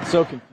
So confused.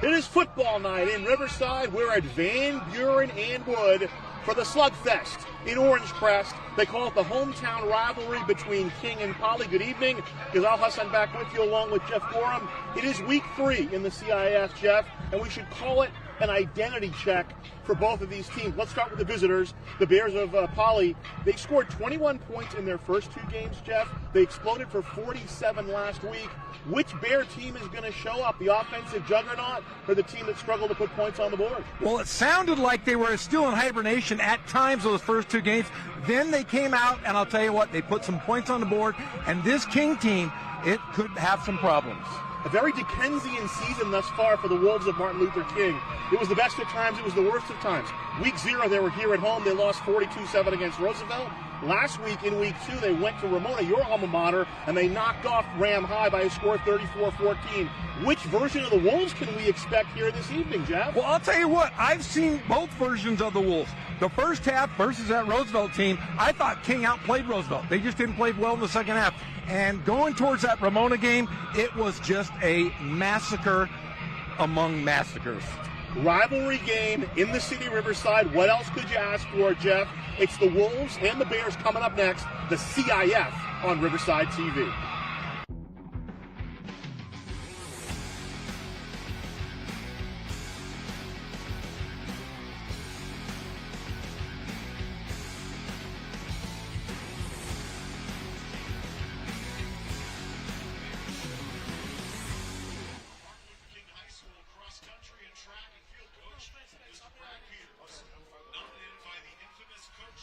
It is football night in Riverside. We're at Van Buren and Wood for the Slugfest in Orange Crest. They call it the hometown rivalry between King and Poly. Good evening. Ghazal Hassan back with you along with Jeff Gorham. It is week 3 in the CIF, Jeff, and we should call it an identity check for both of these teams. Let's start with the visitors, the Bears of Poly. They scored 21 points in their first 2 games, Jeff. They exploded for 47 last week. Which Bear team is going to show up, the offensive juggernaut or the team that struggled to put points on the board? Well, it sounded like they were still in hibernation at times those first 2 games. Then they came out, and I'll tell you what, they put some points on the board. And this King team, it could have some problems. A very Dickensian season thus far for the Wolves of Martin Luther King. It was the best of times, it was the worst of times. Week 0, they were here at home. They lost 42-7 against Roosevelt. Last week in week 2, they went to Ramona, your alma mater, and they knocked off Ram High by a score of 34-14. Which version of the Wolves can we expect here this evening, Jeff? Well, I'll tell you what, I've seen both versions of the Wolves. The first half versus that Roosevelt team, I thought King outplayed Roosevelt. They just didn't play well in the second half. And going towards that Ramona game, it was just a massacre among massacres. Rivalry game in the city Riverside. What else could you ask for, Jeff? It's the Wolves and the Bears coming up next, the CIF on Riverside TV.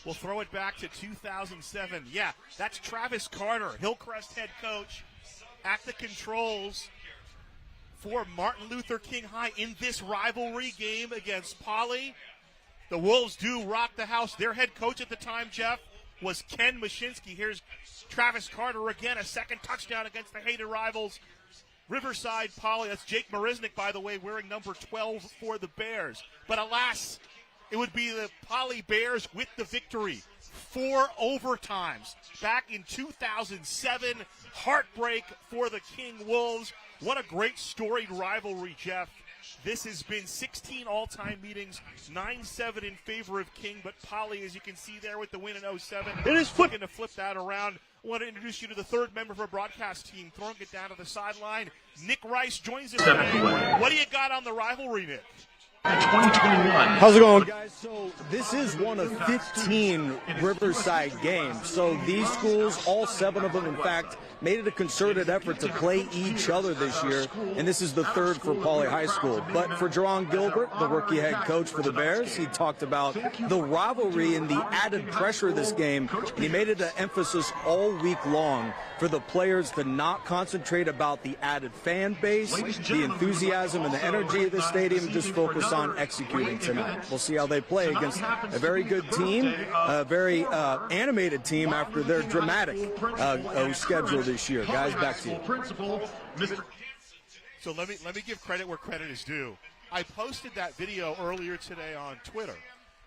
We'll throw it back to 2007. Yeah, that's Travis Carter, Hillcrest head coach, at the controls for Martin Luther King High in this rivalry game against Poly. The Wolves do rock the house. Their head coach at the time, Jeff, was Ken Mashinsky. Here's Travis Carter again, a second touchdown against the hated rivals, Riverside Poly. That's Jake Marisnik, by the way, wearing number 12 for the Bears. But alas, it would be the Poly Bears with the victory. 4 overtimes back in 2007. Heartbreak for the King Wolves. What a great storied rivalry, Jeff. This has been 16 all-time meetings, 9-7 in favor of King, but Poly, as you can see there with the win in 07, it is looking to flip that around. I want to introduce you to the third member of our broadcast team, throwing it down to the sideline. Nick Rice joins us today. What do you got on the rivalry, Nick? 2021. How's it going, guys? So this is one of 15 Riverside games. So these schools, all 7 of them, in fact, made it a concerted effort to play each other this year, and this is the 3rd for Poly High School. But for Jerron Gilbert, the rookie head coach for the Bears, he talked about the rivalry and the added pressure of this game, and he made it an emphasis all week long for the players to not concentrate about the added fan base, the enthusiasm and the energy of the stadium, just focus on executing tonight. We'll see how they play against a very good team, a very animated team after their dramatic schedule this year. Guys, back to you. So let me give credit where credit is due. I posted that video earlier today on Twitter,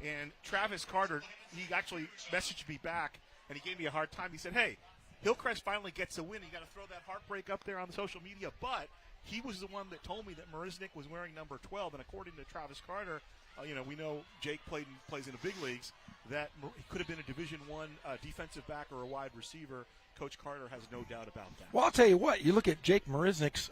and Travis Carter, he actually messaged me back, and he gave me a hard time. He said, hey, Hillcrest finally gets a win. You got to throw that heartbreak up there on the social media, but he was the one that told me that Marisnik was wearing number 12, and according to Travis Carter, we know Jake plays in the big leagues, that he could have been a Division I defensive back or a wide receiver. Coach Carter has no doubt about that. Well, I'll tell you what. You look at Jake Marisnik's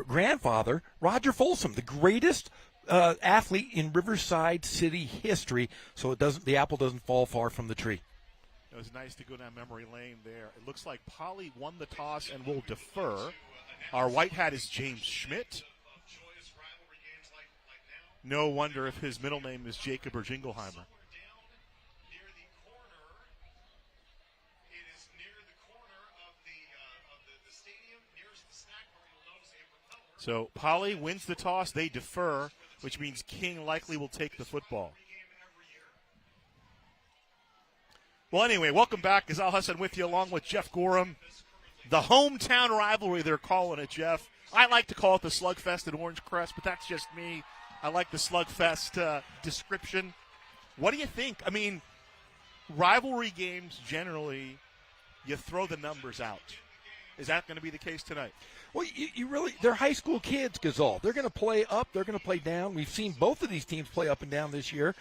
grandfather, Roger Folsom, the greatest athlete in Riverside City history, so the apple doesn't fall far from the tree. It was nice to go down memory lane there. It looks like Poly won the toss and will defer. Our white hat is James Schmidt. No wonder if his middle name is Jacob or Jingleheimer. So Poly wins the toss. They defer, which means King likely will take the football. Well, anyway, welcome back. Ghazal Hassan with you along with Jeff Gorham. The hometown rivalry, they're calling it, Jeff. I like to call it the Slugfest at Orange Crest, but that's just me. I like the Slugfest description. What do you think? I mean, rivalry games, generally, you throw the numbers out. Is that going to be the case tonight? Well, they're high school kids, Ghazal. They're going to play up. They're going to play down. We've seen both of these teams play up and down this year.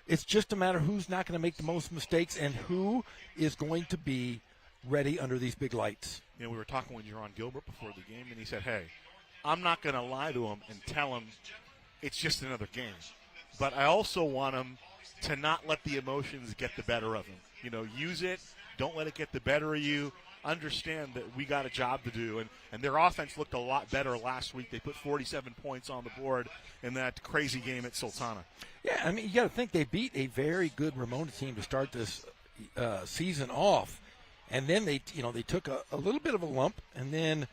It's just a matter of who's not going to make the most mistakes and who is going to be ready under these big lights. We were talking with Jerron Gilbert before the game, and he said, hey, I'm not going to lie to him and tell him it's just another game. But I also want him to not let the emotions get the better of him. Use it. Don't let it get the better of you. Understand that we got a job to do. And their offense looked a lot better last week. They put 47 points on the board in that crazy game at Sultana. Yeah, I mean, you got to think they beat a very good Ramona team to start this season off. And then they took a little bit of a lump. And then,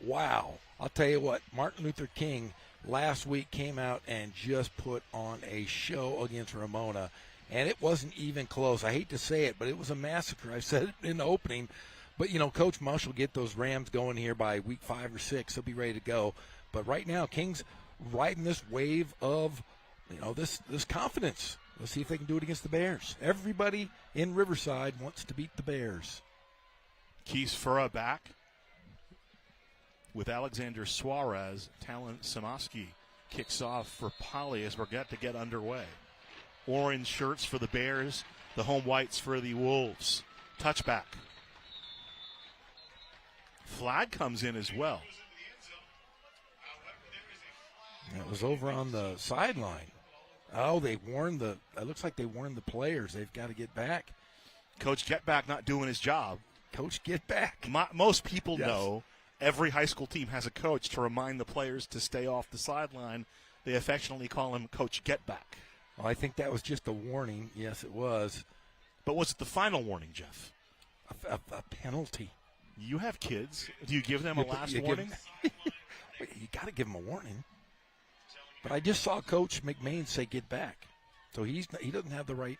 wow, I'll tell you what, Martin Luther King last week came out and just put on a show against Ramona. And it wasn't even close. I hate to say it, but it was a massacre. I said it in the opening. But, Coach Mush will get those Rams going here by week 5 or 6. They'll be ready to go. But right now, King's riding this wave of, this confidence. Let's see if they can do it against the Bears. Everybody in Riverside wants to beat the Bears. Keys Furra back with Alexander Suarez. Talon Samaski kicks off for Poly as we're about to get underway. Orange shirts for the Bears, the home whites for the Wolves. Touchback. Flag comes in as well. It was over on the sideline. Oh, it looks like they warned the players. They've got to get back. Coach Getback not doing his job. Coach Getback. Most people know every high school team has a coach to remind the players to stay off the sideline. They affectionately call him Coach Getback. Well, I think that was just a warning. Yes, it was. But was it the final warning, Jeff? A penalty. You have kids. Do you give them a last warning? You got to give them a warning. But I just saw Coach McMahon say get back. So he doesn't have the right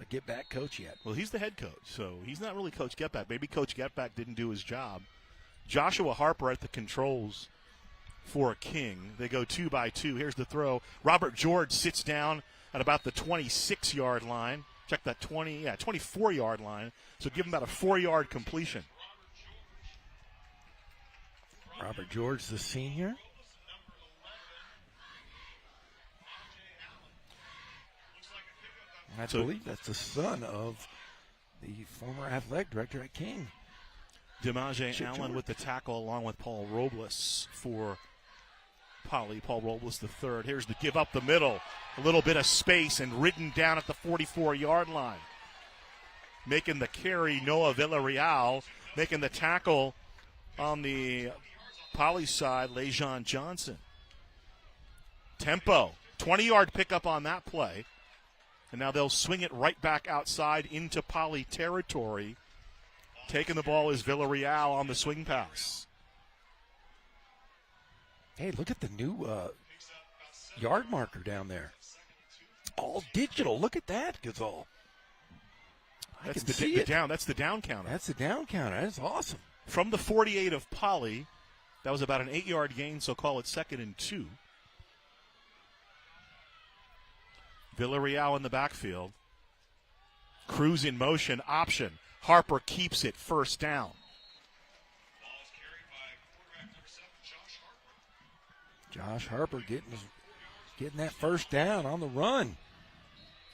get back coach yet. Well, he's the head coach, so he's not really Coach Getback. Maybe Coach Getback didn't do his job. Joshua Harper at the controls for King. They go 2-by-2. Here's the throw. Robert George sits down at about the 26-yard line. Check that 24-yard line. So give him about a 4-yard completion. Robert George, the senior. I believe that's the son of the former athletic director at King. DeMaje Allen with the tackle along with Paul Robles for Poly. Paul Robles the third. Here's the give up the middle. A little bit of space and ridden down at the 44-yard line. Making the carry, Noah Villarreal. Making the tackle on the Poly side, Lejean Johnson. Tempo. 20-yard pickup on that play. And now they'll swing it right back outside into Poly territory. Taking the ball is Villarreal on the swing pass. Hey, look at the new yard marker down there. All digital. Look at that, Ghazal. That's the down. That's the down counter. That's the down counter. That's awesome. From the 48 of Poly, that was about an 8-yard gain, so call it 2nd and 2. Villarreal in the backfield. Cruz in motion, option. Harper keeps it, first down. Josh Harper getting that first down on the run.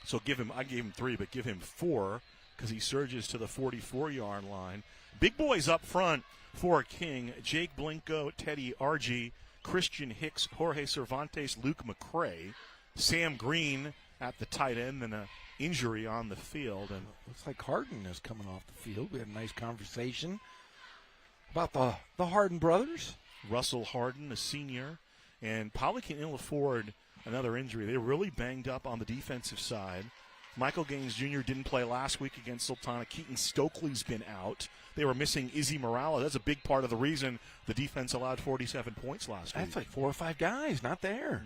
So I gave him 3, but give him 4 because he surges to the 44-yard line. Big boys up front for King: Jake Blinko, Teddy Argy, Christian Hicks, Jorge Cervantes, Luke McCray, Sam Green at the tight end, and an injury on the field. And looks like Harden is coming off the field. We had a nice conversation about the Harden brothers. Russell Harden, a senior, and probably can ill afford another injury. They were really banged up on the defensive side. Michael Gaines Jr. didn't play last week against Sultana. Keaton Stokely's been out. They were missing Izzy Morales. That's a big part of the reason the defense allowed 47 points last week. That's like 4 or 5 guys not there.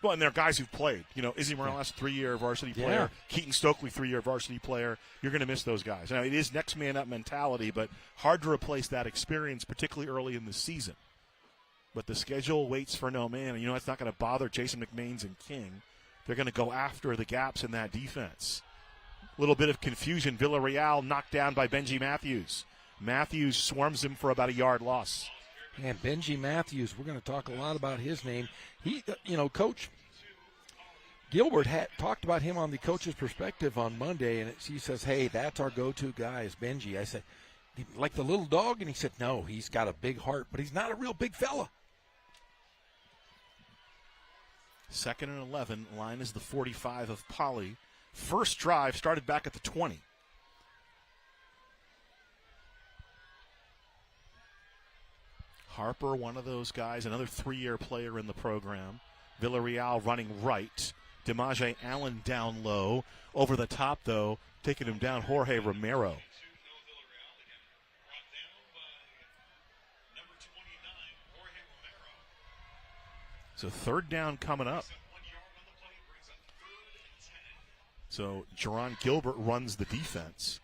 Well, and they're guys who've played. Izzy Morales, 3-year varsity player. Keaton Stokely, 3-year varsity player. You're going to miss those guys. Now, it is next man up mentality, but hard to replace that experience, particularly early in the season. But the schedule waits for no man, and it's not going to bother Jason McMains and King. They're going to go after the gaps in that defense. A little bit of confusion. Villarreal knocked down by Benji Matthews. Matthews swarms him for about a yard loss. And Benji Matthews, we're going to talk a lot about his name. He, Coach Gilbert had talked about him on the Coach's Perspective on Monday, and he says, hey, that's our go-to guy is Benji. I said, like the little dog? And he said, no, he's got a big heart, but he's not a real big fella. 2nd and 11. Line is the 45 of Poly. First drive started back at the 20. Harper, one of those guys, another 3-year player in the program. Villarreal running right. DeMaje Allen down low. Over the top, though, taking him down, Jorge Romero. So 3rd down coming up. So Jerron Gilbert runs the defense,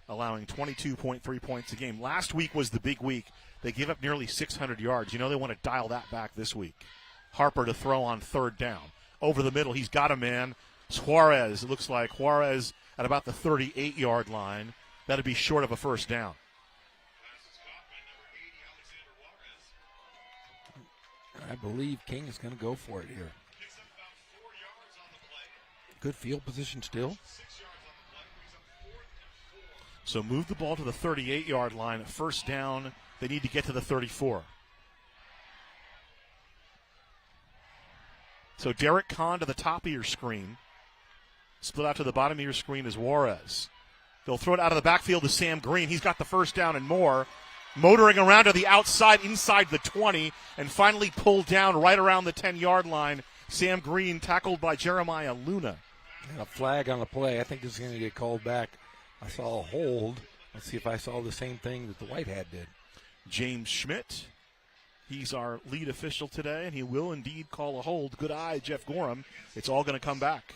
allowing 22.3 points a game. Last week was the big week. They gave up nearly 600 yards. They want to dial that back this week. Harper to throw on 3rd down. Over the middle, he's got a man. Juarez, it looks like Juarez at about the 38-yard line. That'd be short of a first down. I believe King is going to go for it here. Good field position still. So move the ball to the 38-yard line. First down, they need to get to the 34. So Derek Kahn to the top of your screen. Split out to the bottom of your screen is Juarez. They'll throw it out of the backfield to Sam Green. He's got the first down and more. Motoring around to the outside, inside the 20, and finally pulled down right around the 10-yard line. Sam Green tackled by Jeremiah Luna. And a flag on the play. I think this is going to get called back. I saw a hold. Let's see if I saw the same thing that the White Hat did. James Schmidt, he's our lead official today, and he will indeed call a hold. Good eye, Jeff Gorham. It's all going to come back.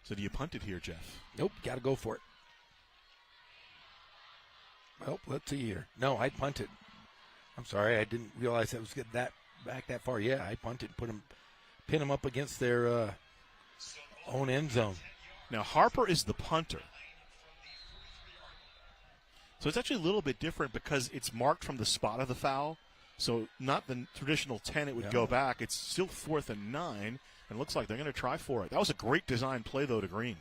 So do you punt it here, Jeff? Nope, got to go for it. Well, let's see here. No, I punted. I'm sorry, I didn't realize that was getting that back that far. Yeah, I punted, pin him up against their own end zone. Now Harper is the punter. So it's actually a little bit different because it's marked from the spot of the foul. So not the traditional 10, it would go back. It's still 4th and 9. And it looks like they're going to try for it. That was a great design play, though, to Green.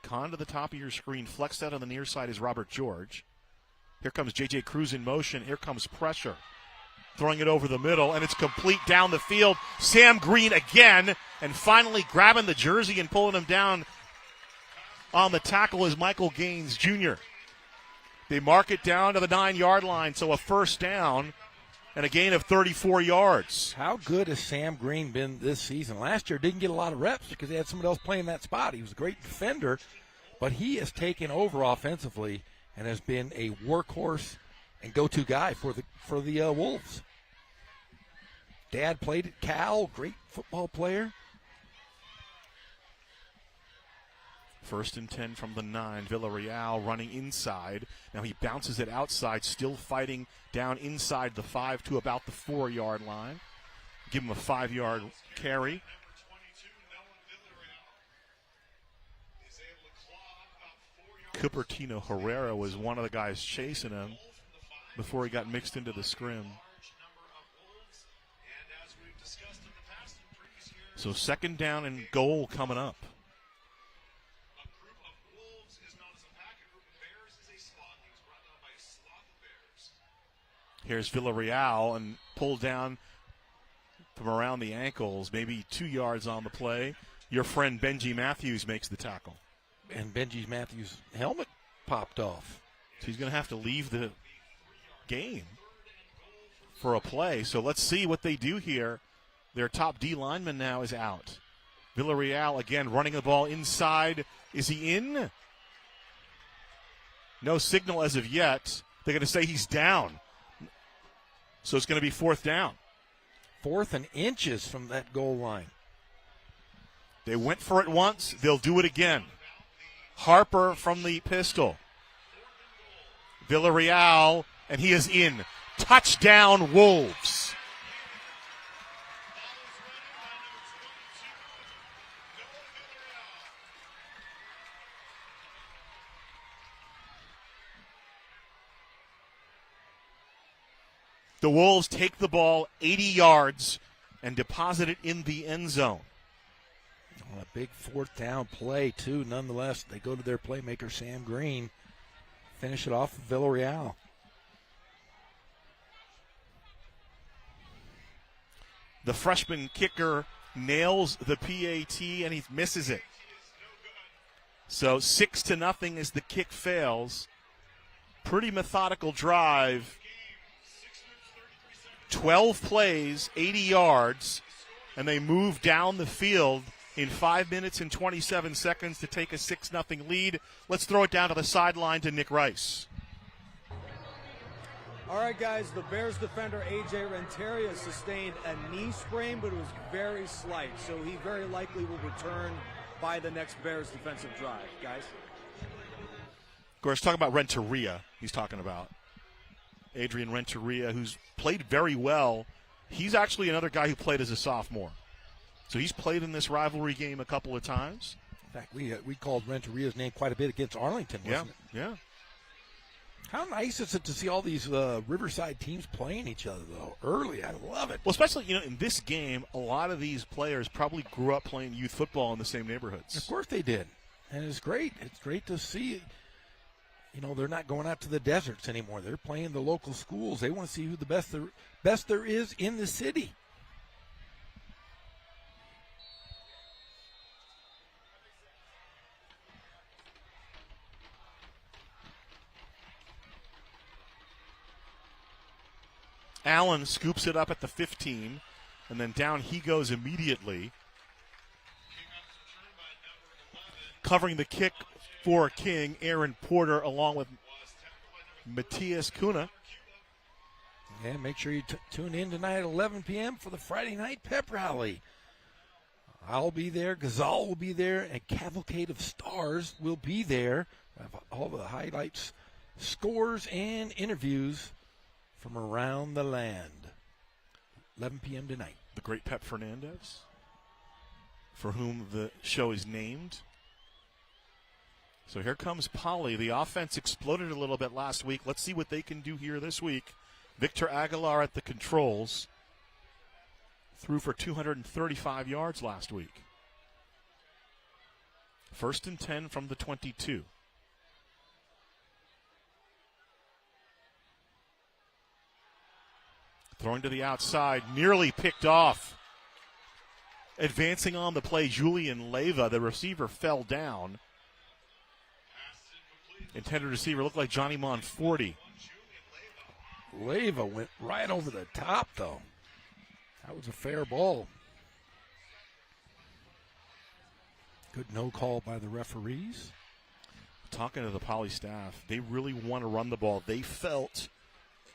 Kahn to the top of your screen. Flexed out on the near side is Robert George. Here comes J.J. Cruz in motion. Here comes pressure. Throwing it over the middle, and it's complete down the field. Sam Green again, and finally grabbing the jersey and pulling him down on the tackle is Michael Gaines Jr. They mark it down to the 9-yard line, so a first down. And a gain of 34 yards. How good has Sam Green been this season? Last year didn't get a lot of reps because he had somebody else playing that spot. He was a great defender, but he has taken over offensively and has been a workhorse and go-to guy for the Wolves. Dad played at Cal, great football player. First and 10 from the 9. Villarreal running inside. Now he bounces it outside, still fighting down inside the 5 to about the 4-yard line. Give him a 5-yard carry. Cupertino Herrera was one of the guys chasing him before he got mixed into the scrim. So second down and goal coming up. Here's Villarreal and pulled down from around the ankles, maybe 2 yards on the play. Your friend Benji Matthews makes the tackle. And Benji Matthews' helmet popped off. So he's going to have to leave the game for a play. So let's see what they do here. Their top D lineman now is out. Villarreal again running the ball inside. Is he in? No signal as of yet. They're going to say he's down. So it's going to be fourth down. 4th and inches from that goal line. They went for it once. They'll do it again. Harper from the pistol. Villarreal, and he is in. Touchdown, Wolves. The Wolves take the ball 80 yards and deposit it in the end zone. On a big 4th down play, too. Nonetheless, they go to their playmaker, Sam Green. Finish it off with Villarreal. The freshman kicker nails the PAT, and he misses it. So 6-0 as the kick fails. Pretty methodical drive. 12 plays, 80 yards, and they move down the field in 5 minutes and 27 seconds to take a 6-0 lead. Let's throw it down to the sideline to Nick Rice. All right, guys, the Bears defender A.J. Renteria sustained a knee sprain, but it was very slight, so he very likely will return by the next Bears defensive drive, guys. Of course, talking about Renteria, he's talking about Adrian Renteria, who's played very well. He's actually another guy who played as a sophomore. So he's played in this rivalry game a couple of times. In fact, we called Renteria's name quite a bit against Arlington, wasn't it? Yeah. How nice is it to see all these Riverside teams playing each other, though, early? I love it. Well, especially, in this game, a lot of these players probably grew up playing youth football in the same neighborhoods. Of course they did. And it's great. It's great to see. They're not going out to the deserts anymore. They're playing the local schools. They want to see who the best there is in the city. Allen scoops it up at the 15, and then down he goes immediately. Covering the kick for King, Aaron Porter, along with Matthias Kuna. Yeah, make sure you tune in tonight at 11 p.m. for the Friday night pep rally. I'll be there, Gazal will be there, and Cavalcade of Stars will be there. All the highlights, scores, and interviews from around the land. 11 p.m. tonight. The great Pep Fernandez, for whom the show is named. So here comes Poly. The offense exploded a little bit last week. Let's see what they can do here this week. Victor Aguilar at the controls. Threw for 235 yards last week. First and 10 from the 22. Throwing to the outside, nearly picked off. Advancing on the play, Julian Leyva, the receiver, fell down. Intended receiver looked like Johnny Monforti. Leyva went right over the top, though. That was a fair ball. Good no call by the referees. Talking to the Poly staff, they really want to run the ball. They felt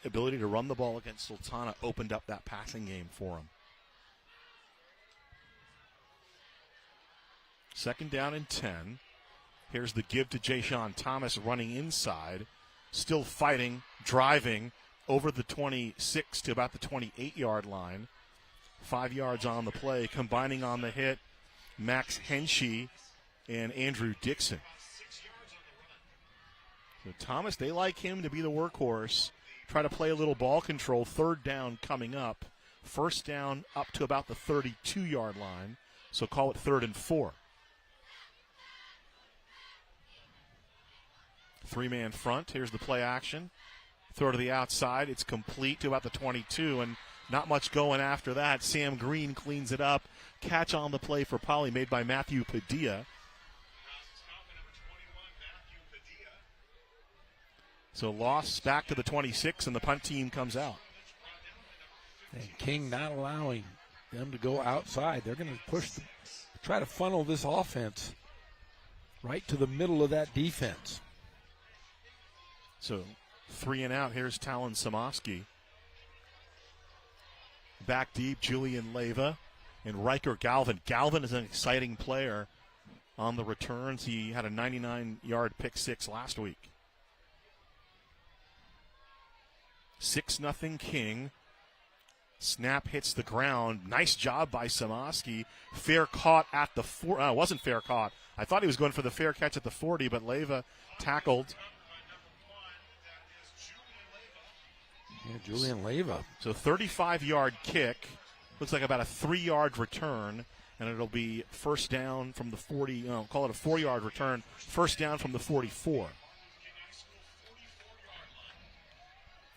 ability to run the ball against Sultana opened up that passing game for them. Second down and 10. Here's the give to Ja'Shawn Thomas running inside, still fighting, driving over the 26 to about the 28-yard line. 5 yards on the play, combining on the hit, Max Henshey and Andrew Dixon. So Thomas, they like him to be the workhorse. Try to play a little ball control. 3rd down coming up. 1st down up to about the 32-yard line. So call it 3rd and 4. 3-man front. Here's the play action. Throw to the outside. It's complete to about the 22, and not much going after that. Sam Green cleans it up. Catch on the play for Poly made by Matthew Padilla. So loss back to the 26, and the punt team comes out. And King not allowing them to go outside. They're going to try to funnel this offense right to the middle of that defense. So 3 and out. Here's Talon Samoski. Back deep, Julian Leyva and Riker Galvin. Galvin is an exciting player on the returns. He had a 99-yard pick 6 last week. 6-0 King. Snap hits the ground. Nice job by Samoski. Fair caught at the 4. It wasn't fair caught. I thought he was going for the fair catch at the 40, but Leyva tackled. Yeah, Julian Leyva. So 35-yard kick. Looks like about a 3-yard return, and it'll be 1st down from the 40. Call it a 4-yard return. 1st down from the 44.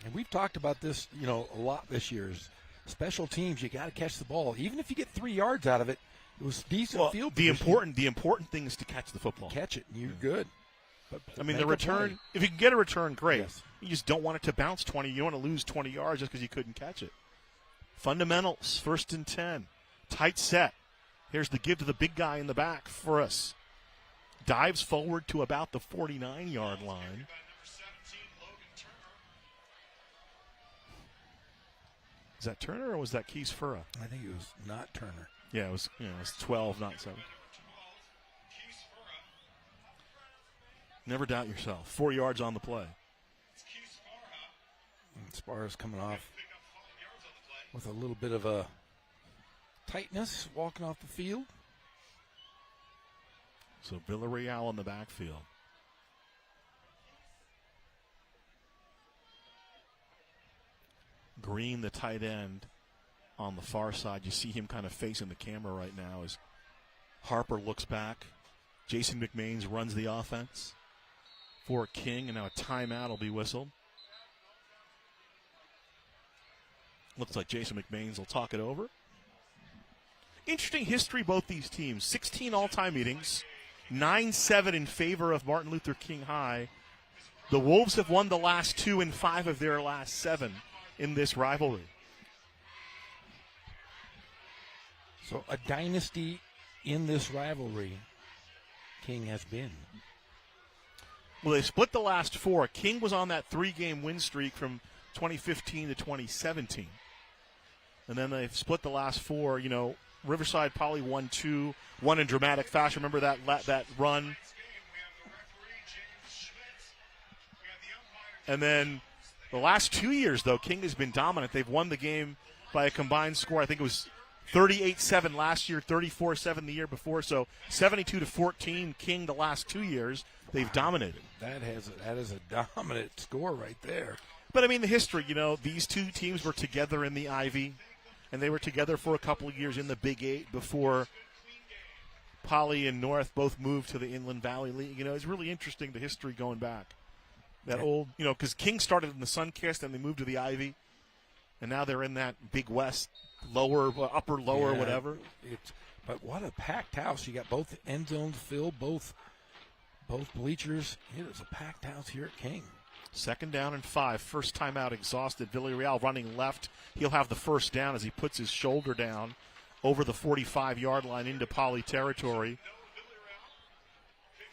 And we've talked about this, a lot this year. Special teams, you got to catch the ball. Even if you get 3 yards out of it, it was decent field position. The important thing is to catch the football. Catch it, and you're good. But I mean, the return, if you can get a return, great. Yes. You just don't want it to bounce 20. You don't want to lose 20 yards just because you couldn't catch it. Fundamentals, 1st and 10. Tight set. Here's the give to the big guy in the back for us. Dives forward to about the 49-yard line. Is that Turner or was that Keys Furra? I think it was not Turner. Yeah, it was 12, not 7. Never doubt yourself. 4 yards on the play. And Sparra's coming off with a little bit of a tightness walking off the field. So Villarreal in the backfield. Green, the tight end, on the far side. You see him kind of facing the camera right now as Harper looks back. Jason McMains runs the offense for King, and now a timeout will be whistled. Looks like Jason McMains will talk it over. Interesting history, both these teams. 16 all-time meetings, 9-7 in favor of Martin Luther King High. The Wolves have won the last 2 and 5 of their last 7 in this rivalry. So a dynasty in this rivalry, King has been. Well, they split the last 4. King was on that 3-game win streak from 2015 to 2017. And then they've split the last 4. Riverside Poly won 2, one in dramatic fashion. Remember that run? And then the last 2 years, though, King has been dominant. They've won the game by a combined score. I think it was 38-7 last year, 34-7 the year before. So 72-14, King the last 2 years. They've dominated. That is a dominant score right there. But, I mean, the history, these two teams were together in the Ivy, and they were together for a couple of years in the Big 8 before Poly and North both moved to the Inland Valley League. It's really interesting, the history going back. That old, because King started in the Sunkist and they moved to the Ivy, and now they're in that Big West, upper, lower, whatever. But what a packed house. You got both end zones filled, both bleachers. It is a packed house here at King. 2nd down and 5. First time out exhausted. Villarreal running left. He'll have the 1st down as he puts his shoulder down over the 45-yard line into Poly territory.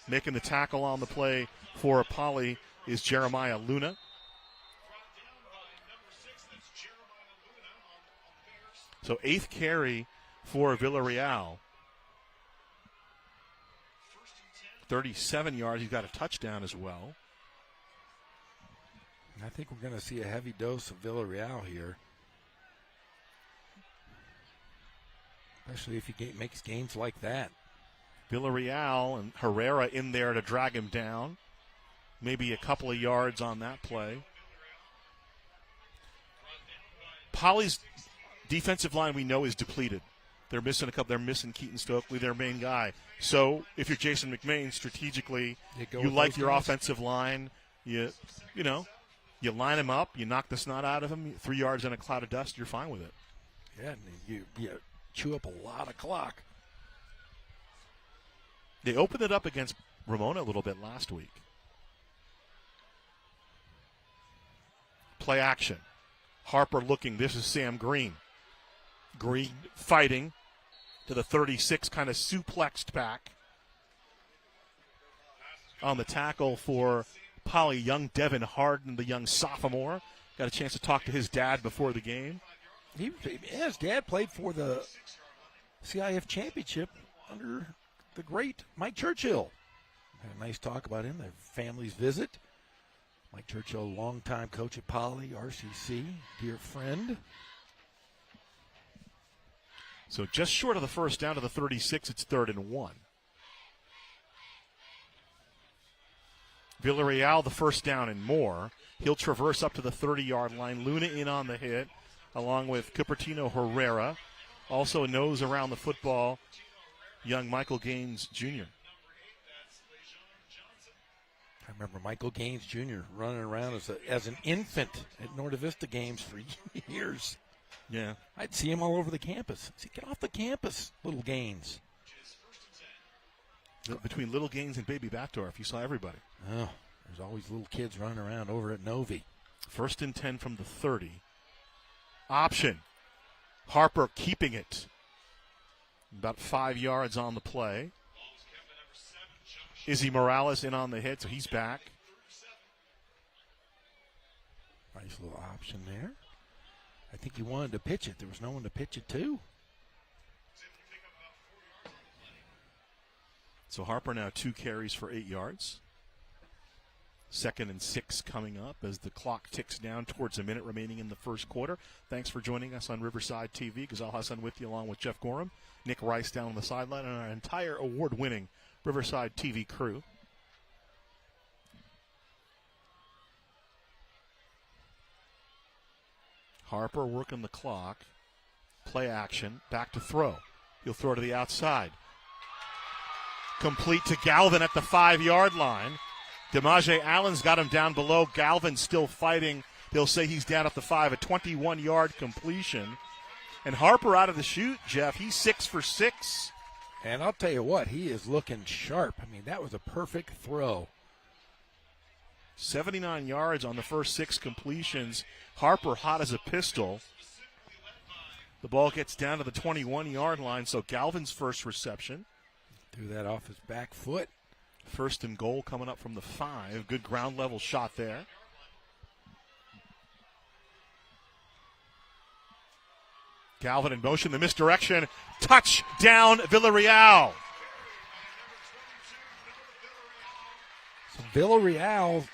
Making the tackle on the play for Poly is Jeremiah Luna. So 8th carry for Villarreal. 37 yards. He's got a touchdown as well. I think we're going to see a heavy dose of Villarreal here. Especially if he makes gains like that. Villarreal and Herrera in there to drag him down. Maybe a couple of yards on that play. Poly's defensive line we know is depleted. They're missing They're missing Keaton Stokely, their main guy. So if you're Jason McMahon, strategically, you like your offensive line. You line him up. You knock the snot out of him. 3 yards in a cloud of dust. You're fine with it. Yeah, and you chew up a lot of clock. They opened it up against Ramona a little bit last week. Play action. Harper looking. This is Sam Green. Green fighting to the 36, kind of suplexed back. On the tackle for Poly, young Devin Harden, the young sophomore. Got a chance to talk to his dad before the game. His dad played for the CIF championship under the great Mike Churchill. Had a nice talk about him, their family's visit. Mike Churchill, longtime coach at Poly, RCC, dear friend. So just short of the first down to the 36, it's 3rd and 1. Villarreal, the first down and more. He'll traverse up to the 30-yard line. Luna in on the hit, along with Cupertino Herrera. Also knows around the football, young Michael Gaines Jr. I remember Michael Gaines Jr. running around as an infant at Norte Vista games for years. Yeah. I'd see him all over the campus. I'd say, get off the campus, little Gaines. Between Little Gaines and Baby Batdorf, you saw everybody. Oh, there's always little kids running around over at Novi. 1st and 10 from the 30. Option. Harper keeping it. About 5 yards on the play. Izzy Morales in on the hit, so he's back. Nice little option there. I think he wanted to pitch it. There was no one to pitch it to. So Harper now 2 carries for 8 yards. 2nd and 6 coming up as the clock ticks down towards a minute remaining in the first quarter. Thanks for joining us on Riverside TV. Ghazal Hassan with you along with Jeff Gorham, Nick Rice down on the sideline, and our entire award-winning Riverside TV crew. Harper working the clock. Play action. Back to throw. He'll throw to the outside. Complete to Galvin at the 5-yard line. DeMaje Allen's got him down below. Galvin still fighting. They'll say he's down at the 5. A 21-yard completion. And Harper out of the chute, Jeff. He's 6 for 6. And I'll tell you what, he is looking sharp. I mean, that was a perfect throw. 79 yards on the first 6 completions. Harper hot as a pistol. The ball gets down to the 21-yard line, so Galvin's first reception. Threw that off his back foot. 1st and goal coming up from the 5. Good ground level shot there. Galvin in motion, the misdirection. Touchdown, Villarreal. So Villarreal,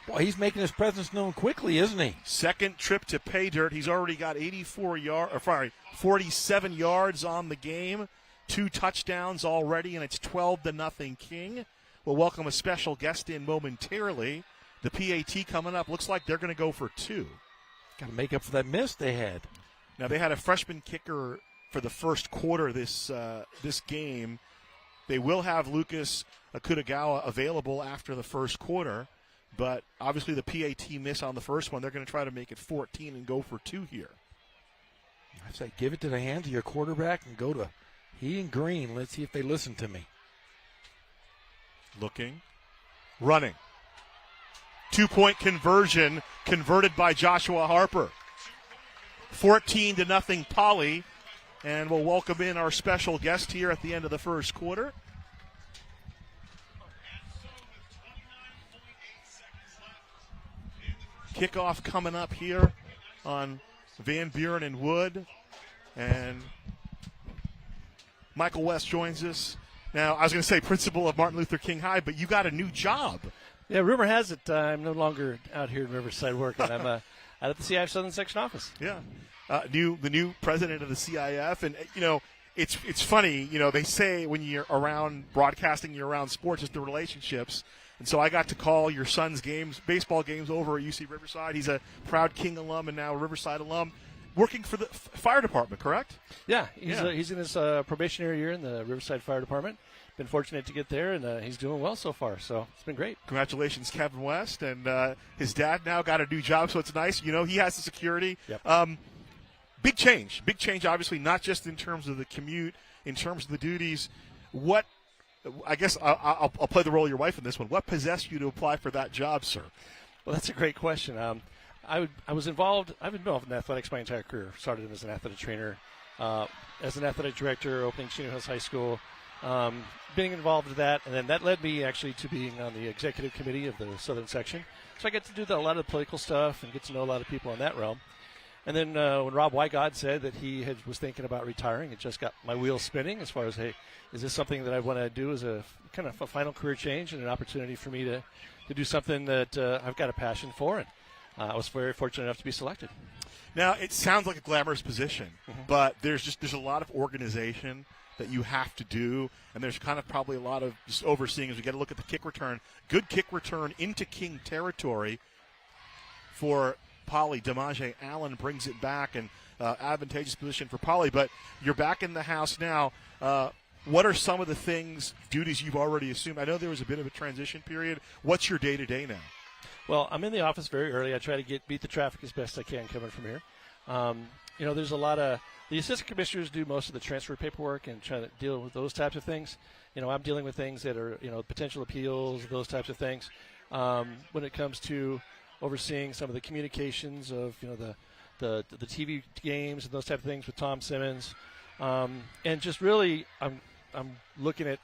boy, he's making his presence known quickly, isn't he? Second trip to pay dirt. He's already got 47 yards on the game. 2 touchdowns already, and it's 12-0 King. We'll welcome a special guest in momentarily. The PAT coming up. Looks like they're going to go for 2. Got to make up for that miss they had. Now, they had a freshman kicker for the first quarter this game. They will have Lucas Akutagawa available after the first quarter, but obviously the PAT miss on the first one. They're going to try to make it 14 and go for 2 here. I say give it to the hands of your quarterback and go to he and Green. Let's see if they listen to me. Looking. Running. 2-point conversion converted by Joshua Harper. 14-0 Poly. And we'll welcome in our special guest here at the end of the first quarter. Kickoff coming up here on Van Buren and Wood. And Michael West joins us. Now, I was going to say principal of Martin Luther King High, but you got a new job. Yeah, rumor has it I'm no longer out here in Riverside working. I'm out at the CIF Southern Section office. Yeah, the new president of the CIF, and it's funny. They say when you're around broadcasting, you're around sports, it's the relationships. And so I got to call your son's baseball games over at UC Riverside. He's a proud King alum and now a Riverside alum, working for the fire department, correct? Yeah, he's in his probationary year in the Riverside Fire Department. Been fortunate to get there, and he's doing well so far, so it's been great. Congratulations, Kevin West, and his dad now got a new job, so it's nice. He has the security. Yep. Big change, obviously, not just in terms of the commute, in terms of the duties. I guess I'll play the role of your wife in this one. What possessed you to apply for that job, sir? Well, that's a great question. I've been involved in athletics my entire career. Started as an athletic trainer, as an athletic director, opening Chino Hills High School, being involved with that, and then that led me actually to being on the executive committee of the Southern Section. So I get to do a lot of the political stuff and get to know a lot of people in that realm. And then when Rob Wygod said that he was thinking about retiring, it just got my wheels spinning as far as, hey, is this something that I want to do as a kind of a final career change and an opportunity for me to do something that I've got a passion for, and I was very fortunate enough to be selected. Now, it sounds like a glamorous position, but there's a lot of organization that you have to do, and there's kind of probably a lot of just overseeing as we get a look at the kick return. Good kick return into King territory for Poly. Demaje Allen brings it back, and advantageous position for Poly, but you're back in the house now. What are some of the duties you've already assumed? I know there was a bit of a transition period. What's your day-to-day now? Well, I'm in the office very early. I try to beat the traffic as best I can coming from here. There's a lot of the assistant commissioners do most of the transfer paperwork and try to deal with those types of things. I'm dealing with things that are potential appeals, those types of things. When it comes to overseeing some of the communications of the TV games and those type of things with Tom Simmons, and just really I'm looking at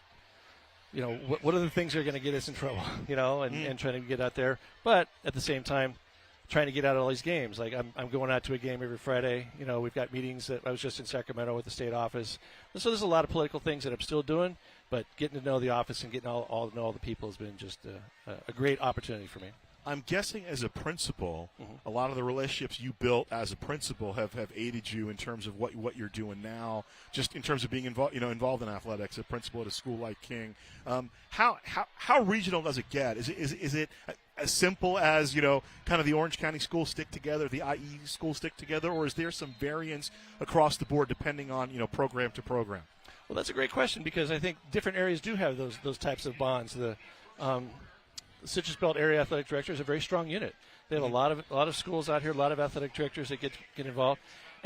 what are the things that are going to get us in trouble, and trying to get out there, but at the same time trying to get out of all these games. Like I'm going out to a game every Friday. We've got meetings that I was just in Sacramento with the state office. And so there's a lot of political things that I'm still doing, but getting to know the office and getting to know all the people has been just a great opportunity for me. I'm guessing as a principal, a lot of the relationships you built as a principal have aided you in terms of what you're doing now, just in terms of being involved in athletics, a principal at a school like King. How regional does it get? Is it as simple as kind of the Orange County schools stick together, the IE schools stick together, or is there some variance across the board depending on program to program? Well, that's a great question because I think different areas do have those types of bonds. The Citrus Belt Area Athletic Directors are a very strong unit. They have a lot of schools out here, a lot of athletic directors that get involved,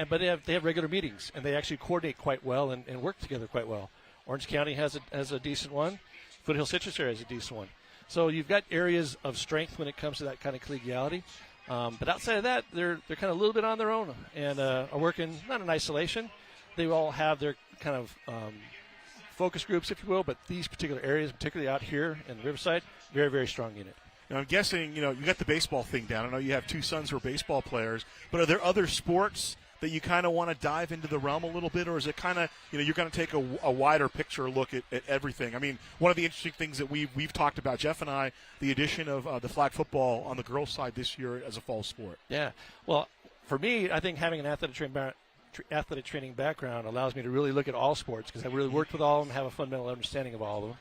but they have regular meetings and they actually coordinate quite well and work together quite well. Orange County has a decent one. Foothill Citrus area has a decent one. So you've got areas of strength when it comes to that kind of collegiality. But outside of that, they're kind of a little bit on their own and are working not in isolation. They all have their kind of focus groups, if you will, but these particular areas, particularly out here in Riverside, very, very strong unit. Now, I'm guessing, you got the baseball thing down. I know you have two sons who are baseball players, but are there other sports that you kind of want to dive into the realm a little bit, or is it kind of, you're going to take a wider picture look at everything? I mean, one of the interesting things that we've talked about, Jeff and I, the addition of the flag football on the girls' side this year as a fall sport. Yeah. Well, for me, I think having an athletic training background allows me to really look at all sports because I really worked with all of them, have a fundamental understanding of all of them.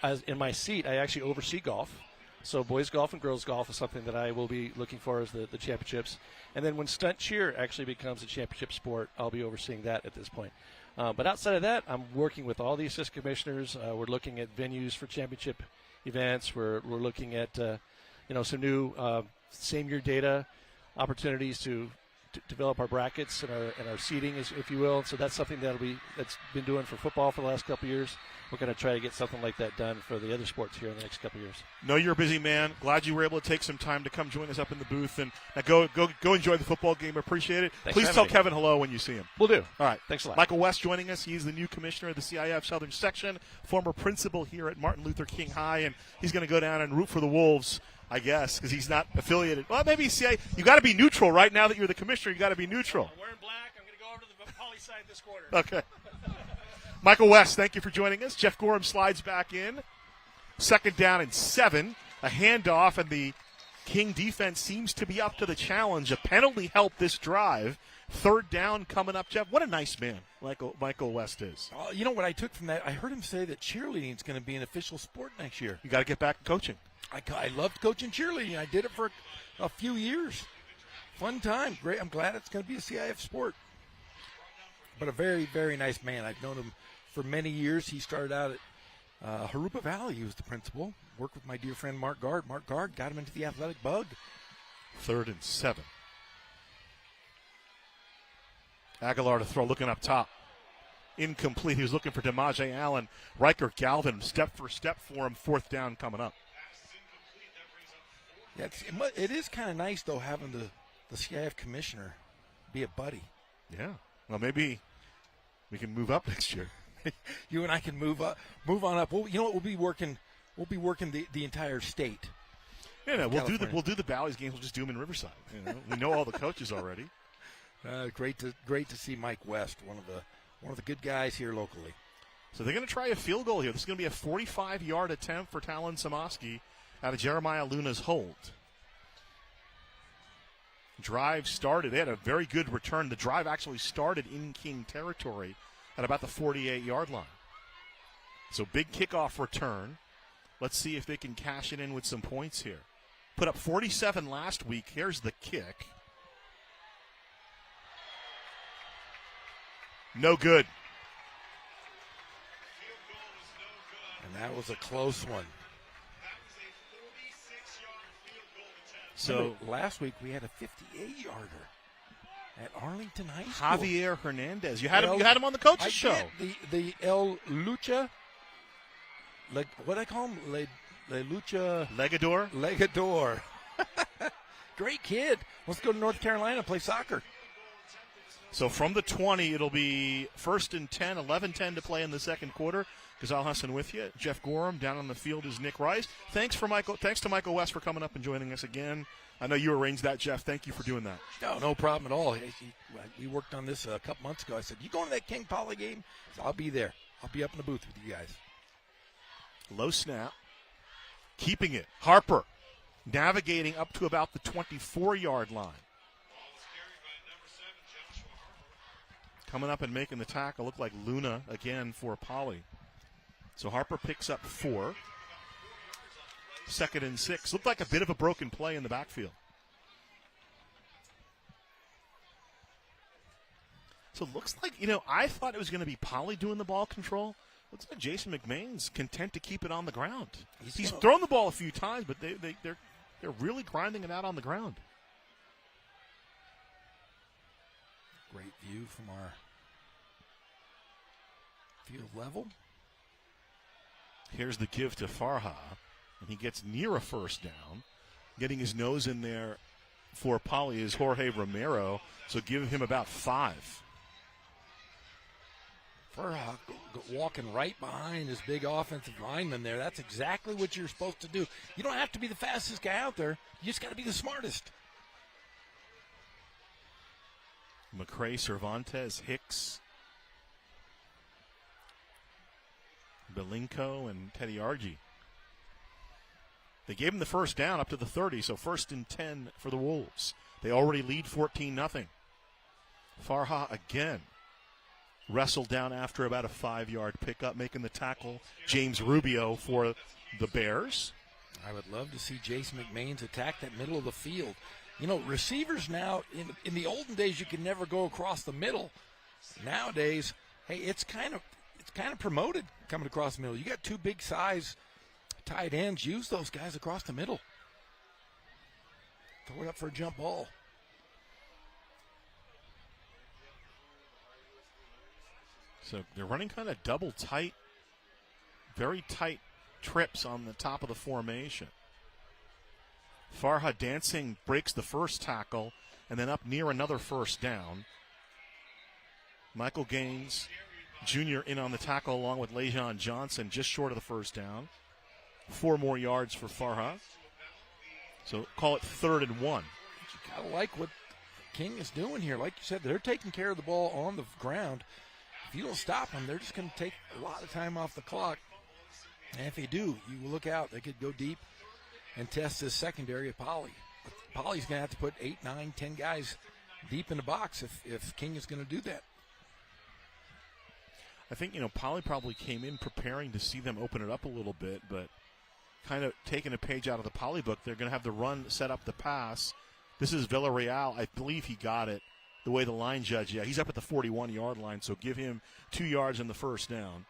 As in my seat, I actually oversee golf. So boys golf and girls golf is something that I will be looking for as the championships. And then when stunt cheer actually becomes a championship sport, I'll be overseeing that at this point. But outside of that, I'm working with all the assistant commissioners. We're looking at venues for championship events. We're looking at some new same-year data opportunities to develop our brackets and our seating, if you will. So that's something that's been doing for football for the last couple of years. We're going to try to get something like that done for the other sports here in the next couple of years. No, you're a busy man. Glad you were able to take some time to come join us up in the booth and go enjoy the football game. Appreciate it. Please tell Kevin hello when you see him. Will do. All right. Thanks a lot. Michael West joining us. He's the new commissioner of the CIF Southern Section, former principal here at Martin Luther King High, and he's going to go down and root for the Wolves, I guess, because he's not affiliated. Well, maybe you got to be neutral right now that you're the commissioner. You got to be neutral. I'm wearing black. I'm going to go over to the Poly side this quarter. Okay. Michael West, thank you for joining us. Jeff Gorham slides back in. 2nd down and 7. A handoff, and the King defense seems to be up to the challenge. A penalty helped this drive. 3rd down coming up, Jeff. What a nice man Michael West is. You know what I took from that? I heard him say that cheerleading is going to be an official sport next year. You got to get back to coaching. I loved coaching cheerleading. I did it for a few years. Fun time. Great. I'm glad it's going to be a CIF sport. But a very, very nice man. I've known him for many years. He started out at Harupa Valley. He was the principal. Worked with my dear friend Mark Gard. Mark Gard got him into the athletic bug. 3rd and 7. Aguilar to throw, looking up top. Incomplete. He was looking for DeMaje Allen. Riker Galvin, step for step for him. 4th down coming up. Yeah, it is kind of nice, though, having the CIF commissioner be a buddy. Yeah. Well, maybe we can move up next year. You and I can move on up. Well, you know what? We'll be working the entire state. Yeah, we'll do the Bally's games. We'll just do them in Riverside. We know all the coaches already. Great to see Mike West, one of the good guys here locally. So they're going to try a field goal here. This is going to be a 45-yard attempt for Talon Samoski out of Jeremiah Luna's hold. Drive started. They had a very good return. The drive actually started in King territory at about the 48-yard line. So big kickoff return. Let's see if they can cash it in with some points here. Put up 47 last week. Here's the kick. No good. And that was a close one. So last week we had a 58-yarder at Arlington High School. Javier Hernandez. You had him on the coach's show. The El Lucha. What do I call him? Le Lucha Legador. Great kid. Wants to go to North Carolina and play soccer. So from the 20, it'll be 1st and 10, 11-10 to play in the second quarter. Ghazal Hassan with you. Jeff Gorham. Down on the field is Nick Rice. Thanks to Michael West for coming up and joining us again. I know you arranged that, Jeff. Thank you for doing that. No problem at all. We worked on this a couple months ago. I said, you going to that King Poly game? So I'll be there. I'll be up in the booth with you guys. Low snap. Keeping it. Harper navigating up to about the 24-yard line. Coming up and making the tackle. Looked like Luna again for Poly. So Harper picks up 4. 2nd and 6. Looked like a bit of a broken play in the backfield. So it looks like, I thought it was going to be Poly doing the ball control. Looks like Jason McMahon's content to keep it on the ground. He's thrown the ball a few times, but they're really grinding it out on the ground. Great view from our field level. Here's the give to Farha, and he gets near a 1st down. Getting his nose in there for Poly is Jorge Romero, so give him about 5. Farha walking right behind his big offensive lineman there. That's exactly what you're supposed to do. You don't have to be the fastest guy out there. You just got to be the smartest. McCray, Cervantes, Hicks, Belinko, and Teddy Argy. They gave him the 1st down up to the 30, so 1st and 10 for the Wolves. They already lead 14-0. Farha again wrestled down after about a 5-yard pickup, making the tackle. James Rubio for the Bears. I would love to see Jason McMahon's attack that middle of the field. Receivers now, in the olden days, you could never go across the middle. Nowadays, hey, it's kind of promoted coming across the middle. You got 2 big size tight ends. Use those guys across the middle. Throw it up for a jump ball. So they're running kind of double tight, very tight trips on the top of the formation. Farha dancing breaks the 1st tackle and then up near another 1st down. Michael Gaines Jr. in on the tackle along with Lejon Johnson just short of the 1st down. 4 more yards for Farha. So call it 3rd and 1. You got to like what King is doing here. Like you said, they're taking care of the ball on the ground. if you don't stop them, they're just going to take a lot of time off the clock. And if they do, you look out. They could go deep and test this secondary of Poly. Poly's going to have to put 8, 9, 10 guys deep in the box if King is going to do that. I think, Poly probably came in preparing to see them open it up a little bit, but kind of taking a page out of the Poly book. They're going to have the run set up the pass. This is Villarreal. I believe he got it the way the line judge. Yeah, he's up at the 41-yard line, so give him 2 yards in the first down.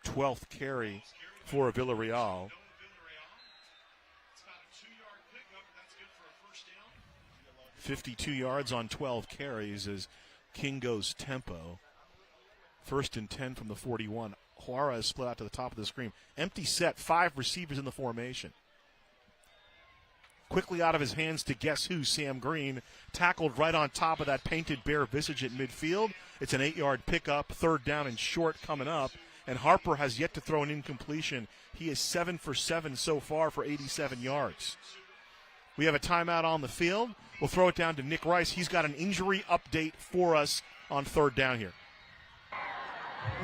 12th carry for Villarreal. 52 yards on 12 carries as King goes tempo. 1st and 10 from the 41. Juarez split out to the top of the screen. Empty set, 5 receivers in the formation. Quickly out of his hands to guess who, Sam Green. Tackled right on top of that painted bear visage at midfield. It's an 8-yard pickup, 3rd down and short coming up. And Harper has yet to throw an incompletion. He is 7 for 7 so far for 87 yards. We have a timeout on the field. We'll throw it down to Nick Rice. He's got an injury update for us on 3rd down here.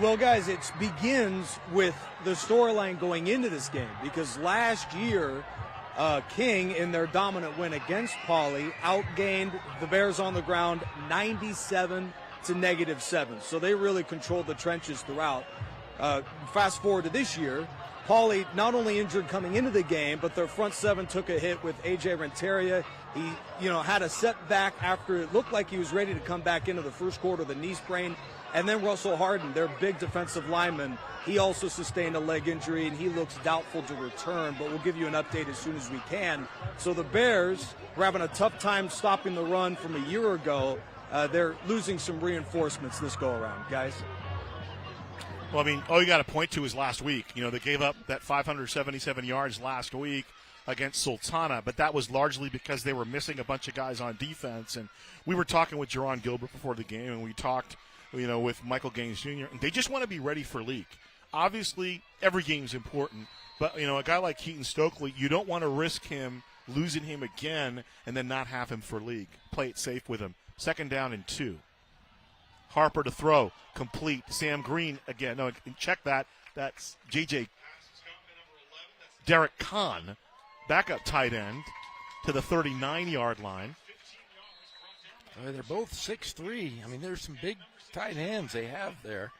Well, guys, it begins with the storyline going into this game because last year, King, in their dominant win against Poly, outgained the Bears on the ground 97 to -7. So they really controlled the trenches throughout. Fast forward to this year, Poly not only injured coming into the game, but their front 7 took a hit with A.J. Renteria. He, had a setback after it looked like he was ready to come back into the first quarter, the knee sprain. And then Russell Harden, their big defensive lineman, he also sustained a leg injury, and he looks doubtful to return, but we'll give you an update as soon as we can. So the Bears were having a tough time stopping the run from a year ago. They're losing some reinforcements this go-around, guys. Well, all you got to point to is last week. They gave up that 577 yards last week against Sultana, but that was largely because they were missing a bunch of guys on defense. And we were talking with Jerron Gilbert before the game, and we talked with Michael Gaines Jr., and they just want to be ready for league. Obviously, every game's important, but, a guy like Keaton Stokely, you don't want to risk him, losing him again, and then not have him for league. Play it safe with him. 2nd down and 2. Harper to throw, complete. Sam Green again. No, check that. That's J.J. Derek Kahn, backup tight end, to the 39-yard line. They're both 6'3". There's some big tight ends they have there.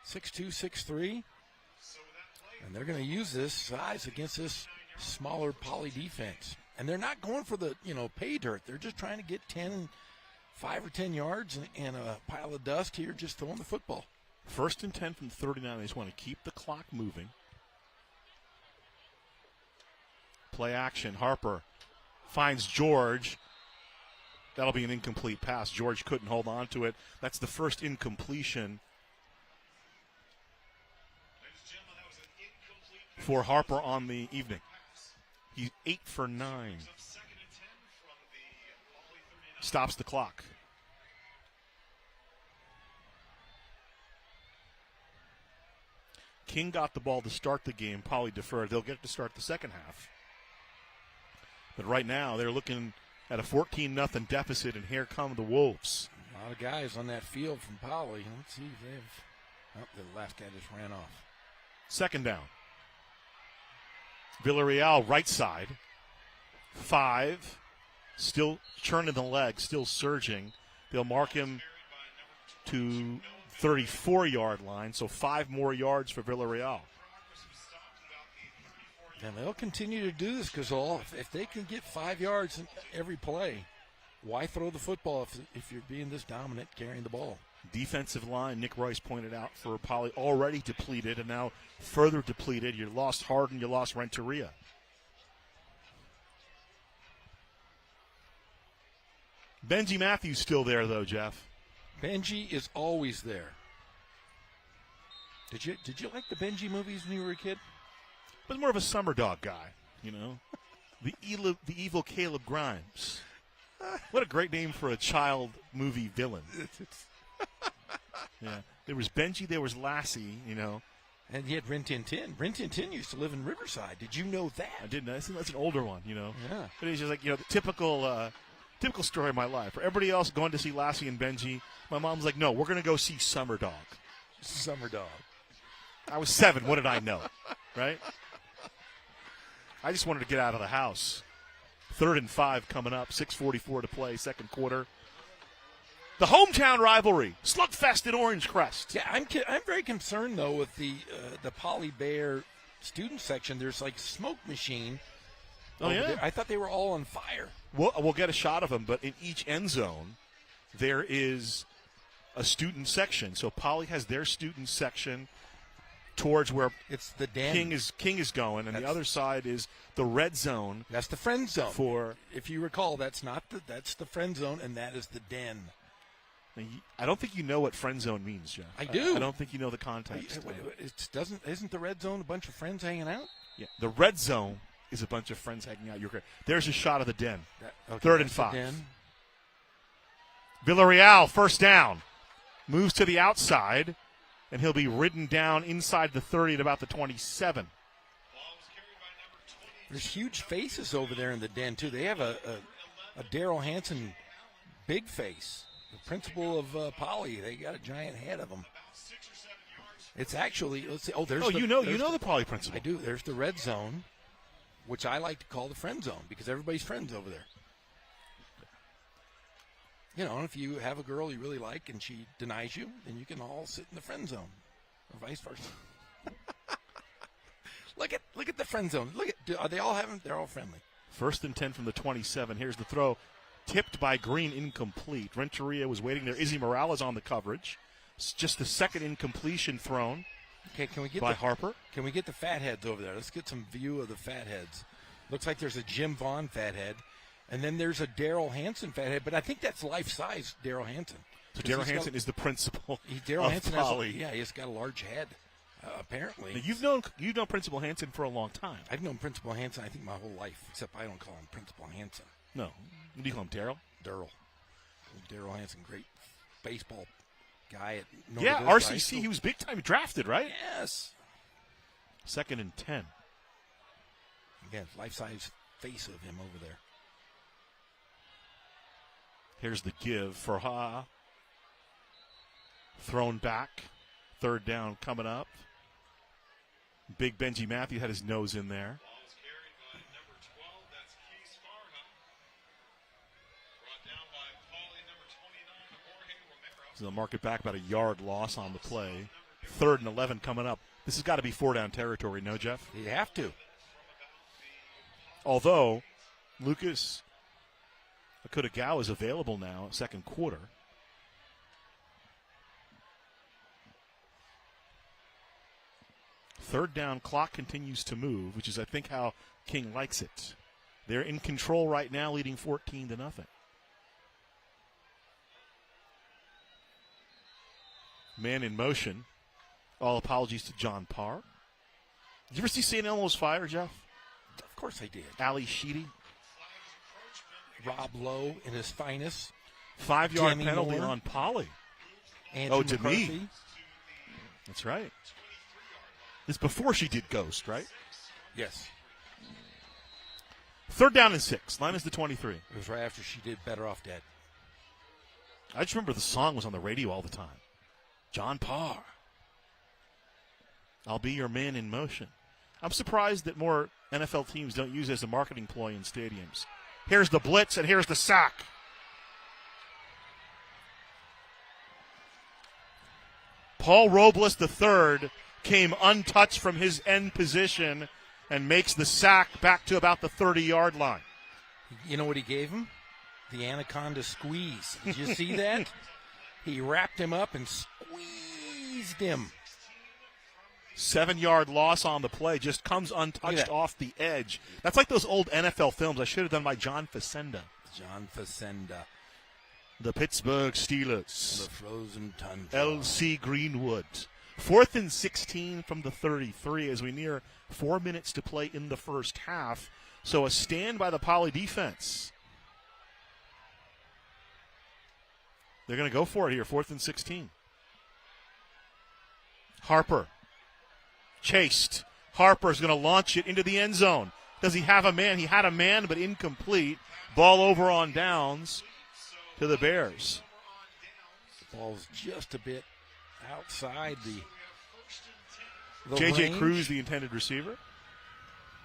6'2", 6'3". And they're going to use this size against this smaller Poly defense. And they're not going for the, pay dirt. They're just trying to get 5 or 10 yards and a pile of dust here just throwing the football. 1st and 10 from 39. They just want to keep the clock moving. Play action. Harper finds George. That'll be an incomplete pass. George couldn't hold on to it. That's the first incompletion for Harper on the evening. He's 8 for 9. Stops the clock. King got the ball to start the game. Poly deferred. They'll get to start the second half. But right now they're looking at a 14-0 deficit, and here come the Wolves. A lot of guys on that field from Poly. Let's see if they've... the last guy just ran off. 2nd down. Villarreal right side. 5. Still churning the leg, still surging. They'll mark him to 34-yard line, so 5 more yards for Villarreal. And they'll continue to do this, Gazal. If they can get 5 yards in every play, why throw the football if you're being this dominant carrying the ball? Defensive line, Nick Rice pointed out, for Poly already depleted and now further depleted. You lost Harden, you lost Renteria. Benji Matthews still there, though, Jeff. Benji is always there. Did you like the Benji movies when you were a kid? I was more of a summer dog guy, the evil Caleb Grimes. What a great name for a child movie villain. Yeah, there was Benji, there was Lassie, And he had Rin Tin Tin. Rin Tin Tin used to live in Riverside. Did you know that? I didn't. That's an older one, Yeah. But he's just like, the typical Typical story of my life. For everybody else going to see Lassie and Benji, my mom's like, no, we're going to go see Summer Dog. Summer Dog. I was 7. What did I know? Right? I just wanted to get out of the house. 3rd and 5 coming up. 6:44 to play, second quarter. The hometown rivalry. Slugfest at Orange Crest. Yeah, I'm very concerned, though, with the Poly Bear student section. There's like smoke machine. Oh, yeah? There. I thought they were all on fire. We'll get a shot of them, but in each end zone, there is a student section. So Poly has their student section towards where it's the den. King is going, and the other side is the red zone. That's the friend zone. For if you recall, that's the friend zone, and that is the den. I don't think you know what friend zone means, Jeff. I do. I don't think you know the context. Isn't the red zone a bunch of friends hanging out? Yeah, the red zone is a bunch of friends hanging out. You're great. There's a shot of the den. Okay, 3rd and 5. Villarreal, first down. Moves to the outside, and he'll be ridden down inside the 30 at about the 27. There's huge faces over there in the den, too. They have a Daryl Hansen big face. The principal of Poly, they got a giant head of them. It's actually, let's see. Oh, there's you know the Poly principal. I do. There's the red zone, which I like to call the friend zone because everybody's friends over there. You know, if you have a girl you really like and she denies you, then you can all sit in the friend zone, or vice versa. Look at the friend zone. Are they all having? They're all friendly. 1st and 10 from the 27. Here's the throw. Tipped by Green, incomplete. Renteria was waiting there. Izzy Morales on the coverage. It's just the second incompletion thrown. Okay, can we get by Harper? Can we get the fatheads over there? Let's get some view of the fatheads. Looks like there's a Jim Vaughn fathead, and then there's a Daryl Hansen fathead. But I think that's life-size Daryl Hansen. So Daryl Hansen is the principal. Daryl Hansen Poly. He's got a large head. Apparently, now, you've known Principal Hansen for a long time. I've known Principal Hansen, I think, my whole life, except I don't call him Principal Hansen. No, what do you call him, Daryl? Daryl Hansen, great baseball guy at Northern Yeah, Hills RCC. He was big time drafted, right? Yes. 2nd and 10. Again, life-size face of him over there. Here's the give for Ha. Thrown back. 3rd down coming up. Big Benji Matthew had his nose in there. So they'll mark it back about a yard loss on the play. 3rd and 11 coming up. This has got to be 4-down territory, no, Jeff? You have to. Although Lucas Akutagawa is available now, second quarter. Third down clock continues to move, which is, I think, how King likes it. They're in control right now, leading 14-0. Man in motion. All apologies to John Parr. Did you ever see St. Elmo's Fire, Jeff? Of course I did. Ali Sheedy. Rob Lowe in his finest. 5-yard Jamie penalty Moore. on Poly. Andrew to McCarthy. me. That's right. It's before she did Ghost, right? Yes. 3rd down and 6. Line is the 23. It was right after she did Better Off Dead. I just remember the song was on the radio all the time. John Parr. I'll be your man in motion. I'm surprised that more NFL teams don't use it as a marketing ploy in stadiums. Here's the blitz, and here's the sack. Paul Robles III came untouched from his end position and makes the sack back to about the 30-yard line. You know what he gave him? The anaconda squeeze. Did you see that? He wrapped him up and squeezed him. 7-yard loss on the play, just comes untouched off the edge. That's like those old NFL films I should have done by John Facenda. John Facenda. The Pittsburgh Steelers. The frozen tundra. L.C. Greenwood. 4th and 16 from the 33 as we near 4 minutes to play in the first half. So a stand by the Poly defense. They're going to go for it here, 4th and 16. Harper. Chased. Harper's going to launch it into the end zone. Does he have a man? He had a man, but incomplete. Ball over on downs to the Bears. The ball's just a bit outside the J.J. range. Cruz, the intended receiver.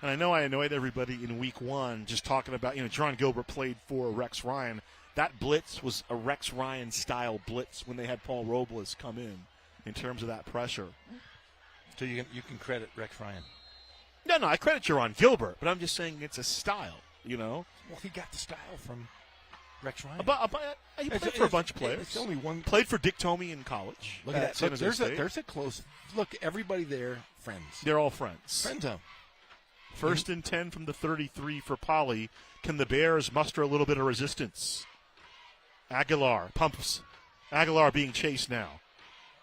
And I know I annoyed everybody in week one just talking about, Jerron Gilbert played for Rex Ryan. That blitz was a Rex Ryan-style blitz when they had Paul Robles come in terms of that pressure. So you can credit Rex Ryan. No, I credit Jerron Gilbert, but I'm just saying it's a style, Well, he got the style from Rex Ryan. He played for a bunch of players. It's only one. Played for Dick Tomey in college. Look at that. San Jose State. There's a close look. Everybody there, friends. They're all friends. Friends of. First and 10 from the 33 for Poly. Can the Bears muster a little bit of resistance? Aguilar pumps. Aguilar being chased now.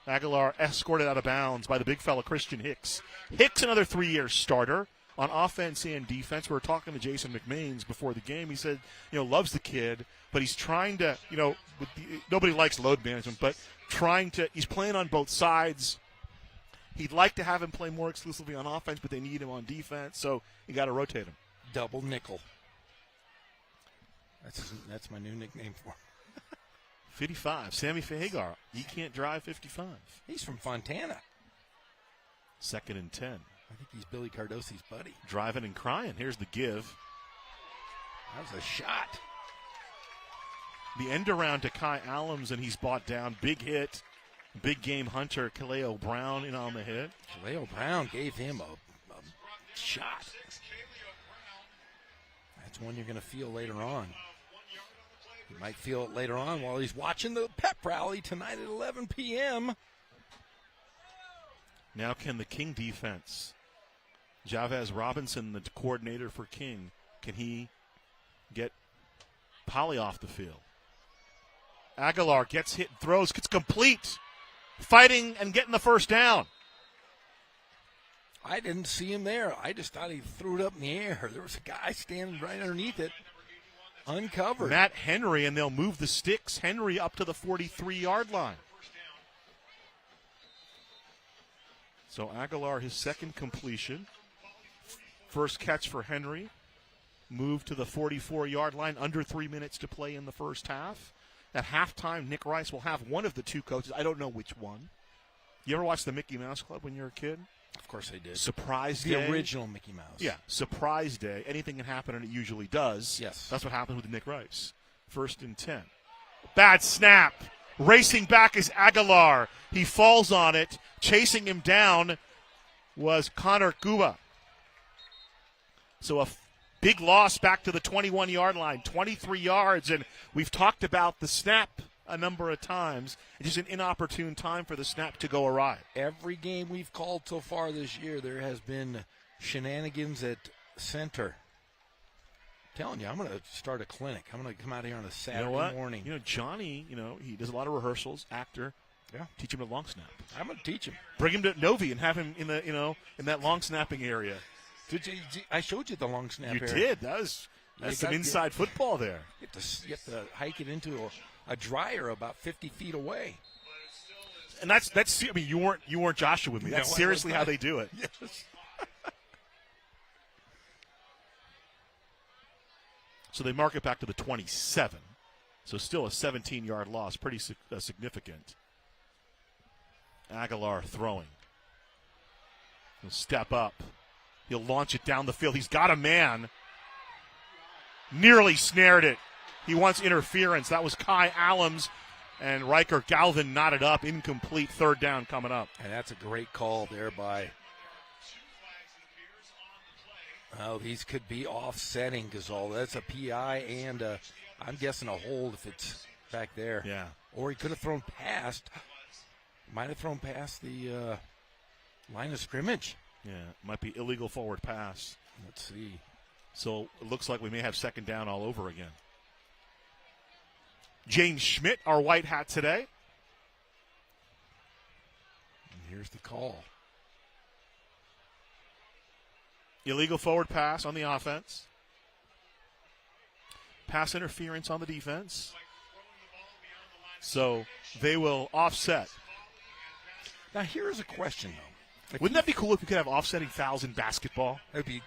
Aguilar escorted out of bounds by the big fella Christian Hicks. Hicks, another 3-year starter on offense and defense. We were talking to Jason McMains before the game. He said, loves the kid, but he's trying to, nobody likes load management, but he's playing on both sides. He'd like to have him play more exclusively on offense, but they need him on defense, so you got to rotate him. Double nickel. That's my new nickname for him. 55, Sammy Hagar. He can't drive 55. He's from Fontana. 2nd and 10. I think he's Billy Cardosi's buddy. Driving and crying. Here's the give. That was a shot. The end around to Kai Allams, and he's brought down. Big hit. Big game hunter, Kaleo Brown in on the hit. Kaleo Brown gave him a shot. That's one you're going to feel later on. You might feel it later on while he's watching the pep rally tonight at 11 p.m. Now can the King defense, Javez Robinson, the coordinator for King, can he get Poly off the field? Aguilar gets hit, throws, gets complete. Fighting and getting the first down. I didn't see him there. I just thought he threw it up in the air. There was a guy standing right underneath it, uncovered. Matt Henry, and they'll move the sticks. Henry up to the 43-yard line. So Aguilar, his second completion. First catch for Henry. Moved to the 44-yard line. Under 3 minutes to play in the first half. At halftime, Nick Rice will have one of the two coaches. I don't know which one. You ever watch the Mickey Mouse Club when you were a kid? Of course I did. Surprise the Day. The original Mickey Mouse. Yeah, Surprise Day. Anything can happen, and it usually does. Yes. That's what happened with Nick Rice. 1st and 10. Bad snap. Racing back is Aguilar. He falls on it. Chasing him down was Connor Cuba. So a big loss back to the 21-yard line, 23 yards, and we've talked about the snap a number of times. It's just an inopportune time for the snap to go awry. Every game we've called so far this year, there has been shenanigans at center. I'm telling you, I'm going to start a clinic. I'm going to come out here on a Saturday morning. Johnny, he does a lot of rehearsals, actor. Yeah. Teach him a long snap. I'm going to teach him. Bring him to Novi and have him in the, in that long snapping area. I showed you the long snap. You did. That's some inside football there. You have to hike it into a dryer about 50 feet away. And that's. I mean, you weren't Joshua with me. That's seriously how they do it. Yes. So they mark it back to the 27. So still a 17-yard loss, pretty significant. Aguilar throwing. He'll step up. He'll launch it down the field. He's got a man. Nearly snared it. He wants interference. That was Kai Allams. And Riker Galvin knotted up. Incomplete. 3rd down coming up. And that's a great call there by. Oh, these could be offsetting because that's a PI and I'm guessing a hold if it's back there. Yeah. Or he could have thrown past. Might have thrown past the line of scrimmage. Yeah, might be illegal forward pass. Let's see. So it looks like we may have 2nd down all over again. James Schmidt, our white hat today. And here's the call. Illegal forward pass on the offense. Pass interference on the defense. So they will offset. Now here's a question, though. Wouldn't that be cool if we could have offsetting fouls in basketball? That'd be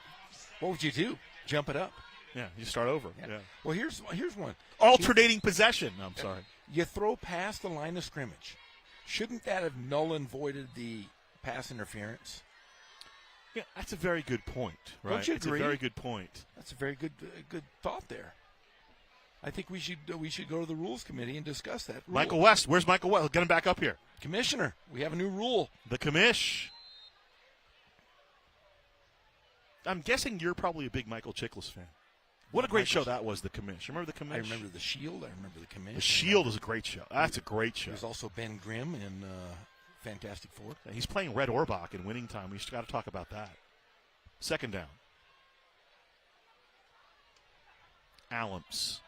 What would you do? Jump it up. Yeah, you start over. Yeah. Yeah. Well, here's one. Alternating possession. I'm sorry. You throw past the line of scrimmage. Shouldn't that have null and voided the pass interference? Yeah, that's a very good point. Right? Don't you It's agree? a very good point. That's a very good thought there. I think we should go to the rules committee and discuss that rule. Michael West. Where's Michael West? Get him back up here. Commissioner, we have a new rule. The commish. I'm guessing you're probably a big Michael Chiklis fan. What a great show that was, The Commish. Remember The Commish? I remember The Shield. I remember The Commish. The Shield is a great show. That's a great show. There's also Ben Grimm in Fantastic Four. He's playing Red Orbach in Winning Time. We just got to talk about that. Second down. Allums.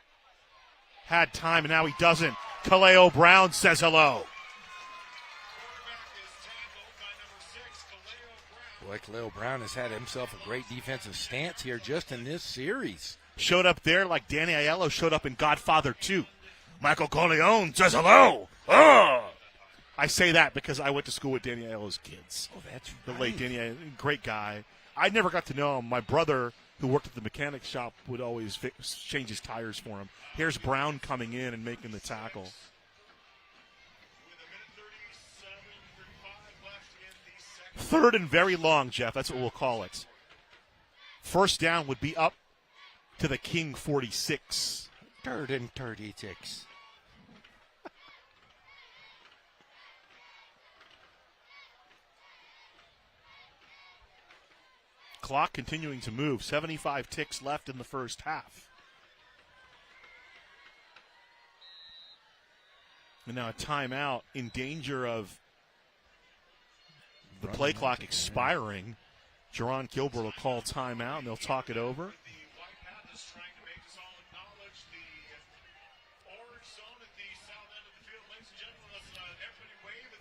Had time, and now he doesn't. Kaleo Brown says hello. Boy, Kaleo Brown has had himself a great defensive stance here just in this series. Showed up there like Danny Aiello showed up in Godfather 2. Michael Corleone says hello. Oh! I say that because I went to school with Danny Aiello's kids. Oh, that's The right. late Danny Aiello, great guy. I never got to know him. My brother, who worked at the mechanic shop, would always change his tires for him. Here's Brown coming in and making the tackle. Third and very long, Jeff. That's what we'll call it. First down would be up to the King 46. Third and 36. Clock continuing to move. 75 ticks left in the first half. And now a timeout in danger of the play clock expiring. Jerron Gilbert will call timeout, and they'll talk it over.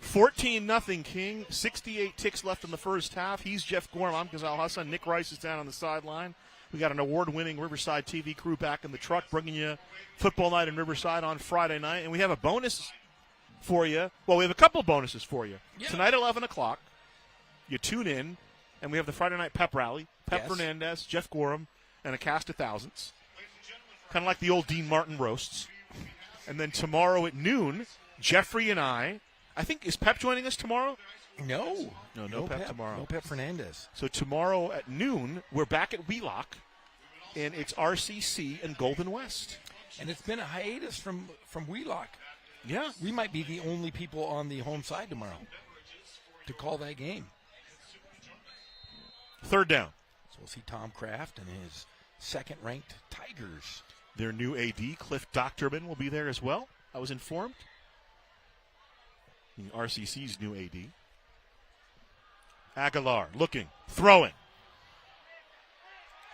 14-0 King. 68 ticks left in the first half. He's Jeff Gorham. I'm Ghazal Hassan. Nick Rice is down on the sideline. We got an award-winning Riverside TV crew back in the truck bringing you football night in Riverside on Friday night. And we have a bonus for you. Well, we have a couple of bonuses for you. Yeah. Tonight at 11 o'clock, you tune in, and we have the Friday night pep rally. Pep Fernandez, Jeff Gorham, and a cast of thousands. Kind of like the old Dean Martin roasts. And then tomorrow at noon, Jeffrey and I think, is Pep joining us tomorrow? No Pep tomorrow. No Pep Fernandez. So tomorrow at noon, we're back at Wheelock, and it's RCC and Golden West. And it's been a hiatus from Wheelock. Yeah. We might be the only people on the home side tomorrow to call that game. Third down. So we'll see Tom Kraft and his second-ranked Tigers. Their new AD, Cliff Doctorman, will be there as well, I was informed. RCC's new AD. Aguilar looking, throwing.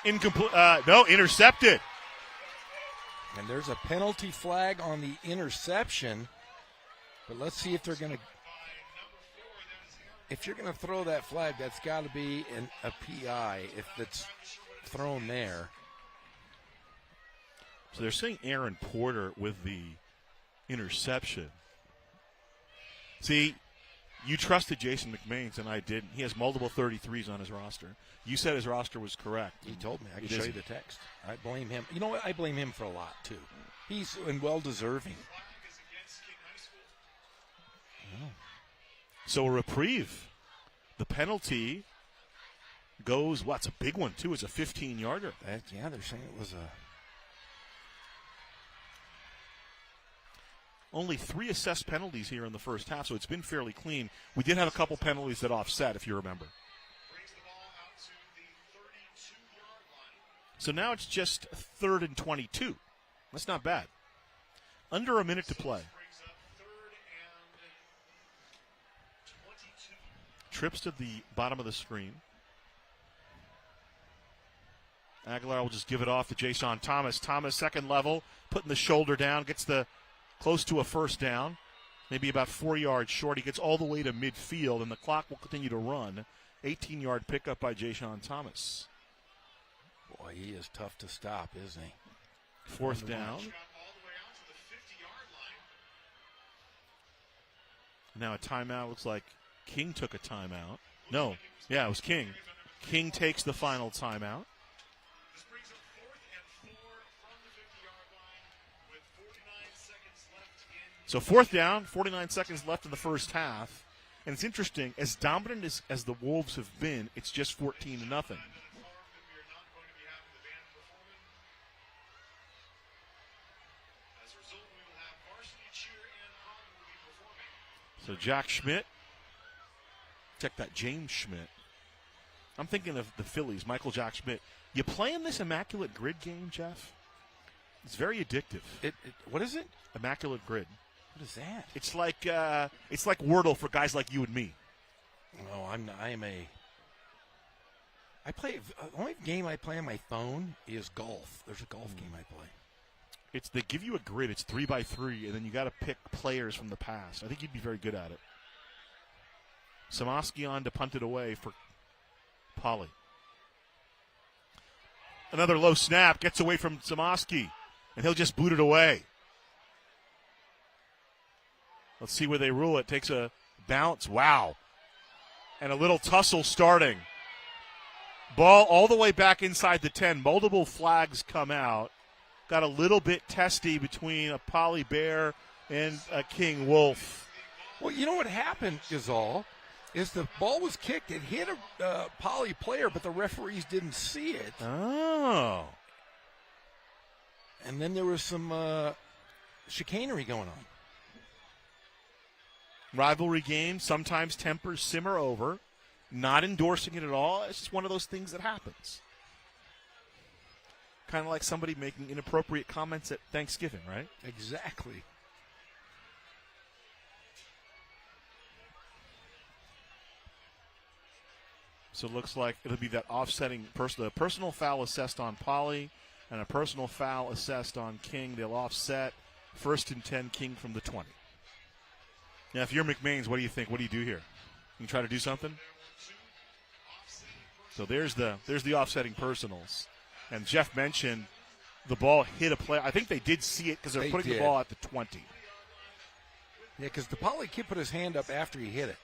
Incomplete. No, intercepted. And there's a penalty flag on the interception. But let's see if they're going to. If you're going to throw that flag, that's got to be a PI if it's thrown there. So they're saying Aaron Porter with the interception. See, you trusted Jason McMains, and I didn't. He has multiple 33s on his roster. You said his roster was correct. He told me. I can show you the text. I blame him. You know what? I blame him for a lot, too. He's well-deserving. Oh. So a reprieve. The penalty goes, it's a big one, too. It's a 15-yarder. Yeah, they're saying it was a... Only 3 assessed penalties here in the first half, so it's been fairly clean. We did have a couple penalties that offset, if you remember. So now it's just 3rd and 22. That's not bad. Under a minute to play. Trips to the bottom of the screen. Aguilar will just give it off to Jason Thomas. Thomas, second level, putting the shoulder down, gets the close to a first down, maybe about 4 yards short. He gets all the way to midfield, and the clock will continue to run. 18-yard pickup by Jason Thomas. Boy, he is tough to stop, isn't he? Fourth down. Now a timeout. Looks like King took a timeout. No. Yeah, it was King. King takes the final timeout. So 4th down, 49 seconds left in the first half. And it's interesting, as dominant as the Wolves have been, it's just 14-0. So Jack Schmidt. Check that, James Schmidt. I'm thinking of the Phillies, Michael Jack Schmidt. You playing this Immaculate Grid game, Jeff? It's very addictive. What is it? Immaculate Grid. What is that? It's like Wordle for guys like you and me. No, I play. The only game I play on my phone is golf. There's a golf game I play. They give you a grid. It's 3x3, and then you got to pick players from the past. I think you'd be very good at it. Samoski on to punt it away for Poly. Another low snap gets away from Samoski, and he'll just boot it away. Let's see where they rule it. Takes a bounce. Wow. And a little tussle starting. Ball all the way back inside the 10. Multiple flags come out. Got a little bit testy between a Poly Bear and a King Wolf. Well, you know what happened, Gazal, is the ball was kicked. It hit a Poly player, but the referees didn't see it. Oh. And then there was some chicanery going on. Rivalry game, sometimes tempers simmer over. Not endorsing it at all. It's just one of those things that happens. Kind of like somebody making inappropriate comments at Thanksgiving, right? Exactly. So it looks like it'll be that offsetting a personal foul assessed on Poly and a personal foul assessed on King. They'll offset. 1st and 10, King from the 20. Now, if you're McMains, what do you think? What do you do here? You try to do something? So there's the offsetting personals. And Jeff mentioned the ball hit a player. I think they did see it because they're putting the ball at the 20. Yeah, because the Poly kid put his hand up after he hit it.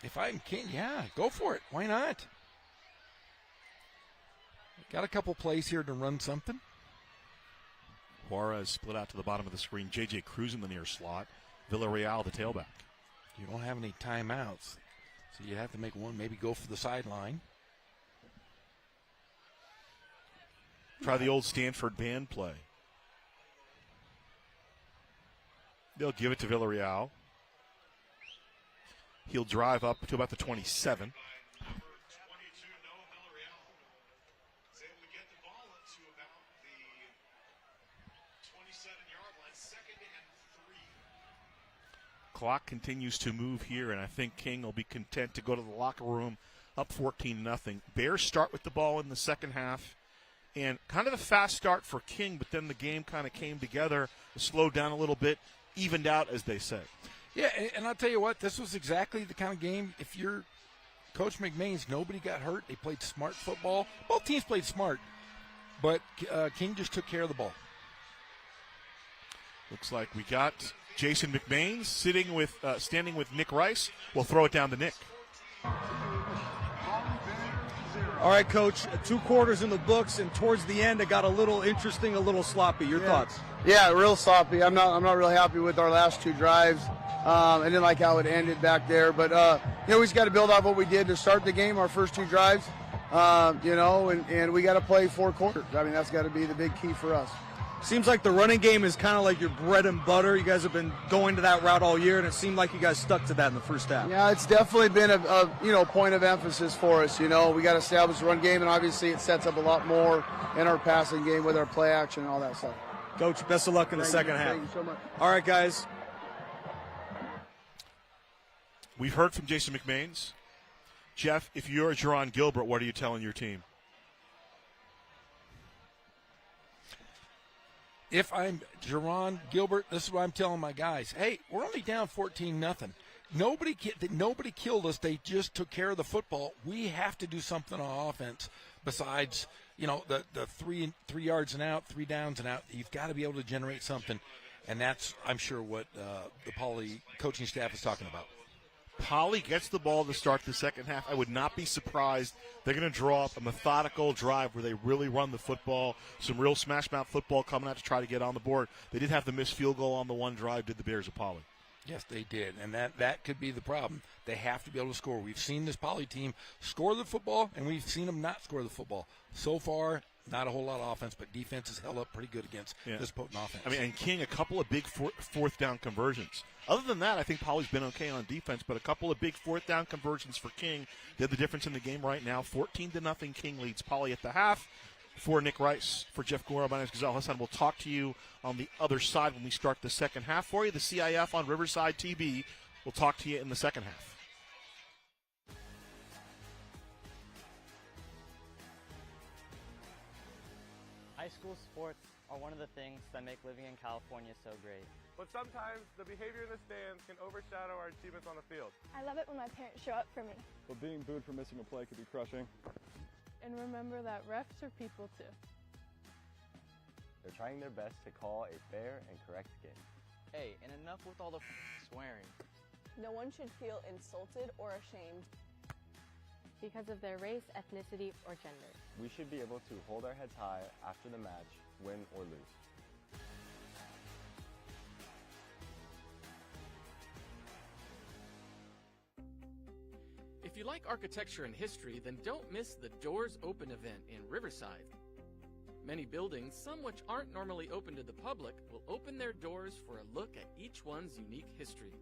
If I'm King, yeah, go for it. Why not? Got a couple plays here to run something. Juarez split out to the bottom of the screen. J.J. Cruz in the near slot. Villarreal, the tailback. You don't have any timeouts, so you have to make one, maybe go for the sideline. Try the old Stanford band play. They'll give it to Villarreal. He'll drive up to about the 27. Clock continues to move here, and I think King will be content to go to the locker room up 14-0. Bears start with the ball in the second half, and kind of a fast start for King, but then the game kind of came together, slowed down a little bit, evened out, as they say. Yeah, and I'll tell you what, this was exactly the kind of game, if you're Coach McMains, nobody got hurt. They played smart football. Both teams played smart, but King just took care of the ball. Looks like we got Jason McMains standing with Nick Rice. We'll throw it down to Nick. All right, Coach, 2 quarters in the books, and towards the end it got a little interesting, a little sloppy. Your thoughts? Yeah, real sloppy. I'm not really happy with our last 2 drives. I didn't like how it ended back there. But, we just got to build off what we did to start the game, our first 2 drives, and we got to play 4 quarters. I mean, that's got to be the big key for us. Seems like the running game is kind of like your bread and butter. You guys have been going to that route all year, and it seemed like you guys stuck to that in the first half. Yeah, it's definitely been a point of emphasis for us. We got to establish the run game, and obviously it sets up a lot more in our passing game with our play action and all that stuff. Coach, best of luck in the second half. Thank you so much. All right, guys. We've heard from Jason McMains. Jeff, if you're Jerron Gilbert, what are you telling your team? If I'm Jerron Gilbert, this is what I'm telling my guys. Hey, we're only down 14-0. Nobody killed us. They just took care of the football. We have to do something on offense besides, the 3 yards and out, 3 downs and out. You've got to be able to generate something, and that's, I'm sure, what the Poly coaching staff is talking about. Poly gets the ball to start the second half, I would not be surprised. They're going to draw up a methodical drive where they really run the football, some real smash-mouth football coming out to try to get on the board. They did have the missed field goal on the one drive, did the Bears of Poly. Yes, they did, and that could be the problem. They have to be able to score. We've seen this Poly team score the football, and we've seen them not score the football. So far, not a whole lot of offense, but defense has held up pretty good against this potent offense. I mean, and King, a couple of big fourth down conversions. Other than that, I think Poly's been okay on defense, but a couple of big fourth down conversions for King did the difference in the game right now. 14-0, King leads Poly at the half. For Nick Rice, for Jeff Gora, my name is Gonzalo Hassan. We'll talk to you on the other side when we start the second half for you. The CIF on Riverside TV. We'll talk to you in the second half. High school sports are one of the things that make living in California so great. But sometimes the behavior in the stands can overshadow our achievements on the field. I love it when my parents show up for me. But being booed for missing a play could be crushing. And remember that refs are people too. They're trying their best to call a fair and correct game. Hey, and enough with all the swearing. No one should feel insulted or ashamed because of their race, ethnicity, or gender. We should be able to hold our heads high after the match, win or lose. If you like architecture and history, then don't miss the Doors Open event in Riverside. Many buildings, some which aren't normally open to the public, will open their doors for a look at each one's unique history.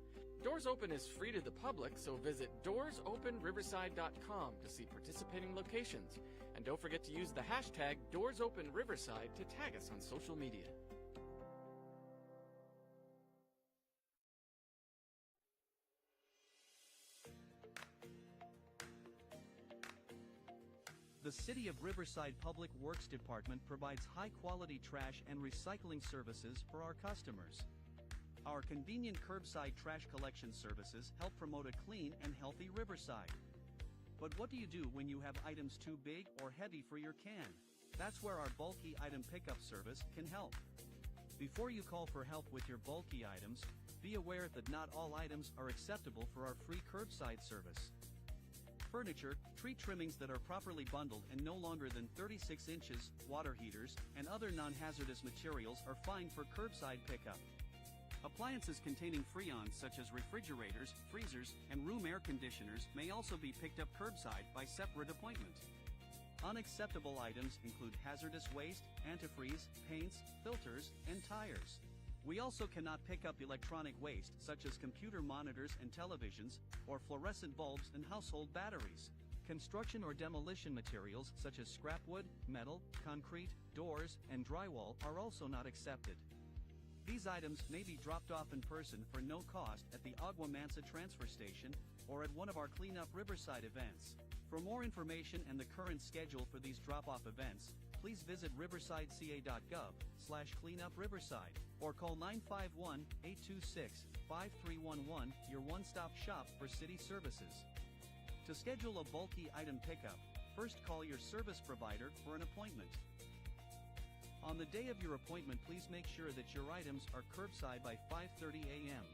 Doors Open is free to the public, so visit DoorsOpenRiverside.com to see participating locations. And don't forget to use the hashtag DoorsOpenRiverside to tag us on social media. The City of Riverside Public Works Department provides high-quality trash and recycling services for our customers. Our convenient curbside trash collection services help promote a clean and healthy Riverside. But what do you do when you have items too big or heavy for your can? That's where our bulky item pickup service can help. Before you call for help with your bulky items, be aware that not all items are acceptable for our free curbside service. Furniture, tree trimmings that are properly bundled and no longer than 36 inches, water heaters, and other non-hazardous materials are fine for curbside pickup. Appliances containing freons such as refrigerators, freezers, and room air conditioners may also be picked up curbside by separate appointment. Unacceptable items include hazardous waste, antifreeze, paints, filters, and tires. We also cannot pick up electronic waste such as computer monitors and televisions, or fluorescent bulbs and household batteries. Construction or demolition materials such as scrap wood, metal, concrete, doors, and drywall are also not accepted. These items may be dropped off in person for no cost at the Agua Mansa transfer station or at one of our Clean Up Riverside events. For more information and the current schedule for these drop-off events, please visit riversideca.gov/cleanupriverside or call 951-826-5311, your one-stop shop for city services. To schedule a bulky item pickup, first call your service provider for an appointment. On the day of your appointment, please make sure that your items are curbside by 5:30 a.m.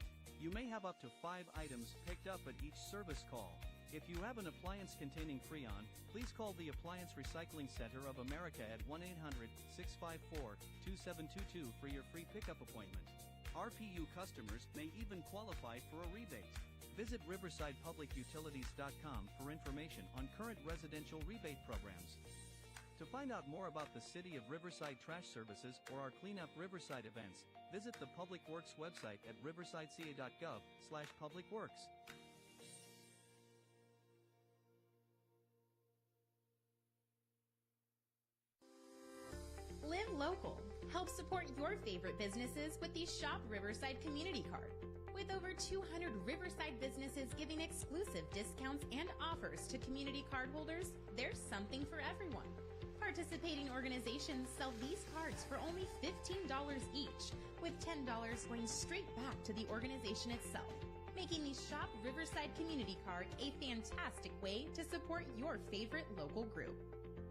You may have up to 5 items picked up at each service call. If you have an appliance containing freon, please call the Appliance Recycling Center of America at 1-800-654-2722 for your free pickup appointment. RPU customers may even qualify for a rebate. Visit riversidepublicutilities.com for information on current residential rebate programs. To find out more about the City of Riverside trash services or our Clean Up Riverside events, visit the Public Works website at riversideca.gov/publicworks. Live local. Help support your favorite businesses with the Shop Riverside Community Card. With over 200 Riverside businesses giving exclusive discounts and offers to community card holders, there's something for everyone. Participating organizations sell these cards for only $15 each, with $10 going straight back to the organization itself, making the Shop Riverside Community Card a fantastic way to support your favorite local group.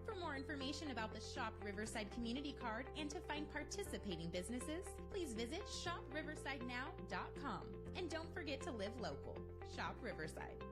For more information about the Shop Riverside community card and to find participating businesses, please visit shopriversidenow.com. And don't forget to live local. Shop Riverside.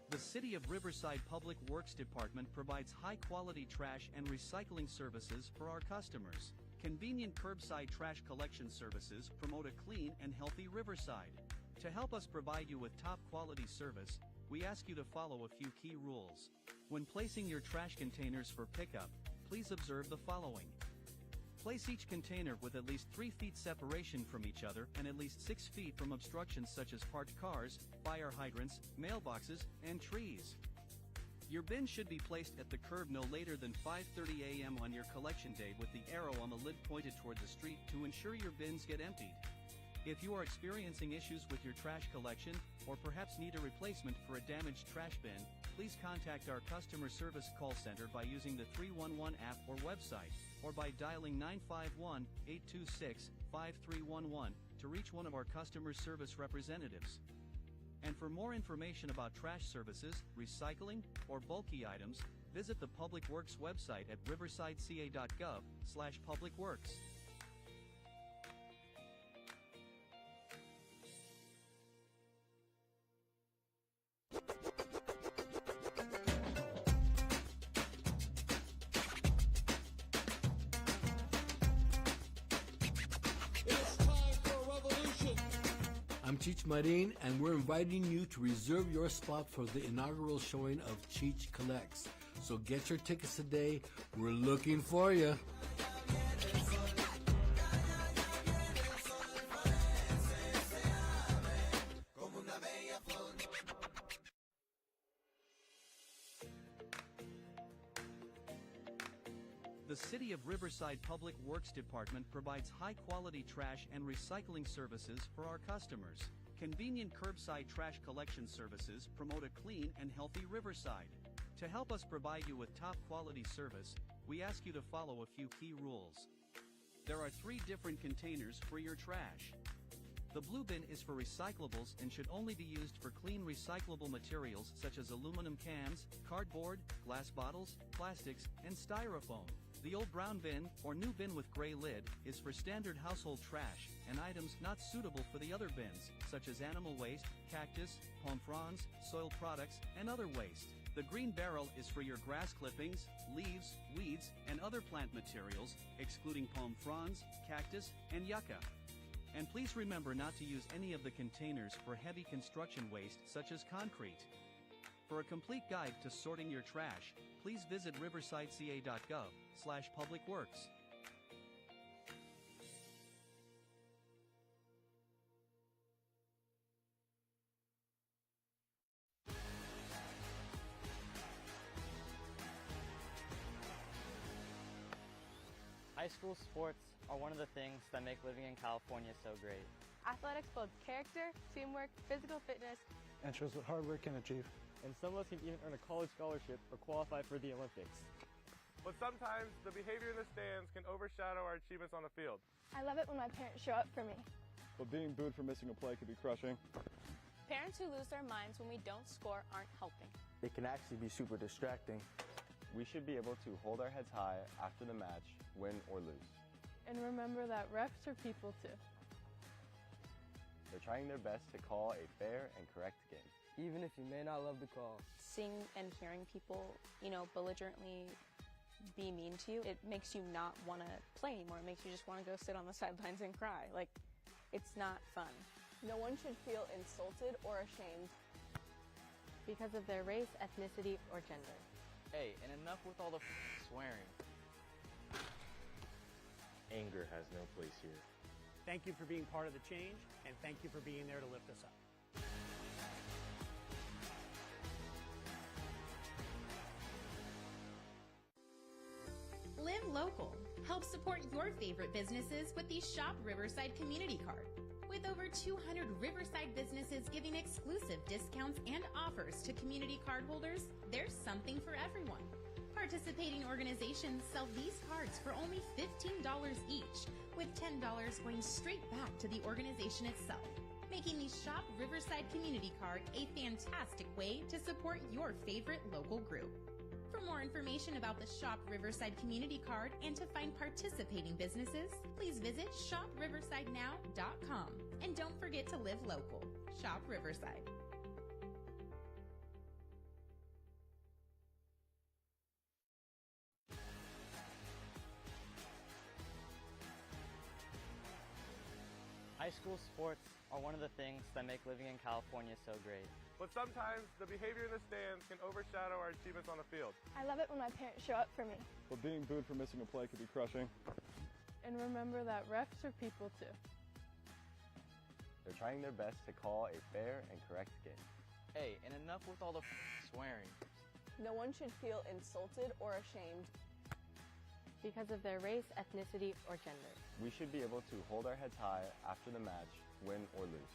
The City of Riverside Public Works Department provides high-quality trash and recycling services for our customers. Convenient curbside trash collection services promote a clean and healthy Riverside. To help us provide you with top-quality service, we ask you to follow a few key rules. When placing your trash containers for pickup, please observe the following. Place each container with at least 3 feet separation from each other and at least 6 feet from obstructions such as parked cars, fire hydrants, mailboxes, and trees. Your bin should be placed at the curb no later than 5:30 a.m. on your collection day with the arrow on the lid pointed toward the street to ensure your bins get emptied. If you are experiencing issues with your trash collection, or perhaps need a replacement for a damaged trash bin, please contact our customer service call center by using the 311 app or website, or by dialing 951-826-5311 to reach one of our customer service representatives. And for more information about trash services, recycling, or bulky items, visit the Public Works website at riversideca.gov/publicworks. I'm Cheech Marin, and we're inviting you to reserve your spot for the inaugural showing of Cheech Collects. So get your tickets today. We're looking for you. The City of Riverside Public Works Department provides high-quality trash and recycling services for our customers. Convenient curbside trash collection services promote a clean and healthy Riverside. To help us provide you with top-quality service, we ask you to follow a few key rules. There are 3 different containers for your trash. The blue bin is for recyclables and should only be used for clean recyclable materials such as aluminum cans, cardboard, glass bottles, plastics, and styrofoam. The old brown bin, or new bin with gray lid, is for standard household trash and items not suitable for the other bins, such as animal waste, cactus, palm fronds, soil products, and other waste. The green barrel is for your grass clippings, leaves, weeds, and other plant materials, excluding palm fronds, cactus, and yucca. And please remember not to use any of the containers for heavy construction waste such as concrete. For a complete guide to sorting your trash, please visit riversideca.gov/publicworks. High school sports are one of the things that make living in California so great. Athletics builds character, teamwork, physical fitness, and shows what hard work can achieve. And some of us can even earn a college scholarship or qualify for the Olympics. But sometimes the behavior in the stands can overshadow our achievements on the field. I love it when my parents show up for me. But being booed for missing a play can be crushing. Parents who lose their minds when we don't score aren't helping. It can actually be super distracting. We should be able to hold our heads high after the match, win or lose. And remember that refs are people too. They're trying their best to call a fair and correct game. Even if you may not love the call. Seeing and hearing people, belligerently be mean to you, it makes you not want to play anymore. It makes you just want to go sit on the sidelines and cry. It's not fun. No one should feel insulted or ashamed because of their race, ethnicity, or gender. Hey, and enough with all the swearing. Anger has no place here. Thank you for being part of the change, and thank you for being there to lift us up. Live local. Help support your favorite businesses with the Shop Riverside community card. With over 200 Riverside businesses giving exclusive discounts and offers to community card holders, there's something for everyone. Participating organizations sell these cards for only $15 each, with $10 going straight back to the organization itself, making the Shop Riverside Community Card a fantastic way to support your favorite local group. For more information about the Shop Riverside Community Card and to find participating businesses, please visit shopriversidenow.com. And don't forget to live local. Shop Riverside. High school sports are one of the things that make living in California so great. But sometimes the behavior in the stands can overshadow our achievements on the field. I love it when my parents show up for me. But being booed for missing a play could be crushing. And remember that refs are people too. They're trying their best to call a fair and correct game. Hey, and enough with all the swearing. No one should feel insulted or ashamed because of their race, ethnicity, or gender. We should be able to hold our heads high after the match, win or lose.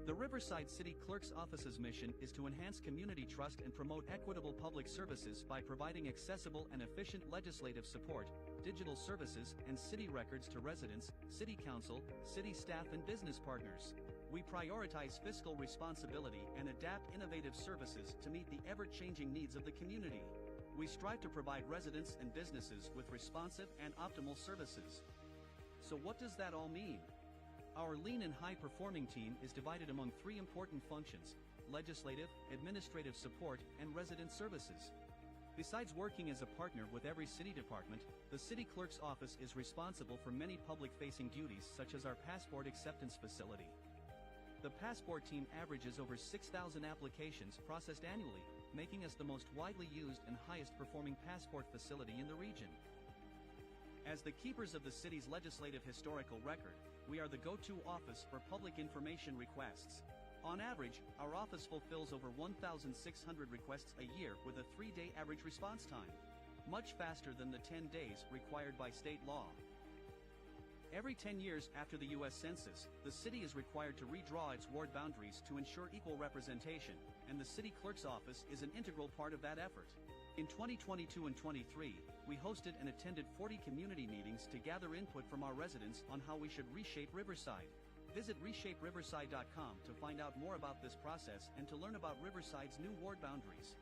The Riverside City Clerk's Office's mission is to enhance community trust and promote equitable public services by providing accessible and efficient legislative support, digital services, and city records to residents, city council, city staff, and business partners. We prioritize fiscal responsibility and adapt innovative services to meet the ever-changing needs of the community. We strive to provide residents and businesses with responsive and optimal services. So what does that all mean? Our lean and high-performing team is divided among three important functions: legislative, administrative support, and resident services. Besides working as a partner with every city department, the city clerk's office is responsible for many public-facing duties such as our passport acceptance facility. The passport team averages over 6,000 applications processed annually, making us the most widely used and highest-performing passport facility in the region. As the keepers of the city's legislative historical record, we are the go-to office for public information requests. On average, our office fulfills over 1,600 requests a year with a 3-day average response time, much faster than the 10 days required by state law. Every 10 years after the U.S. Census, the city is required to redraw its ward boundaries to ensure equal representation, and the city clerk's office is an integral part of that effort. In 2022 and 23, we hosted and attended 40 community meetings to gather input from our residents on how we should reshape Riverside. Visit reshaperiverside.com to find out more about this process and to learn about Riverside's new ward boundaries.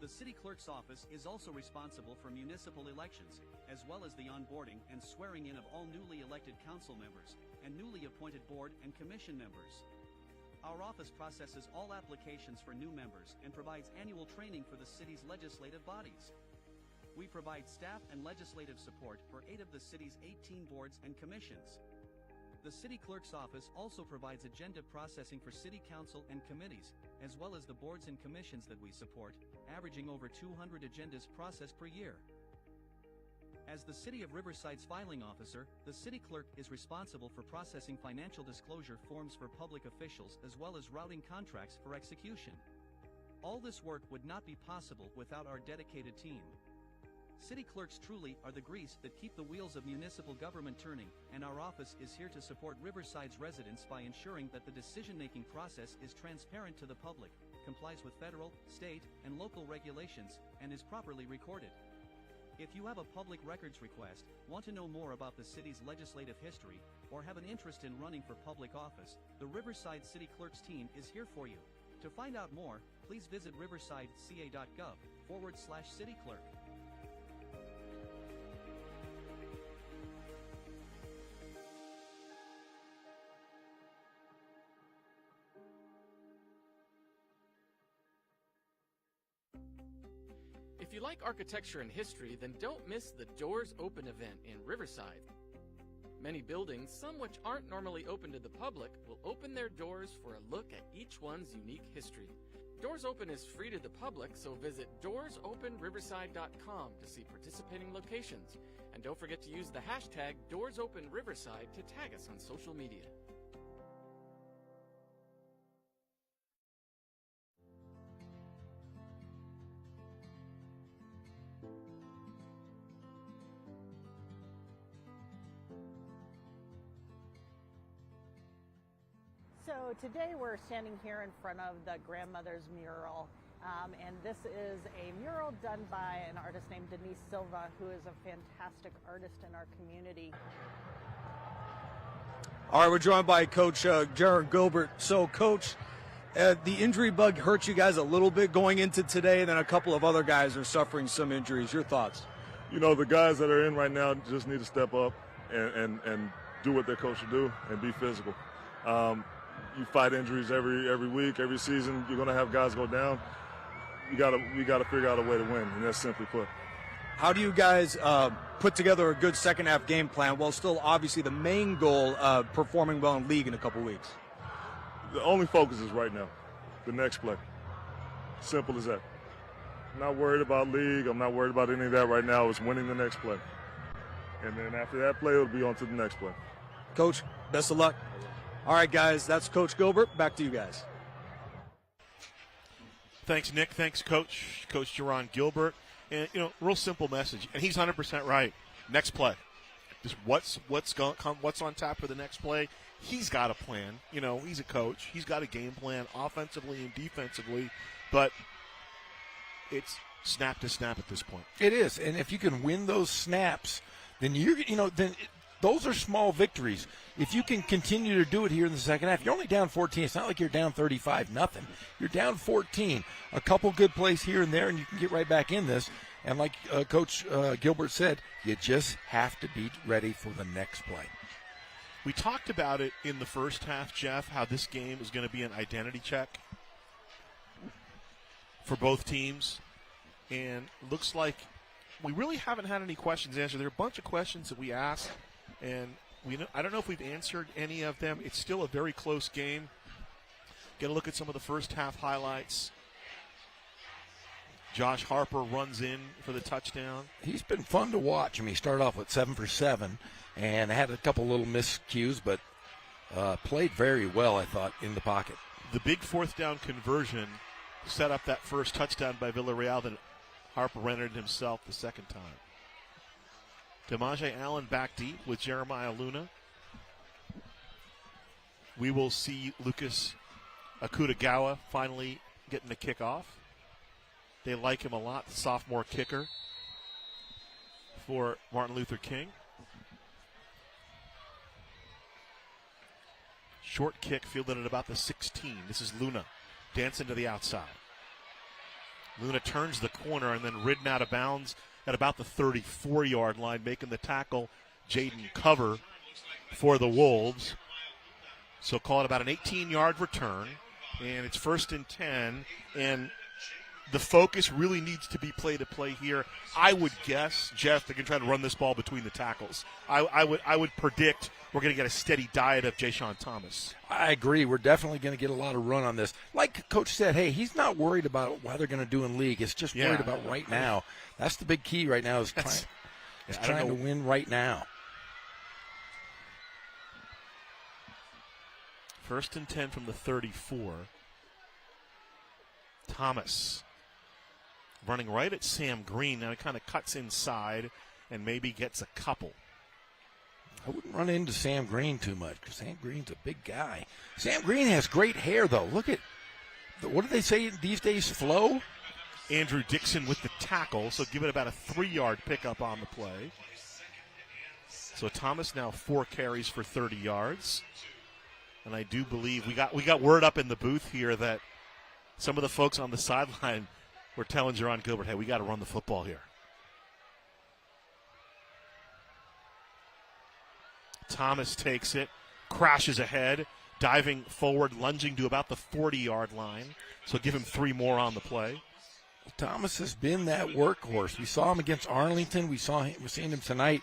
The city clerk's office is also responsible for municipal elections, as well as the onboarding and swearing in of all newly elected council members and newly appointed board and commission members. Our office processes all applications for new members and provides annual training for the city's legislative bodies. We provide staff and legislative support for 8 of the city's 18 boards and commissions. The city clerk's office also provides agenda processing for city council and committees, as well as the boards and commissions that we support, averaging over 200 agendas processed per year. As the City of Riverside's filing officer, the city clerk is responsible for processing financial disclosure forms for public officials as well as routing contracts for execution. All this work would not be possible without our dedicated team. City clerks truly are the grease that keep the wheels of municipal government turning, and our office is here to support Riverside's residents by ensuring that the decision-making process is transparent to the public, complies with federal, state, and local regulations, and is properly recorded. If you have a public records request, want to know more about the city's legislative history, or have an interest in running for public office, the Riverside City Clerk's team is here for you. To find out more, please visit riversideca.gov/cityclerk. If you like architecture and history, then don't miss the Doors Open event in Riverside. Many buildings, some which aren't normally open to the public, will open their doors for a look at each one's unique history. Doors Open is free to the public, so visit DoorsOpenRiverside.com to see participating locations. And don't forget to use the hashtag DoorsOpenRiverside to tag us on social media. So today we're standing here in front of the Grandmother's Mural, and this is a mural done by an artist named Denise Silva, who is a fantastic artist in our community. All right, we're joined by Coach Jaron Gilbert. So, Coach, the injury bug hurt you guys a little bit going into today, and then a couple of other guys are suffering some injuries. Your thoughts? You know, the guys that are in right now just need to step up and do what their coach should do and be physical. You fight injuries every week, every season. You're going to have guys go down. We got to figure out a way to win, and that's simply put. How do you guys put together a good second half game plan while still obviously the main goal performing well in league in a couple weeks? The only focus is right now, the next play. Simple as that. I'm not worried about league. I'm not worried about any of that right now. It's winning the next play. And then after that play, it'll be on to the next play. Coach, best of luck. All right, guys, that's Coach Gilbert. Back to you guys. Thanks, Nick. Thanks, Coach Jaron Gilbert. And, you know, real simple message. And he's 100% right. Next play. Just what's on tap for the next play. He's got a plan. You know, he's a coach. He's got a game plan offensively and defensively. But it's snap to snap at this point. It is. And if you can win those snaps, then those are small victories. If you can continue to do it here in the second half, you're only down 14. It's not like you're down 35-0. You're down 14. A couple good plays here and there, and you can get right back in this. And like Coach Gilbert said, you just have to be ready for the next play. We talked about it in the first half, Jeff, how this game is going to be an identity check for both teams. And it looks like we really haven't had any questions answered. There are a bunch of questions that we asked, and I don't know if we've answered any of them. It's still a very close game. Get a look at some of the first half highlights. Josh Harper runs in for the touchdown. He's been fun to watch. I mean, he started off with 7 for 7 and had a couple little miscues, but played very well, I thought, in the pocket. The big fourth down conversion set up that first touchdown by Villarreal that Harper rendered himself the second time. Demaje Allen back deep with Jeremiah Luna. We will see Lucas Akutagawa finally getting the kickoff. They like him a lot, the sophomore kicker for Martin Luther King. Short kick fielded at about the 16. This is Luna dancing to the outside. Luna turns the corner and then ridden out of bounds at about the 34-yard line, making the tackle. Jaden Cover for the Wolves. So call it about an 18-yard return, and it's 1st and 10, and the focus really needs to be play-to-play here. I would guess, Jeff, they're going to try to run this ball between the tackles. I would predict we're going to get a steady diet of Jayshon Thomas. I agree. We're definitely going to get a lot of run on this. Like Coach said, hey, he's not worried about what they're going to do in league. It's just worried about right now. That's the big key right now is trying to win right now. 1st and 10 from the 34. Thomas running right at Sam Green. Now he kind of cuts inside and maybe gets a couple. I wouldn't run into Sam Green too much because Sam Green's a big guy. Sam Green has great hair, though. Look at what do they say these days, flow? Andrew Dixon with the tackle, so give it about a 3-yard pickup on the play. So Thomas now 4 carries for 30 yards. And I do believe we got word up in the booth here that some of the folks on the sideline were telling Jerron Gilbert, hey, we got to run the football here. Thomas takes it, crashes ahead, diving forward, lunging to about the 40-yard line. So give him 3 more on the play. Thomas has been that workhorse. We saw him against Arlington. We're seeing him tonight.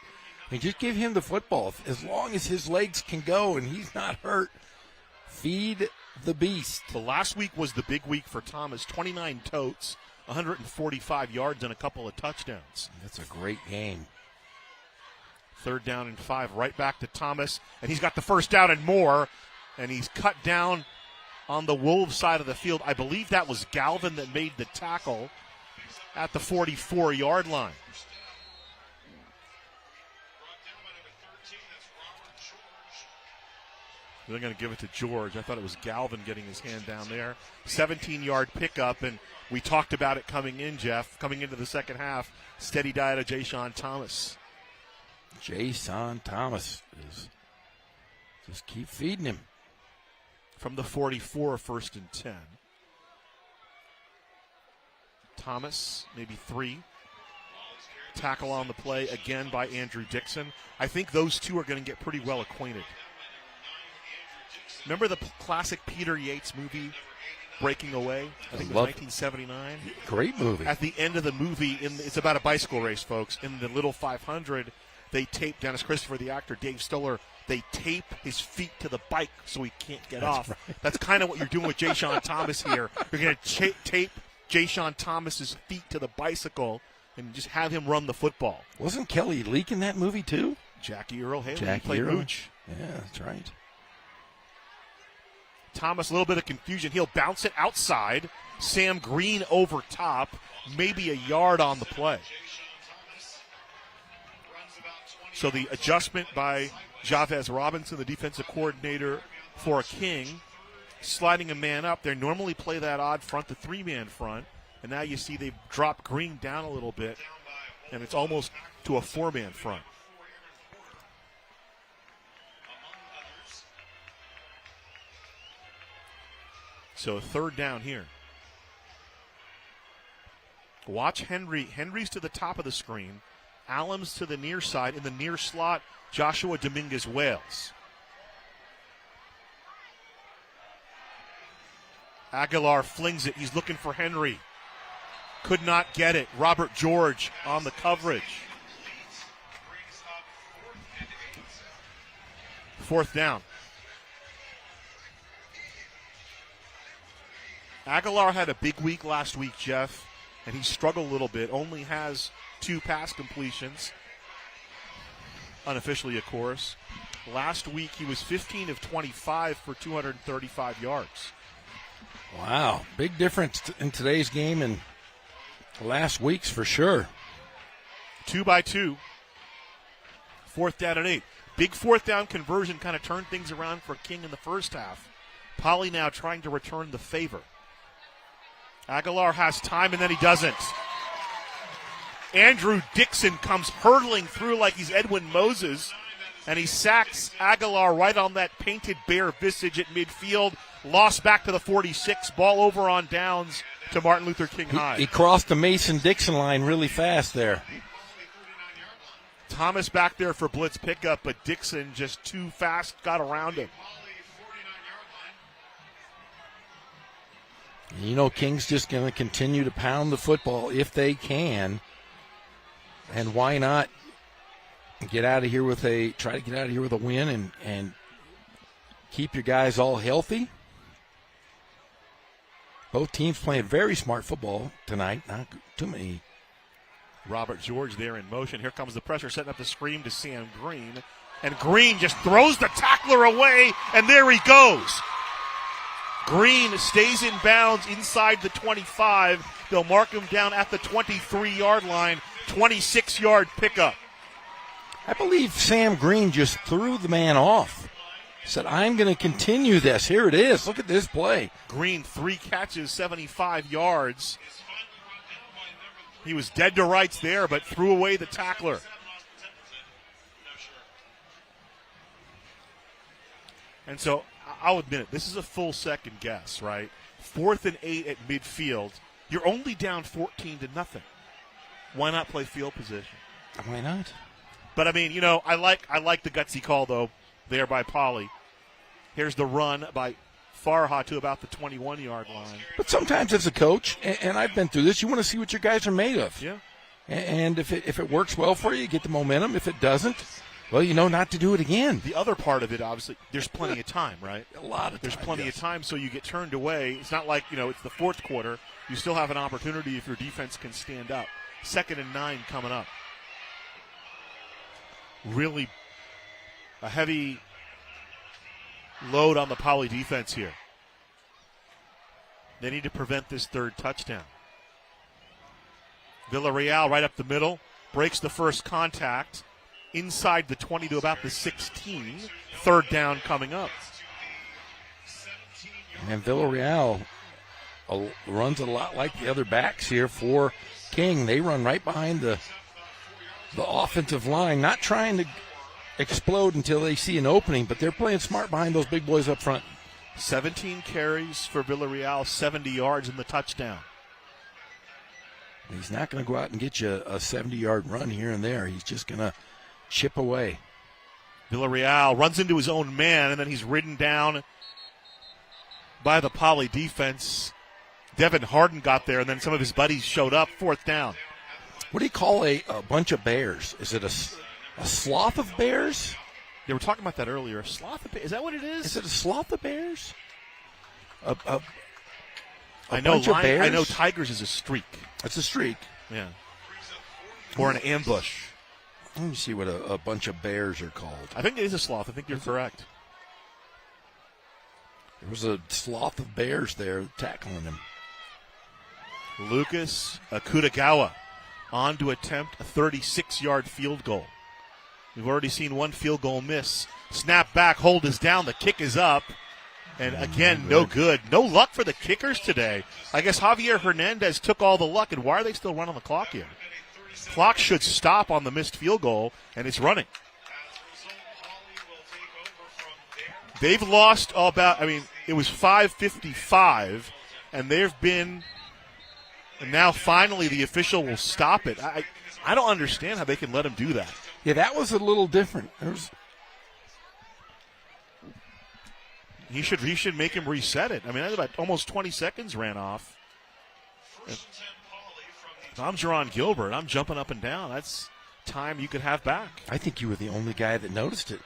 I mean, just give him the football. As long as his legs can go and he's not hurt, feed the beast. The last week was the big week for Thomas. 29 totes, 145 yards, and a couple of touchdowns. That's a great game. 3rd down and 5, right back to Thomas. And he's got the first down and more. And he's cut down on the Wolves side of the field. I believe that was Galvin that made the tackle at the 44-yard line. They're going to give it to George. I thought it was Galvin getting his hand down there. 17-yard pickup, and we talked about it coming in, Jeff. Coming into the second half, steady diet of Jayshon Thomas. Jayshon Thomas is just keep feeding him. From the 44, 1st and 10. Thomas, maybe 3. Tackle on the play again by Andrew Dixon. I think those two are going to get pretty well acquainted. Remember the classic Peter Yates movie, Breaking Away? I think it was 1979. Great movie. At the end of the movie, it's about a bicycle race, folks. In the Little 500, they tape Dennis Christopher, the actor, Dave Stoller, they tape his feet to the bike so he can't get off. Right. That's kind of what you're doing with Jayshon Thomas here. You're going to tape Jayshon Thomas's feet to the bicycle and just have him run the football. Wasn't Kelly Leak in that movie too? Jackie Earl Haley. Jackie played Earl. Mooch. Yeah, that's right. Thomas, a little bit of confusion. He'll bounce it outside. Sam Green over top. Maybe a yard on the play. So the adjustment by Javez Robinson, the defensive coordinator for King, sliding a man up. They normally play that odd front, the 3-man front. And now you see they've dropped Green down a little bit, and it's almost to a 4-man front. So 3rd down here. Watch Henry. Henry's to the top of the screen. Allums to the near side. In the near slot, Joshua Dominguez-Wales. Aguilar flings it. He's looking for Henry. Could not get it. Robert George on the coverage. 4th down. Aguilar had a big week last week, Jeff, and he struggled a little bit. Only has 2 pass completions. Unofficially, of course. Last week, he was 15 of 25 for 235 yards. Wow. Big difference in today's game and last week's for sure. 2 by 2. 4th down and 8. Big 4th down conversion kind of turned things around for King in the first half. Poly now trying to return the favor. Aguilar has time, and then he doesn't. Andrew Dixon comes hurtling through like he's Edwin Moses, and he sacks Aguilar right on that painted bear visage at midfield. Lost back to the 46. Ball over on downs to Martin Luther King High. He crossed the Mason-Dixon line really fast there. Thomas back there for blitz pickup, but Dixon just too fast got around him. You know, King's just going to continue to pound the football if they can. And why not try to get out of here with a win and keep your guys all healthy? Both teams playing very smart football tonight. Not too many. Robert George there in motion. Here comes the pressure, setting up the screen to Sam Green. And Green just throws the tackler away, and there he goes. Green stays in bounds inside the 25. They'll mark him down at the 23-yard line. 26-yard pickup. I believe Sam Green just threw the man off. said, I'm going to continue this. Here it is. Look at this play. Green, 3 catches, 75 yards. He was dead to rights there, but threw away the tackler. And so I'll admit it, this is a full second guess, right? 4th and 8 at midfield. You're only down 14-0. Why not play field position? Why not? But I mean, I like the gutsy call though there by Poly. Here's the run by Farha to about the 21-yard line. But sometimes as a coach, and I've been through this, you want to see what your guys are made of. Yeah. And if it works well for you, you get the momentum. If it doesn't, well, you know not to do it again. The other part of it, obviously, there's plenty of time, right? A lot of time. There's plenty of time, so you get turned away. It's not like, it's the 4th quarter. You still have an opportunity if your defense can stand up. 2nd and 9 coming up. Really a heavy load on the Poly defense here. They need to prevent this 3rd touchdown. Villarreal right up the middle, breaks the first contact inside the 20 to about the 16. 3rd down coming up. And Villarreal runs a lot like the other backs here for King. They run right behind the offensive line, not trying to explode until they see an opening, but they're playing smart behind those big boys up front. 17 carries for Villarreal, 70 yards in the touchdown. He's not going to go out and get you a 70-yard run here and there. He's just going to chip away. Villarreal runs into his own man, and then he's ridden down by the Poly defense. Devin Harden got there, and then some of his buddies showed up. 4th down. What do you call a bunch of bears? Is it a sloth of bears? They were talking about that earlier. A sloth of bears? Is that what it is? Is it a sloth of bears? I know tigers is a streak. It's a streak. Yeah. Or an ambush. Let me see what a bunch of bears are called. I think it is a sloth. I think you're correct. There was a sloth of bears there tackling him. Lucas Akutagawa on to attempt a 36-yard field goal. We've already seen one field goal miss. Snap back, hold is down, the kick is up. And again, no good. No luck for the kickers today. I guess Javier Hernandez took all the luck, and why are they still running the clock here? Clock should stop on the missed field goal, and it's running. They've lost it was 5:55, and they've been, and now finally the official will stop it. I don't understand how they can let him do that. Yeah, that was a little different. He should make him reset it. I mean, that's about almost 20 seconds ran off. If I'm Jerron Gilbert, I'm jumping up and down. That's time you could have back. I think you were the only guy that noticed it.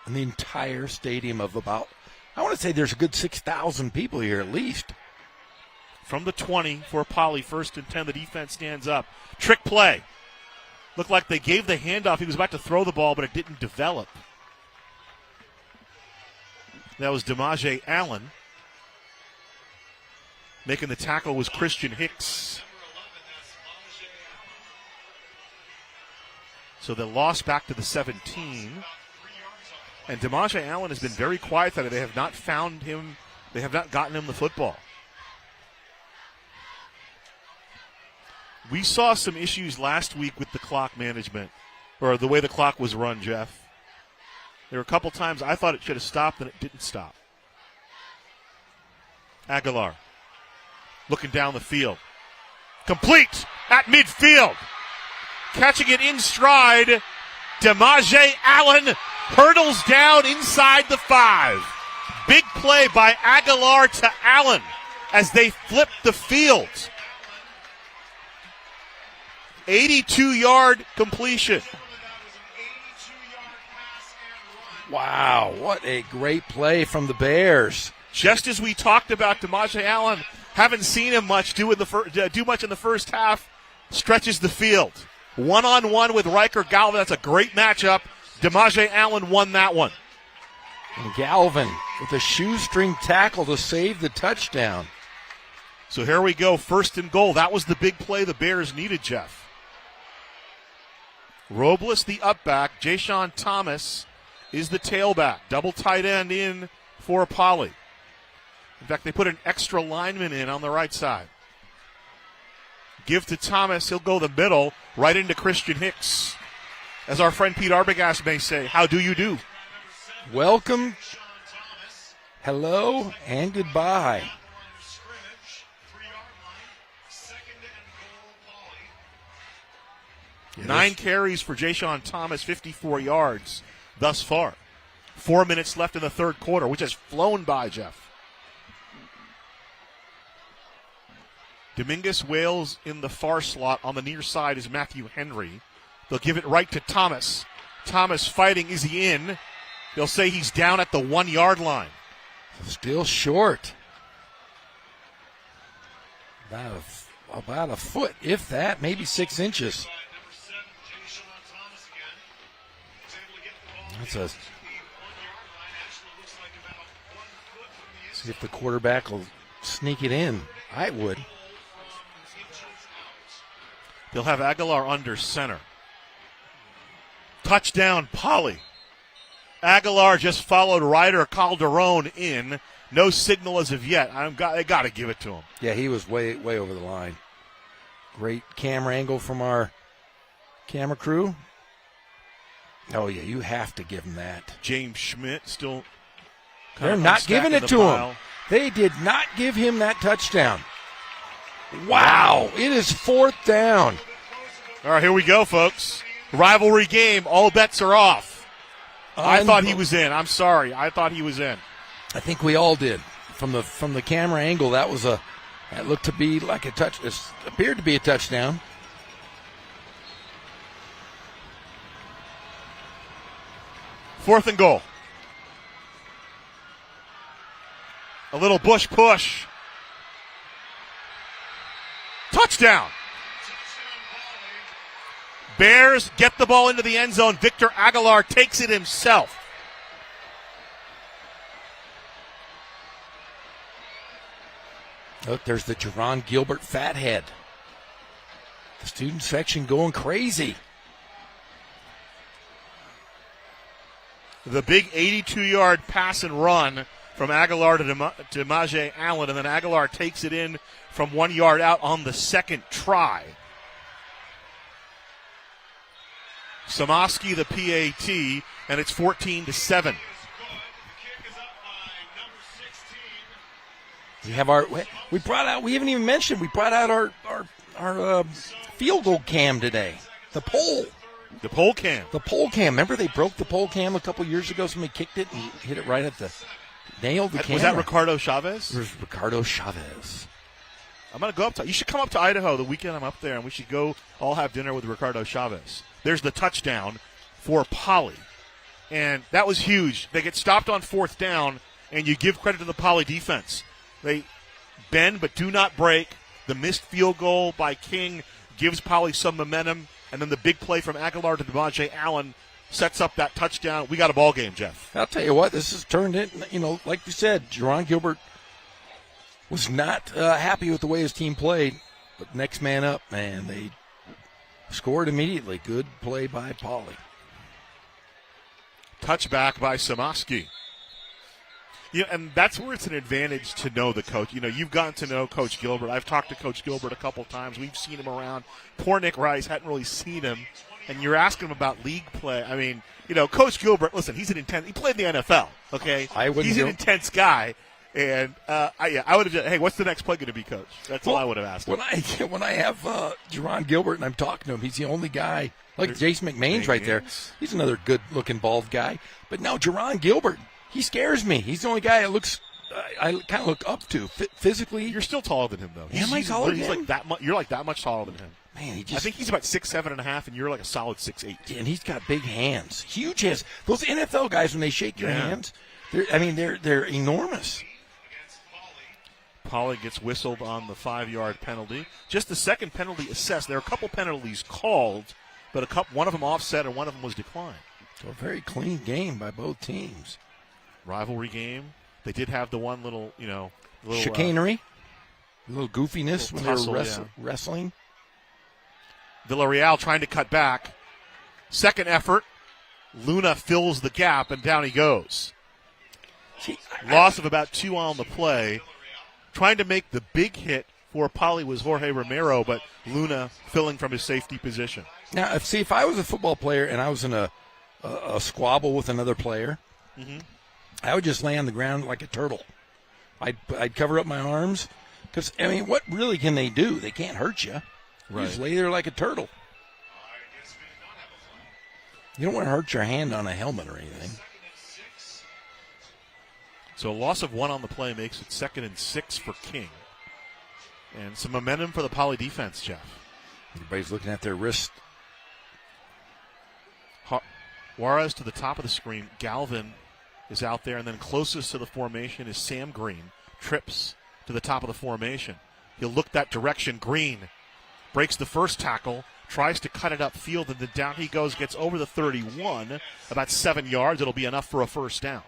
In the entire stadium of about, I want to say there's a good 6,000 people here at least. From the 20 for Poly, 1st and 10, the defense stands up. Trick play. Looked like they gave the handoff. He was about to throw the ball, but it didn't develop. That was Demaje Allen. Making the tackle was Christian Hicks. So the loss back to the 17. And Demaje Allen has been very quiet today. They have not found him. They have not gotten him the football. We saw some issues last week with the clock management, or the way the clock was run, Jeff. There were a couple times I thought it should have stopped, and it didn't stop. Aguilar looking down the field. Complete at midfield. Catching it in stride. Demaje Allen hurdles down inside the 5. Big play by Aguilar to Allen as they flip the field. 82-yard completion. Wow, what a great play from the Bears. Just as we talked about Demaje Allen, haven't seen him much do much in the first half, stretches the field. One-on-one with Riker Galvin. That's a great matchup. Demaje Allen won that one. And Galvin with a shoestring tackle to save the touchdown. So here we go, 1st and goal. That was the big play the Bears needed, Jeff. Robles, the up back. Jashawn Thomas is the tailback. Double tight end in for Poly. In fact, they put an extra lineman in on the right side. Give to Thomas. He'll go the middle, right into Christian Hicks. As our friend Pete Arbogast may say, how do you do? Welcome, hello, and goodbye. Yeah, 9 carries for Ja'Shawn Thomas, 54 yards thus far. 4 minutes left in the third quarter, which has flown by, Jeff. Dominguez Wales in the far slot. On the near side is Matthew Henry. They'll give it right to Thomas. Thomas fighting. Is he in? They'll say he's down at the 1 yard line. Still short. About a foot, if that, maybe 6 inches. See if the quarterback will sneak it in. I would. They'll have Aguilar under center. Touchdown, Poly. Aguilar just followed Ryder Calderon in. No signal as of yet. I got to give it to him. Yeah, he was way over the line. Great camera angle from our camera crew. Oh, yeah, you have to give him that. James Schmidt still They're not giving it to him. They did not give him that touchdown. Wow, it is 4th down. All right, here we go, folks. Rivalry game. All bets are off. I thought he was in. I'm sorry. I thought he was in. I think we all did. From the camera angle, that looked to be like a touch. It appeared to be a touchdown. Fourth and goal. A little Bush push. Touchdown. Bears get the ball into the end zone. Victor Aguilar takes it himself. Look, there's the Jerron Gilbert fathead. The student section going crazy. The big 82-yard pass and run from Aguilar to Demaje Allen, and then Aguilar takes it in from 1 yard out on the second try. Samoski the PAT, and it's 14-7. We haven't even mentioned, we brought out our field goal cam today. The pole. The pole cam. The pole cam. Remember they broke the pole cam a couple years ago? Somebody kicked it and hit it right at nailed the camera. Was that Ricardo Chavez? It was Ricardo Chavez. I'm going to go up to, you should come up to Idaho the weekend I'm up there, and we should go all have dinner with Ricardo Chavez. There's the touchdown for Poly. And that was huge. They get stopped on 4th down, and you give credit to the Poly defense. They bend but do not break. The missed field goal by King gives Poly some momentum, and then the big play from Aguilar to Demaje Allen sets up that touchdown. We got a ball game, Jeff. I'll tell you what, this has turned in, like you said, Jerron Gilbert was not happy with the way his team played, but next man up, man, they scored immediately. Good play by Poly. Touchback by Samoski. Yeah, and that's where it's an advantage to know the coach. You've gotten to know Coach Gilbert. I've talked to Coach Gilbert a couple times. We've seen him around. Poor Nick Rice hadn't really seen him. And you're asking him about league play. I mean, Coach Gilbert, listen, he played in the NFL, okay? He's an intense guy. And I would have said, hey, what's the next play going to be, Coach? That's all I would have asked him. When I have Jerron Gilbert and I'm talking to him, he's the only guy. Like Jason McMahon's right there. He's another good-looking bald guy. But no, Jerron Gilbert, he scares me. He's the only guy that looks I kind of look up to physically. You're still taller than him, though. Am I taller than him? Like that much. You're like that much taller than him. Man, I think he's about 6'7.5", and you're like a solid 6'8". And he's got big hands, huge hands. Those NFL guys, when they shake your hands, they're enormous. Poly gets whistled on the 5-yard penalty. Just the second penalty assessed. There are a couple penalties called, but one of them offset and one of them was declined. So a very clean game by both teams. Rivalry game. They did have the one little, chicanery, a little goofiness when tussle, they were wrestling. Villarreal trying to cut back. Second effort. Luna fills the gap, and down he goes. Loss of about 2 on the play. Trying to make the big hit for Poly was Jorge Romero, but Luna filling from his safety position. Now, if I was a football player and I was in a squabble with another player, I would just lay on the ground like a turtle. I'd cover up my arms because, I mean, what really can they do? They can't hurt you. You just lay there like a turtle. You don't want to hurt your hand on a helmet or anything. So a loss of 1 on the play makes it 2nd and 6 for King. And some momentum for the Poly defense, Jeff. Everybody's looking at their wrist. Juarez to the top of the screen. Galvin is out there, and then closest to the formation is Sam Green. Trips to the top of the formation. He'll look that direction. Green breaks the first tackle, tries to cut it upfield, and then down he goes, gets over the 31, about 7 yards. It'll be enough for a first down.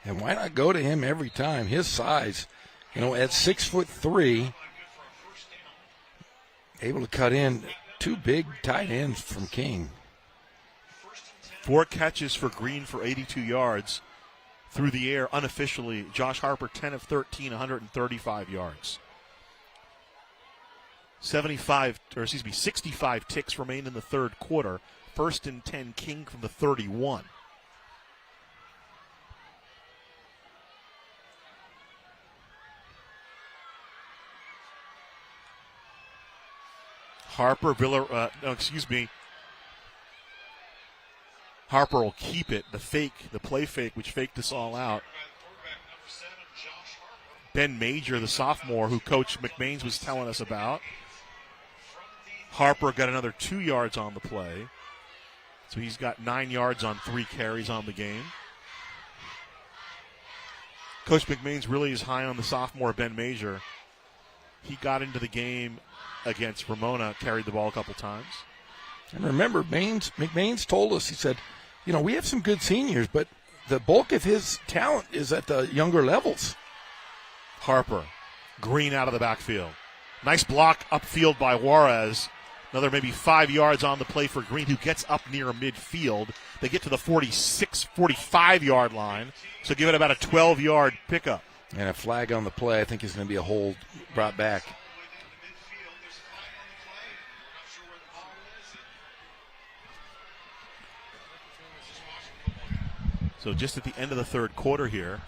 And why not go to him every time? His size, at 6'3", able to cut in 2 big tight ends from King. 4 catches for Green for 82 yards through the air unofficially. Josh Harper, 10 of 13, 135 yards. 65 ticks remain in the third quarter. 1st and 10, King from the 31. Harper will keep it. The play fake, which faked us all out. Ben Major, the sophomore, who Coach McMains was telling us about. Harper got another 2 yards on the play. So he's got 9 yards on 3 carries on the game. Coach McMains really is high on the sophomore, Ben Major. He got into the game against Ramona, carried the ball a couple times. And remember, McMains told us, he said, we have some good seniors, but the bulk of his talent is at the younger levels. Harper, Green out of the backfield. Nice block upfield by Juarez. Another maybe 5 yards on the play for Green, who gets up near midfield. They get to the 45-yard line, so give it about a 12-yard pickup. And a flag on the play, I think, is going to be a hold brought back. So just at the end of the third quarter here,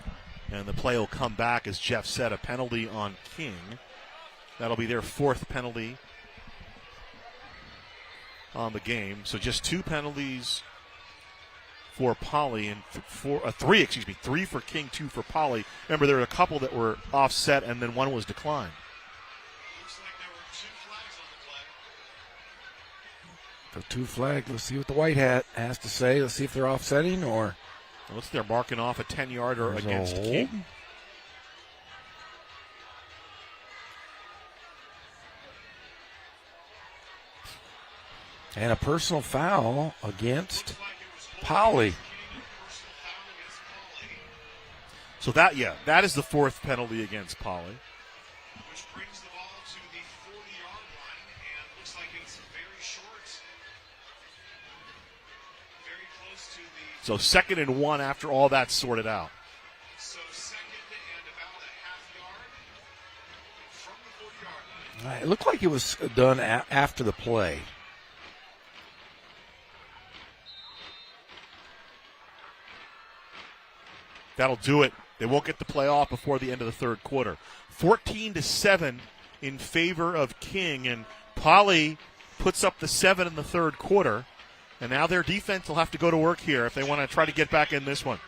and the play will come back, as Jeff said, a penalty on King. That'll be their 4th penalty on the game. So just 2 penalties for Poly and 3 for King, 2 for Poly. Remember, there were a couple that were offset, and then 1 was declined. So 2 flags. Let's see what the white hat has to say. Let's see if they're offsetting or. Looks they're marking off a 10-yarder against King. And a personal foul against Poly. So that is the 4th penalty against Poly. Which brings the ball to the 40-yard line, and looks like it's very short. Very close to the... So 2nd and 1 after all that's sorted out. So 2nd and about a half yard from the 40-yard line. It looked like it was done after the play. That'll do it. They won't get the play off before the end of the third quarter. 14-7 in favor of King, and Poly puts up the 7 in the third quarter. And now their defense will have to go to work here if they want to try to get back in this one.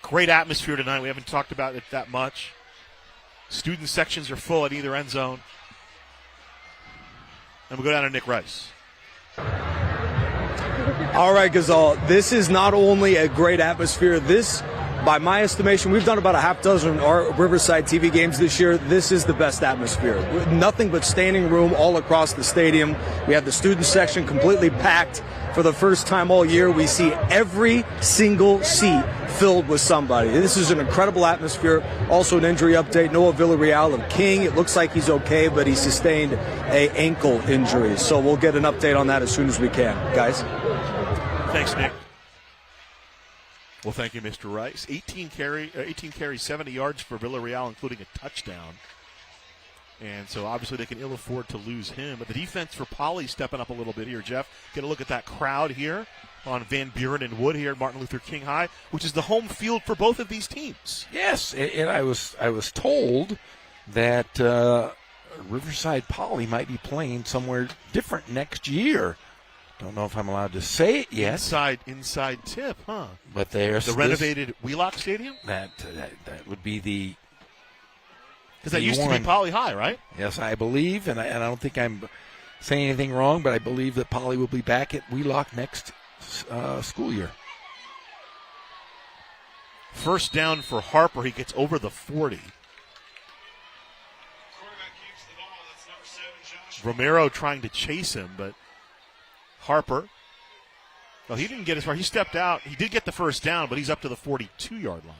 Great atmosphere tonight. We haven't talked about it that much. Student sections are full at either end zone. And we'll go down to Nick Rice. All right, Gazal, this is not only a great atmosphere, this by my estimation, we've done about a half dozen Riverside TV games this year. This is the best atmosphere. Nothing but standing room all across the stadium. We have the student section completely packed. For the first time all year, we see every single seat filled with somebody. This is an incredible atmosphere. Also an injury update. Noah Villarreal of King. It looks like he's okay, but he sustained an ankle injury. So we'll get an update on that as soon as we can. Guys? Thanks, Nick. Well, thank you, Mr. Rice. 18 carries, 70 yards for Villarreal, including a touchdown. And so obviously they can ill afford to lose him. But the defense for Poly stepping up a little bit here, Jeff. Get a look at that crowd here on Van Buren and Wood here at Martin Luther King High, which is the home field for both of these teams. Yes, and I was told that Riverside Poly might be playing somewhere different next year. Don't know if I'm allowed to say it yet. Inside tip, huh? But there's the renovated Wheelock Stadium. That would be the. Because that used to be Poly High, right? Yes, I believe, and I don't think I'm saying anything wrong, but I believe that Poly will be back at Wheelock next school year. First down for Harper. He gets over the 40. Romero trying to chase him, but Harper. Well, he didn't get as far. He stepped out. He did get the first down, but he's up to the 42-yard line.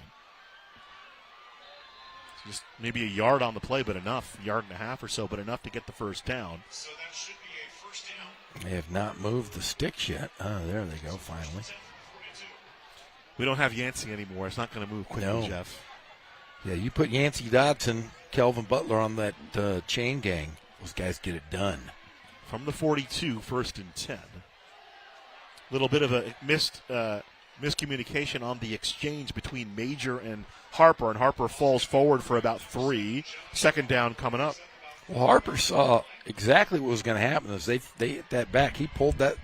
Just maybe a yard on the play, but enough. Yard and a half or so, but enough to get the first down. So that should be a first down. They have not moved the sticks yet. Oh, there they go, finally. We don't have Yancey anymore. It's not going to move quickly, Jeff. Yeah, you put Yancey Dotson, Kelvin Butler on that chain gang. Those guys get it done. From the 42, first and 10. Little bit of a miscommunication on the exchange between Major and Harper falls forward for about 3. Second down coming up. Well, Harper saw exactly what was going to happen as they hit that back. He pulled that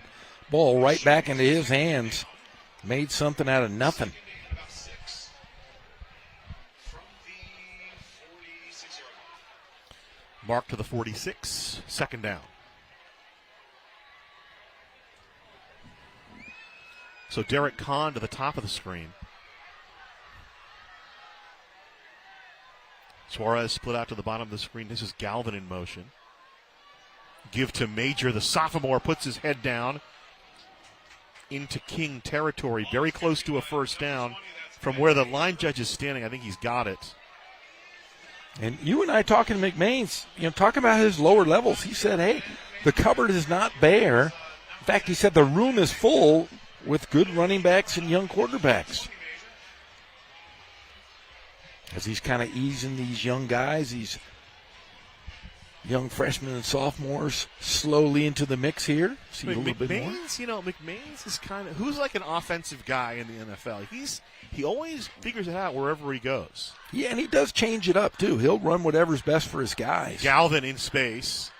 ball right back into his hands, made something out of nothing. Mark to the 46, second down. So Derek Kahn to the top of the screen. Suarez split out to the bottom of the screen. This is Galvin in motion. Give to Major. The sophomore puts his head down into King territory. Very close to a first down. From where the line judge is standing, I think he's got it. And you and I talking to McMains, talking about his lower levels. He said, hey, the cupboard is not bare. In fact, he said the room is full with good running backs and young quarterbacks. As he's kind of easing these young guys, these young freshmen and sophomores slowly into the mix here. See a little bit more. McMains is kind of, who's like an offensive guy in the NFL? He always figures it out wherever he goes. Yeah, and he does change it up, too. He'll run whatever's best for his guys. Galvin in space.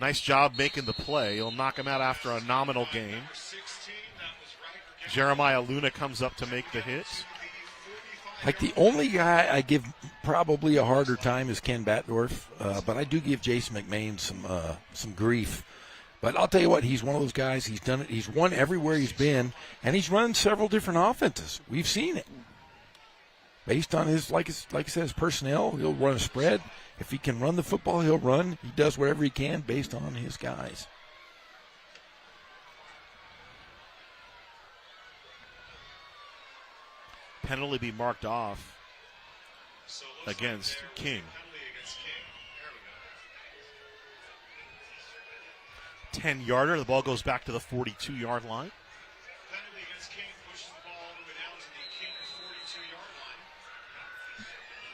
Nice job making the play. He'll knock him out after a nominal gain. Jeremiah Luna comes up to make the hit. Like the only guy I give probably a harder time is Ken Batdorf, but I do give Jason McMain some grief. But I'll tell you what, he's one of those guys. He's done it. He's won everywhere he's been, and he's run several different offenses. We've seen it. Based on his, like I said, his personnel, he'll run a spread. If he can run the football, he'll run. He does whatever he can based on his guys. Penalty be marked off against King. 10-yarder. The ball goes back to the 42-yard line.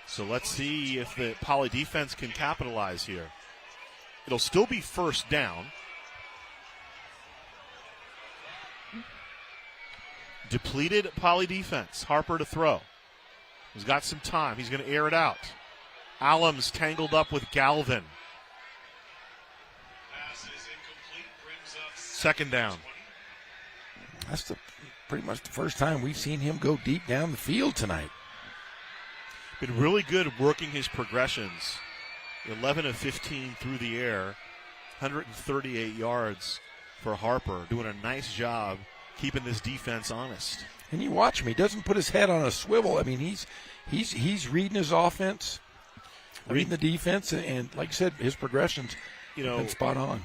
So let's see if the Poly defense can capitalize here. It'll still be first down. Depleted Poly defense. Harper to throw. He's got some time. He's going to air it out. Allums tangled up with Galvin. Second down. That's pretty much the first time we've seen him go deep down the field tonight. Been really good working his progressions. 11 of 15 through the air. 138 yards for Harper. Doing a nice job keeping this defense honest. And you watch him; he doesn't put his head on a swivel. I mean, he's reading his offense, reading the defense, and like I said, his progressions have been spot on.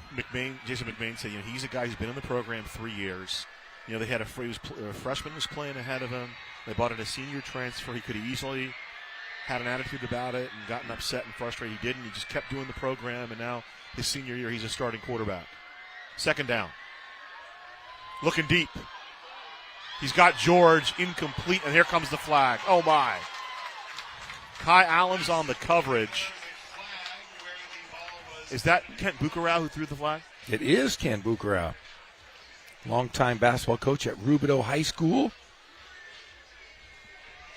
Jason McMahon said, he's a guy who's been in the program 3 years. They had a freshman was playing ahead of him. They bought in a senior transfer. He could have easily had an attitude about it and gotten upset and frustrated. He didn't. He just kept doing the program, and now his senior year, he's a starting quarterback. Second down. Looking deep. He's got George incomplete, and here comes the flag. Oh, my. Kai Allums on the coverage. Is that Kent Bukarau who threw the flag? It is Ken Bukarau, longtime basketball coach at Rubidoux High School.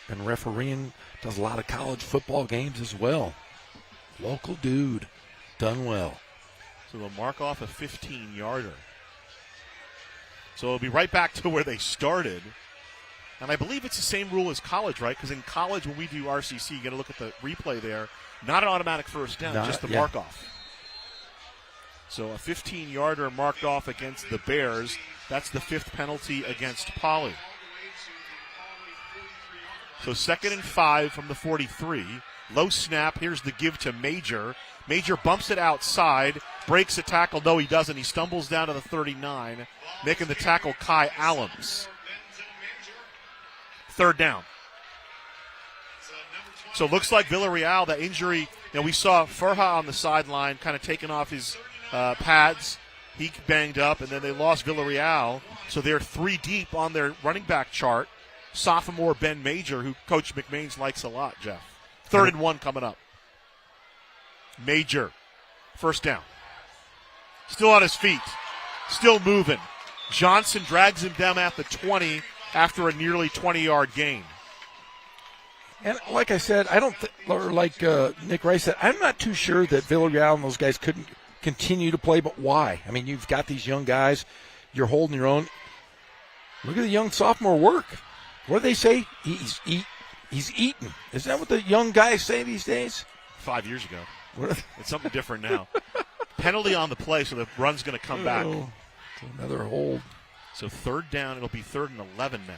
Been refereeing, does a lot of college football games as well. Local dude, done well. So they'll mark off a 15-yarder. So it'll be right back to where they started. And I believe it's the same rule as college, right? Because in college, when we do RCC, you got to look at the replay there. Not an automatic first down, just the mark-off. So a 15-yarder marked off against the Bears. That's the 5th penalty against Poly. So 2nd and 5 from the 43. Low snap. Here's the give to Major. Major bumps it outside, breaks a tackle. No, he doesn't. He stumbles down to the 39, making the tackle Kai Allums. 3rd down. So it looks like Villarreal, that injury, we saw Furha on the sideline kind of taking off his pads. He banged up, and then they lost Villarreal. So they're 3 deep on their running back chart. Sophomore Ben Major, who Coach McMahon likes a lot, Jeff. 3rd and 1 coming up. Major, first down. Still on his feet. Still moving. Johnson drags him down at the 20 after a nearly 20-yard gain. And like I said, I don't or like Nick Rice said, I'm not too sure that Villarreal and those guys couldn't continue to play, but why? I mean, you've got these young guys. You're holding your own. Look at the young sophomore work. What do they say? He's eating. Is that what the young guys say these days? 5 years ago. It's something different now. Penalty on the play, so the run's going to come back. Another hold. So 3rd down, it'll be 3rd and 11 now.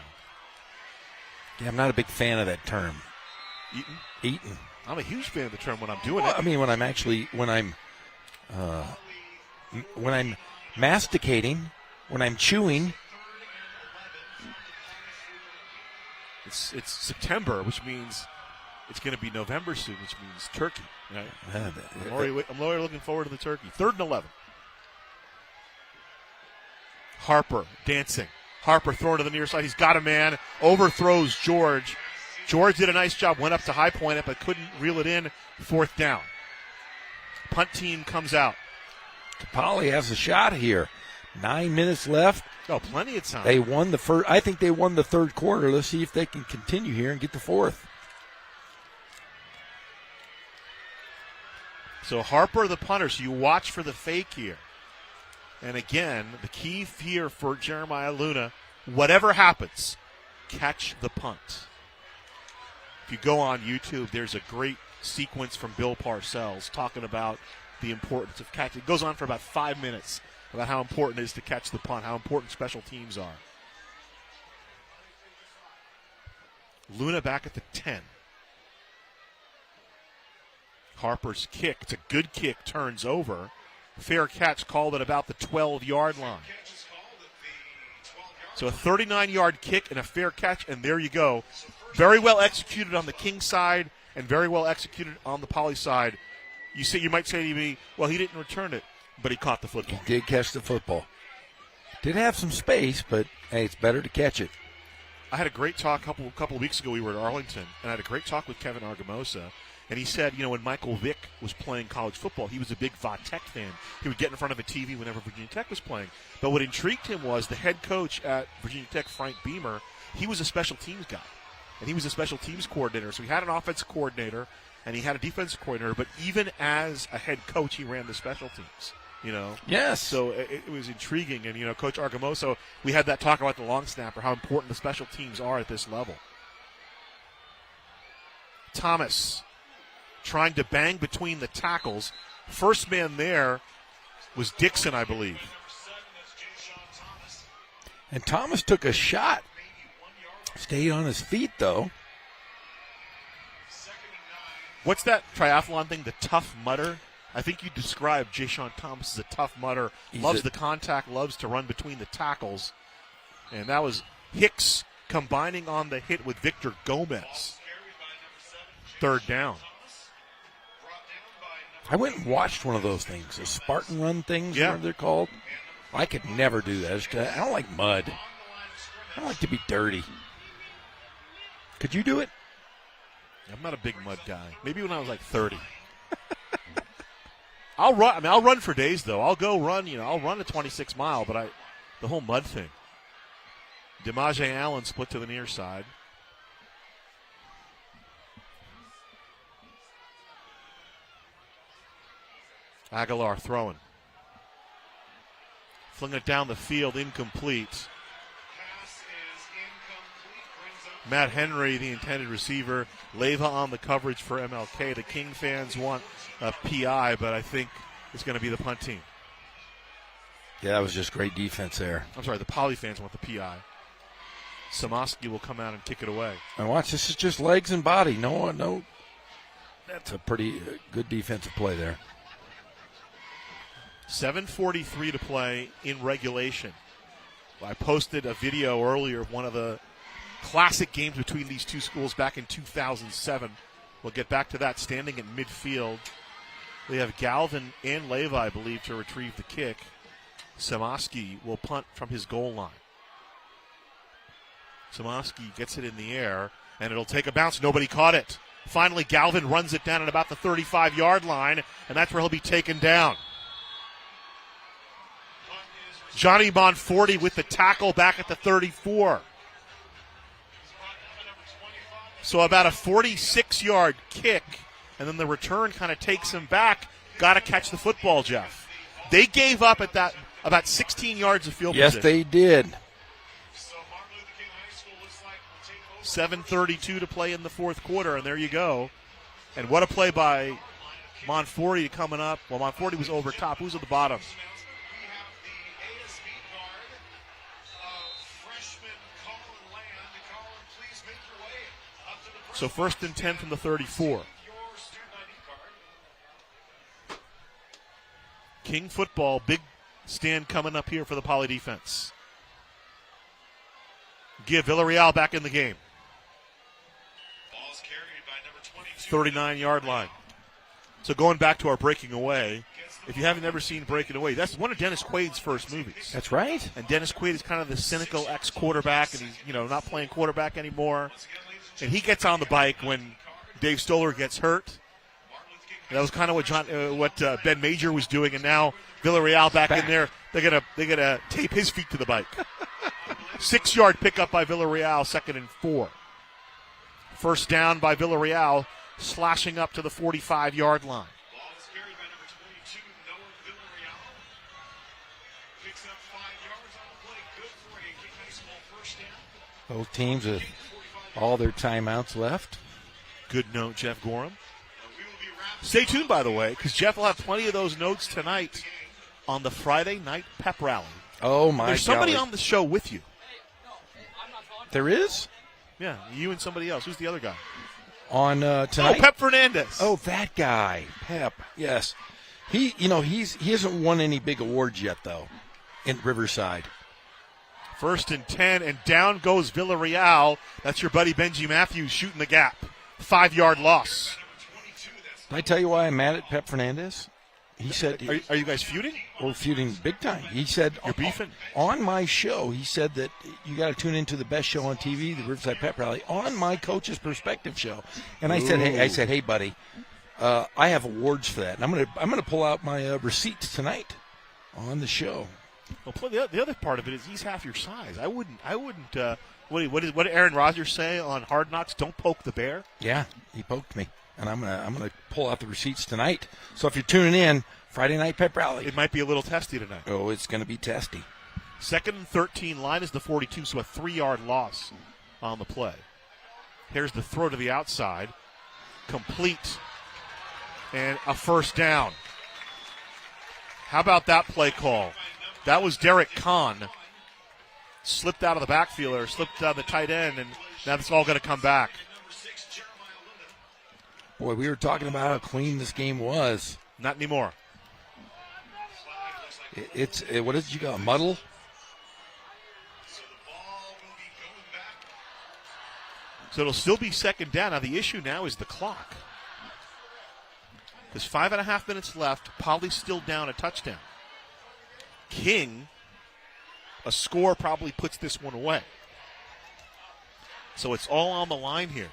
Yeah, I'm not a big fan of that term. Eating. I'm a huge fan of the term when I'm doing it. I mean, when I'm masticating, when I'm chewing. It's September, which means it's going to be November soon, which means turkey. Right? I'm already looking forward to the turkey. 3rd and 11. Harper dancing. Harper throwing to the near side. He's got a man. Overthrows George. George did a nice job. Went up to high point it, but couldn't reel it in. 4th down. Punt team comes out. Poly has a shot here. 9 minutes left. Oh, plenty of time. They won the first. I think they won the 3rd quarter. Let's see if they can continue here and get the 4th. So Harper, the punter. So you watch for the fake here. And again, the key here for Jeremiah Luna, whatever happens, catch the punt. If you go on YouTube, there's a great sequence from Bill Parcells talking about the importance of catching. It goes on for about 5 minutes about how important it is to catch the punt, how important special teams are. Luna back at the 10. Harper's kick, it's a good kick, turns over. Fair catch called at about the 12-yard line. So a 39-yard kick and a fair catch, and there you go. Very well executed on the King side and very well executed on the Poly side. You might say to me, well, he didn't return it, but he caught the football. He did catch the football. Did have some space, but, hey, it's better to catch it. I had a great talk a couple of weeks ago. We were at Arlington, and I had a great talk with Kevin Argumosa. And he said, when Michael Vick was playing college football, he was a big Va-Tech fan. He would get in front of a TV whenever Virginia Tech was playing. But what intrigued him was the head coach at Virginia Tech, Frank Beamer, he was a special teams guy. And he was a special teams coordinator. So he had an offensive coordinator, and he had a defensive coordinator. But even as a head coach, he ran the special teams. Yes. So it was intriguing. And, Coach Argumosa, we had that talk about the long snapper, how important the special teams are at this level. Thomas trying to bang between the tackles. First man there was Dixon, I believe. And Thomas took a shot. Stayed on his feet, though. What's that triathlon thing, the Tough Mudder? I think you described Jayshon Thomas as a tough mudder. Loves the contact, loves to run between the tackles. And that was Hicks combining on the hit with Victor Gomez. Third down. I went and watched one of those things, the Spartan Run things, whatever they're called. I could never do that. I don't like mud. I don't like to be dirty. Could you do it? I'm not a big mud guy. Maybe when I was like 30. I'll run. I mean, I'll run for days though. I'll go run. I'll run a 26 mile, but the whole mud thing. DeMaje Allen split to the near side. Aguilar throwing. Flinging it down the field, incomplete. Matt Henry, the intended receiver. Leyva on the coverage for MLK. The King fans want a PI, but I think it's going to be the punt team. Yeah, that was just great defense there. I'm sorry, the Poly fans want the PI. Samoski will come out and kick it away. And watch, this is just legs and body. No. That's a pretty good defensive play there. 7:43 to play in regulation. I posted a video earlier of one of the classic games between these two schools back in 2007. We'll get back to that. Standing at midfield, they have Galvin and Leyva, I believe, to retrieve the kick. Samoski will punt from his goal line. Samoski gets it in the air, and it'll take a bounce. Nobody caught it. Finally, Galvin runs it down at about the 35-yard line, and that's where he'll be taken down. Johnny Monforti with the tackle back at the 34. So about a 46-yard kick, and then the return kind of takes him back. Got to catch the football, Jeff. They gave up at that about 16 yards of field position. Yes, they did. 7:32 to play in the fourth quarter, and there you go. And what a play by Monforti coming up. Well, Monforti was over top. Who's at the bottom? So 1st and 10 from the 34. King football, big stand coming up here for the Poly defense. Give Villarreal back in the game. 39-yard line. So going back to our breaking away, if you haven't ever seen Breaking Away, that's one of Dennis Quaid's first movies. That's right. And Dennis Quaid is kind of the cynical ex-quarterback, and he's not playing quarterback anymore. And he gets on the bike when Dave Stoller gets hurt. And that was kind of what Ben Major was doing, and now Villarreal back in there. They're gonna tape his feet to the bike. 6-yard pickup by Villarreal, 2nd and 4. First down by Villarreal, slashing up to the 45-yard line. Both teams with all their timeouts left. Good note, Jeff Gorham. Stay tuned, by the way, because Jeff will have plenty of those notes tonight on the Friday night pep rally. Oh, my God. There's somebody on the show with you. There is? Yeah, you and somebody else. Who's the other guy? On tonight? Oh, Pep Fernandez. Oh, that guy. Pep, yes. He hasn't won any big awards yet, though, in Riverside. 1st and 10, and down goes Villarreal. That's your buddy Benji Matthews shooting the gap. 5-yard loss. Can I tell you why I'm mad at Pep Fernandez? He said, Are you guys feuding? We're feuding big time. He said, You're beefing? On my show, he said that you got to tune into the best show on TV, the Riverside Pep Rally, on my Coach's Perspective show. And I said, hey, buddy, I have awards for that. And I'm gonna pull out my receipts tonight on the show. Well, the other part of it is he's half your size. I wouldn't. What did Aaron Rodgers say on Hard Knocks? Don't poke the bear. Yeah, he poked me, and I'm gonna pull out the receipts tonight. So if you're tuning in, Friday night pep rally, it might be a little testy tonight. Oh, it's gonna be testy. 2nd and 13, line is the 42, so a 3-yard loss on the play. Here's the throw to the outside, complete, and a first down. How about that play call? That was Derek Kahn. slipped out of the backfield or slipped the tight end, and now it's all going to come back. Boy, we were talking about how clean this game was. Not anymore. It's what is it you got? A muddle? So it'll still be second down. Now the issue now is the clock. There's 5.5 minutes left. Poly's still down a touchdown. King, a score probably puts this one away. So it's all on the line here.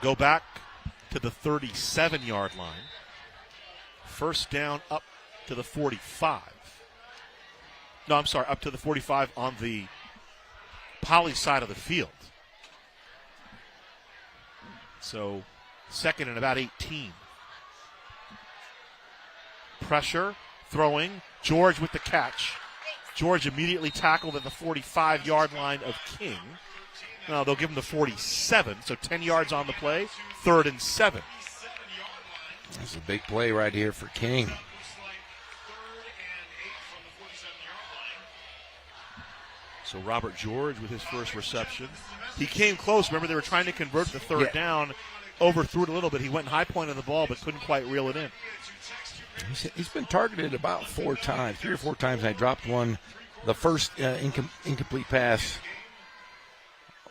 Go back to the 37-yard line. First down up to the 45. No, I'm sorry, up to the 45 on the Poly side of the field. So second and about 18. Pressure, throwing. George with the catch. George immediately tackled at the 45-yard line of King. Now they'll give him the 47, so 10 yards on the play. 3rd and 7. That's a big play right here for King. So Robert George with his first reception. He came close. Remember, they were trying to convert the third down. Overthrew it a little bit. He went high point on the ball, but couldn't quite reel it in. He's been targeted about 4 times, 3 or 4 times. I dropped one. The first incomplete pass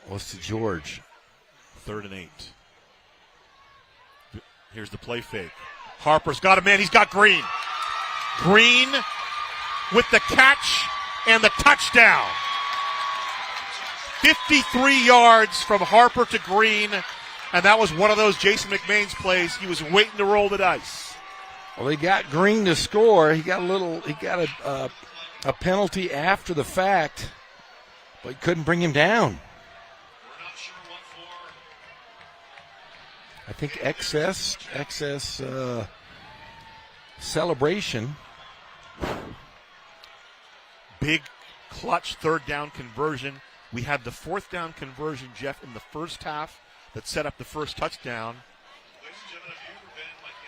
was to George. 3rd and 8. Here's the play fake. Harper's got a man. He's got Green. Green with the catch and the touchdown. 53 yards from Harper to Green, and that was one of those Jason McMahon's plays. He was waiting to roll the dice. Well, they got Green to score. He got a penalty after the fact, but he couldn't bring him down. I think excess celebration. Big clutch 3rd down conversion. We had the 4th down conversion, Jeff, in the first half that set up the first touchdown.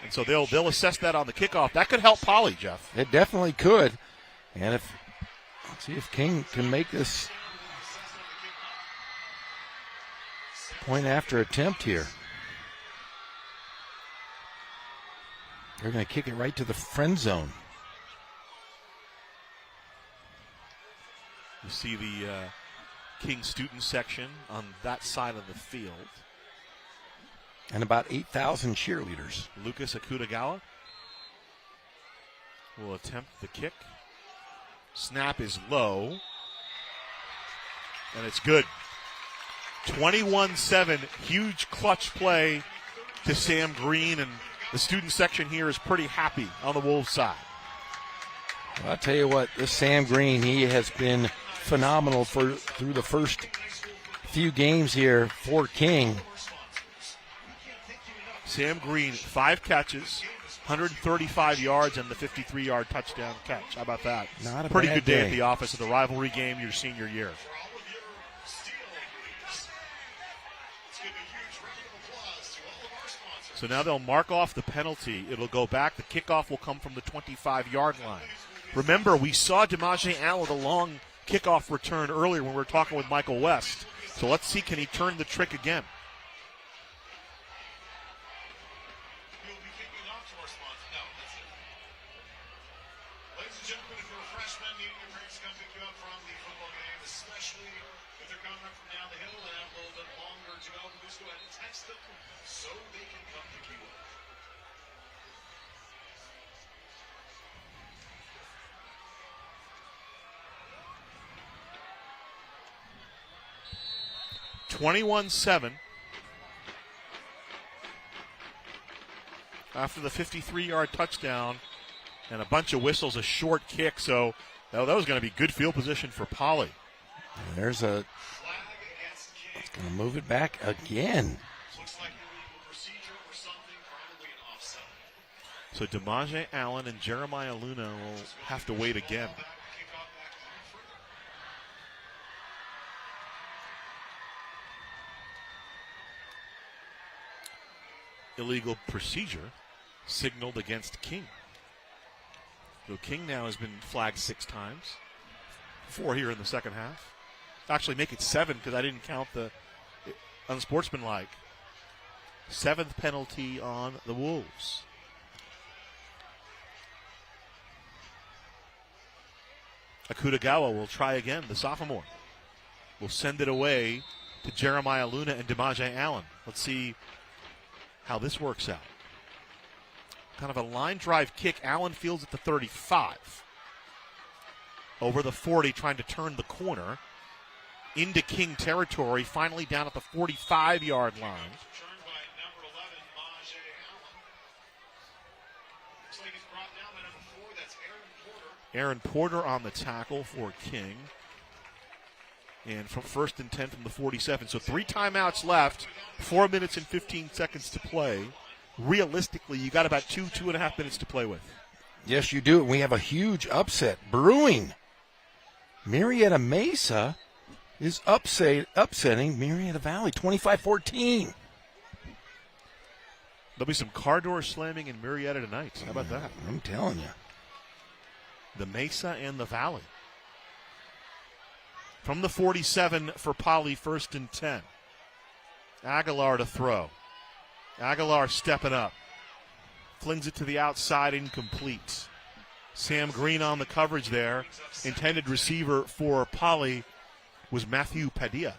And so they'll assess that on the kickoff. That could help Poly, Jeff. It definitely could. And let's see if King can make this point after attempt here. They're going to kick it right to the friend zone. You see the King student section on that side of the field. And about 8,000 cheerleaders. Lucas Akutagawa will attempt the kick. Snap is low. And it's good. 21-7, huge clutch play to Sam Green, and the student section here is pretty happy on the Wolves side. Well, I'll tell you what, this Sam Green, he has been phenomenal through the first few games here for King. Sam Green, 5 catches, 135 yards, and the 53-yard touchdown catch. How about that? Not a pretty bad good day day at the office of the rivalry game your senior year. So now they'll mark off the penalty. It'll go back. The kickoff will come from the 25-yard line. Remember, we saw DeMaje Allen with a long kickoff return earlier when we were talking with Michael West. So let's see, can he turn the trick again? Ladies and gentlemen, if you're a freshman, you need your parents to come pick you up from the football game, especially if they're coming up from down the hill and have a little bit longer to go. Please go ahead and text them so they can come pick you up. (21-7) after the 53-yard touchdown and a bunch of whistles, a short kick. So that was going to be good field position for Poly. There's it's going to move it back again. So DeMaje Allen and Jeremiah Luna will have to wait again. Illegal procedure signaled against King. So King now has been flagged 6 times. 4 here in the second half. Actually, make it 7 because I didn't count the unsportsmanlike. 7th penalty on the Wolves. Akutagawa will try again, the sophomore. Will send it away to Jeremiah Luna and DeMaje Allen. Let's see how this works out. Kind of a line drive kick. Allen fields at the 35. Over the 40, trying to turn the corner. Into King territory, finally down at the 45-yard line. Aaron Porter on the tackle for King. And from 1st and 10 from the 47. So 3 timeouts left, 4 minutes and 15 seconds to play. Realistically, you got about 2.5 minutes to play with. Yes, you do. We have a huge upset brewing. Marietta Mesa is upsetting Marietta Valley, 25-14. There'll be some car door slamming in Marietta tonight. How about that? I'm telling you. The Mesa and the Valley. From the 47 for Poly, 1st and 10. Aguilar to throw. Aguilar stepping up. Flings it to the outside, incomplete. Sam Green on the coverage there. Intended receiver for Poly was Matthew Padilla.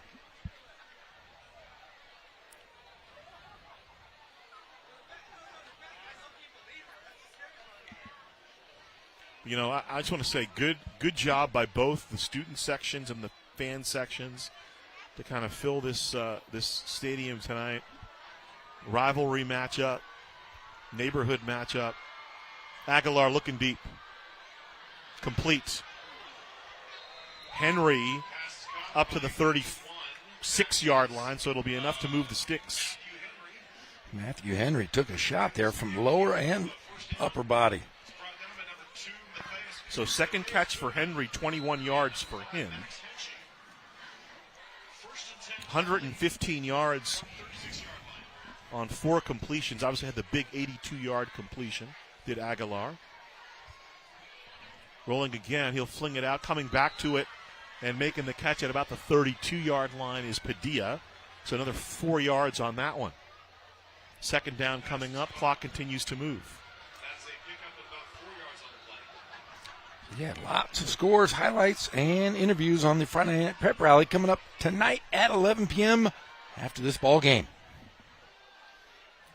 You know, I just want to say good job by both the student sections and the fan sections to kind of fill this this stadium tonight. Rivalry matchup, neighborhood matchup. Aguilar looking deep. Complete. Henry up to the 36-yard line, so it'll be enough to move the sticks. Matthew Henry took a shot there from lower and upper body. So second catch for Henry, 21 yards for him. 115 yards on 4 completions. Obviously had the big 82-yard completion, did Aguilar. Rolling again, he'll fling it out, coming back to it, and making the catch at about the 32-yard line is Padilla. So another 4 yards on that one. Second down coming up, clock continues to move. Yeah, lots of scores, highlights, and interviews on the Friday Night Pep Rally coming up tonight at 11 p.m. after this ball game.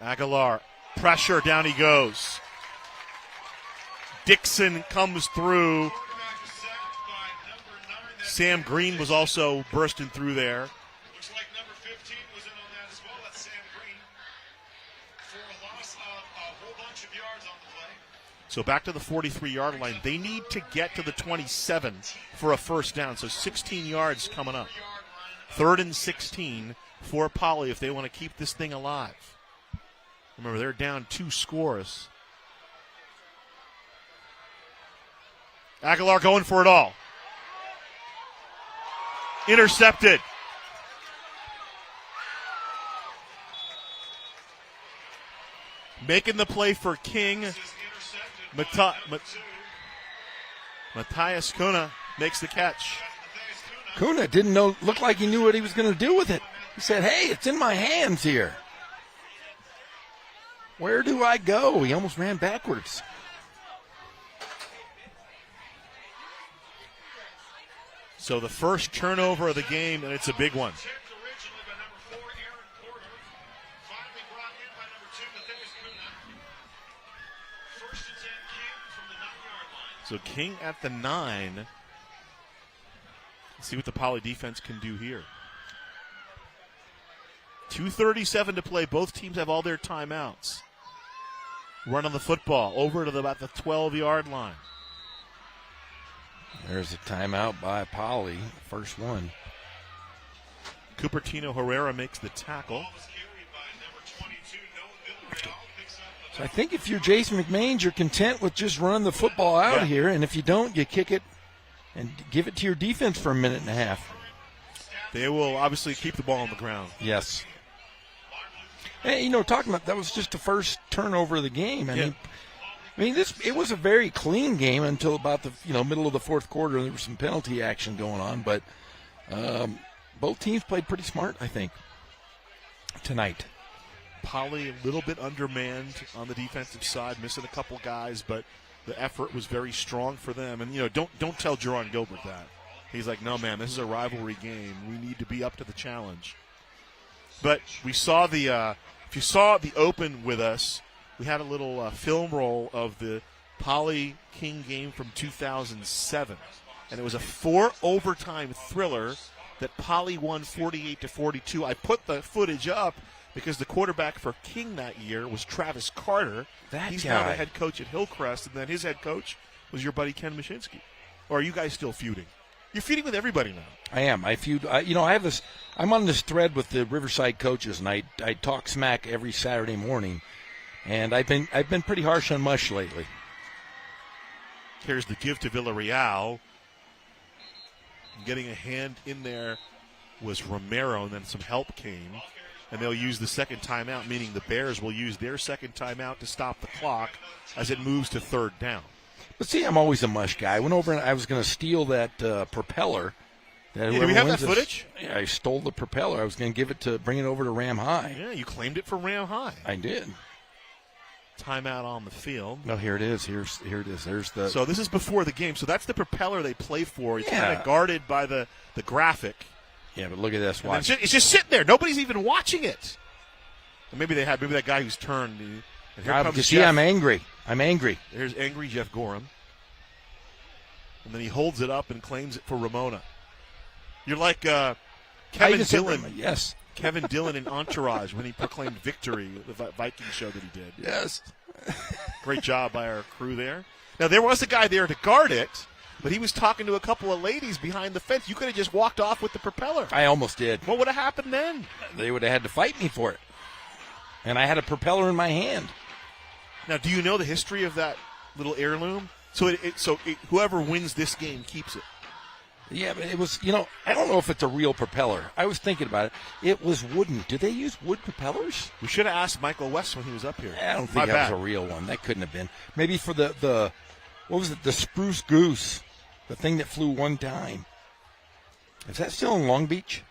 Aguilar, pressure, down he goes. Dixon comes through. Sam Green was also bursting through there. Looks like number 15 was in on that as well. That's Sam Green for a loss of a whole bunch of yards on the play. So back to the 43-yard line. They need to get to the 27 for a first down. So 16 yards coming up. 3rd and 16 for Poly if they want to keep this thing alive. Remember, they're down 2 scores. Aguilar going for it all. Intercepted. Making the play for King. Matthias Kuna makes the catch. Kuna didn't look like he knew what he was going to do with it. He said, hey, it's in my hands here. Where do I go? He almost ran backwards. So the first turnover of the game, and it's a big one. So King at the 9. Let's see what the Poly defense can do here. 2:37 to play. Both teams have all their timeouts. Run on the football over to about the 12-yard line. There's a timeout by Poly, first one. Cupertino Herrera makes the tackle. So I think if you're Jason McMains, you're content with just running the football out here, and if you don't, you kick it and give it to your defense for a minute and a half. They will obviously keep the ball on the ground. Yes. Hey, talking about that was just the first turnover of the game. I mean, I mean, it was a very clean game until about the middle of the fourth quarter. There was some penalty action going on, but both teams played pretty smart, I think, tonight. Poly a little bit undermanned on the defensive side, missing a couple guys, but the effort was very strong for them. And don't tell Jerron Gilbert that. He's like, no, man, this is a rivalry game. We need to be up to the challenge. But we saw if you saw the open with us, we had a little film roll of the Poly King game from 2007. And it was a 4-overtime thriller that Poly won 48-42. I put the footage up because the quarterback for King that year was Travis Carter. He's now the head coach at Hillcrest, and then his head coach was your buddy Ken Mashinsky. Or are you guys still feuding? You're feuding with everybody now. I am. I feud. I have this. I'm on this thread with the Riverside coaches, and I talk smack every Saturday morning. And I've been pretty harsh on Mush lately. Here's the give to Villarreal. Getting a hand in there was Romero, and then some help came. And they'll use the second timeout, meaning the Bears will use their second timeout to stop the clock as it moves to third down. But see, I'm always a Mush guy. I went over and I was going to steal that propeller. Do we have that footage? I stole the propeller. I was going to bring it over to Ram High. Yeah, you claimed it for Ram High. I did. Timeout on the field. No, here it is. Here it is. There's the. So this is before the game. So that's the propeller they play for. It's kind of guarded by the graphic. Yeah, but look at this. Watch. It's just sitting there. Nobody's even watching it. And maybe that guy who's turned. And here comes Jeff. I'm angry. There's angry Jeff Gorham. And then he holds it up and claims it for Ramona. You're like Kevin Dillon. Yes. Kevin Dillon in Entourage when he proclaimed victory, the Viking show that he did. Yes. Great job by our crew there. Now, there was a guy there to guard it, but he was talking to a couple of ladies behind the fence. You could have just walked off with the propeller. I almost did. What would have happened then? They would have had to fight me for it. And I had a propeller in my hand. Now, do you know the history of that little heirloom? So whoever wins this game keeps it. Yeah, but it was, I don't know if it's a real propeller. I was thinking about it. It was wooden. Did they use wood propellers? We should have asked Michael West when he was up here. I don't think that was a real one. That couldn't have been. Maybe for the what was it, the Spruce Goose, the thing that flew one time. Is that still in Long Beach?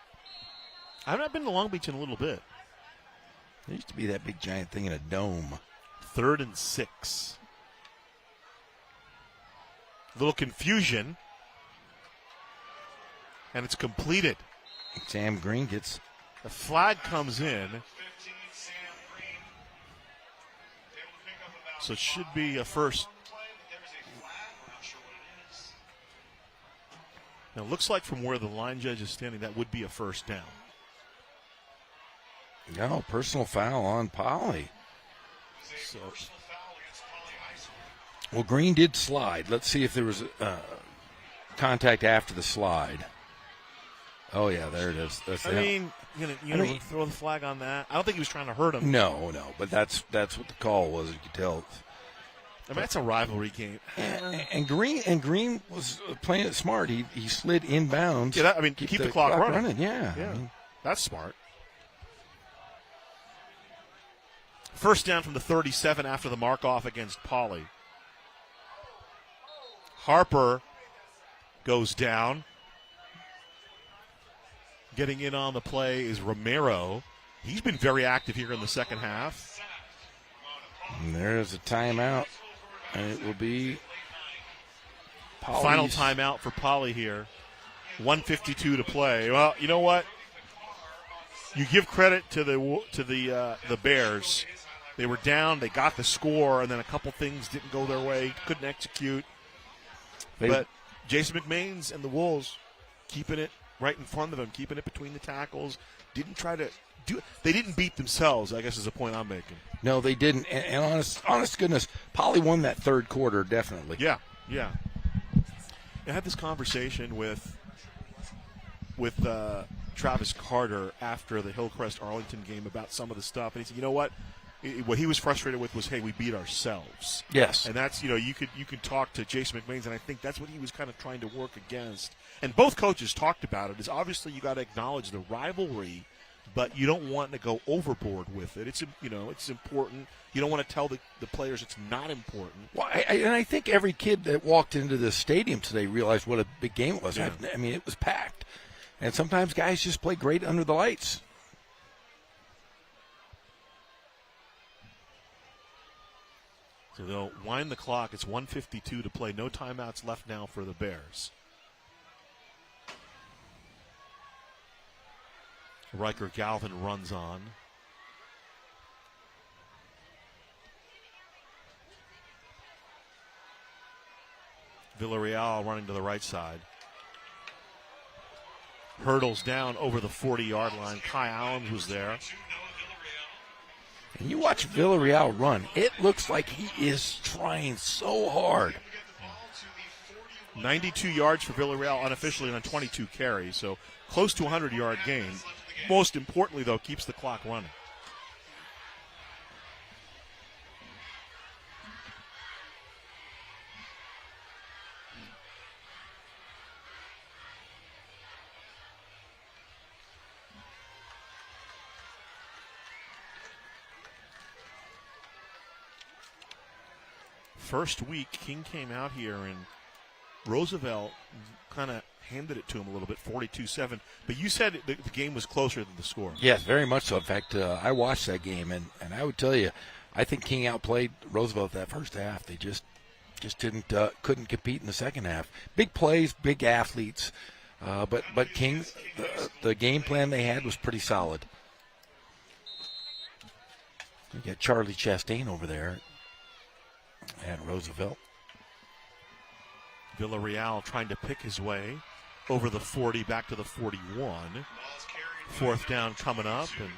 I've not been to Long Beach in a little bit. There used to be that big giant thing in a dome. 3rd and 6. A little confusion. And it's completed. Sam Green gets... The flag comes in. So it should be a first. Now, it looks like from where the line judge is standing, that would be a first down. No, personal foul on Poly. So, well, Green did slide. Let's see if there was contact after the slide. Oh, yeah, there it is. That's you gonna throw the flag on that? I don't think he was trying to hurt him. No, but that's what the call was. You could tell. I mean, that's a rivalry game. And Green was playing it smart. He slid inbounds. Yeah, keep the clock running. Yeah. That's smart. First down from the 37 after the mark-off against Poly. Harper goes down. Getting in on the play is Romero. He's been very active here in the second half. And there's a timeout, and it will be Poly's. Final timeout for Poly here. 1:52 to play. Well, you know what? You give credit to the Bears. They were down, they got the score, and then a couple things didn't go their way, couldn't execute. But Jason McMains and the Wolves keeping it right in front of them, keeping it between the tackles. Didn't try to do. They didn't beat themselves, I guess is the point I'm making. No, they didn't. And honest goodness, Poly won that third quarter, definitely. Yeah. I had this conversation with Travis Carter after the Hillcrest Arlington game about some of the stuff, and he said, you know what? What he was frustrated with was, hey, we beat ourselves. Yes. And that's, you could talk to Jason McMains, and I think that's what he was kind of trying to work against. And both coaches talked about it, is obviously you got to acknowledge the rivalry but you don't want to go overboard with it. It's important. You don't want to tell the players it's not important. Well, I think every kid that walked into this stadium today realized what a big game it was. Yeah. I mean, it was packed. And sometimes guys just play great under the lights. So they'll wind the clock. It's 1:52 to play. No timeouts left now for the Bears. Riker Galvin runs on. Villarreal running to the right side. Hurdles down over the 40-yard line. Kai Allen was there. And you watch Villarreal run, it looks like he is trying so hard. 92 yards for Villarreal unofficially on 22 carries, so close to a 100-yard gain. Most importantly, though, keeps the clock running. First week, King came out here and Roosevelt kind of handed it to him a little bit, 42-7. But you said the game was closer than the score. Yes, very much so. In fact, I watched that game, and I would tell you, I think King outplayed Roosevelt that first half. They just couldn't compete in the second half. Big plays, big athletes, but King, the game plan they had was pretty solid. You got Charlie Chastain over there at Roosevelt. Villarreal trying to pick his way over the 40 back to the 41. Fourth down coming up, and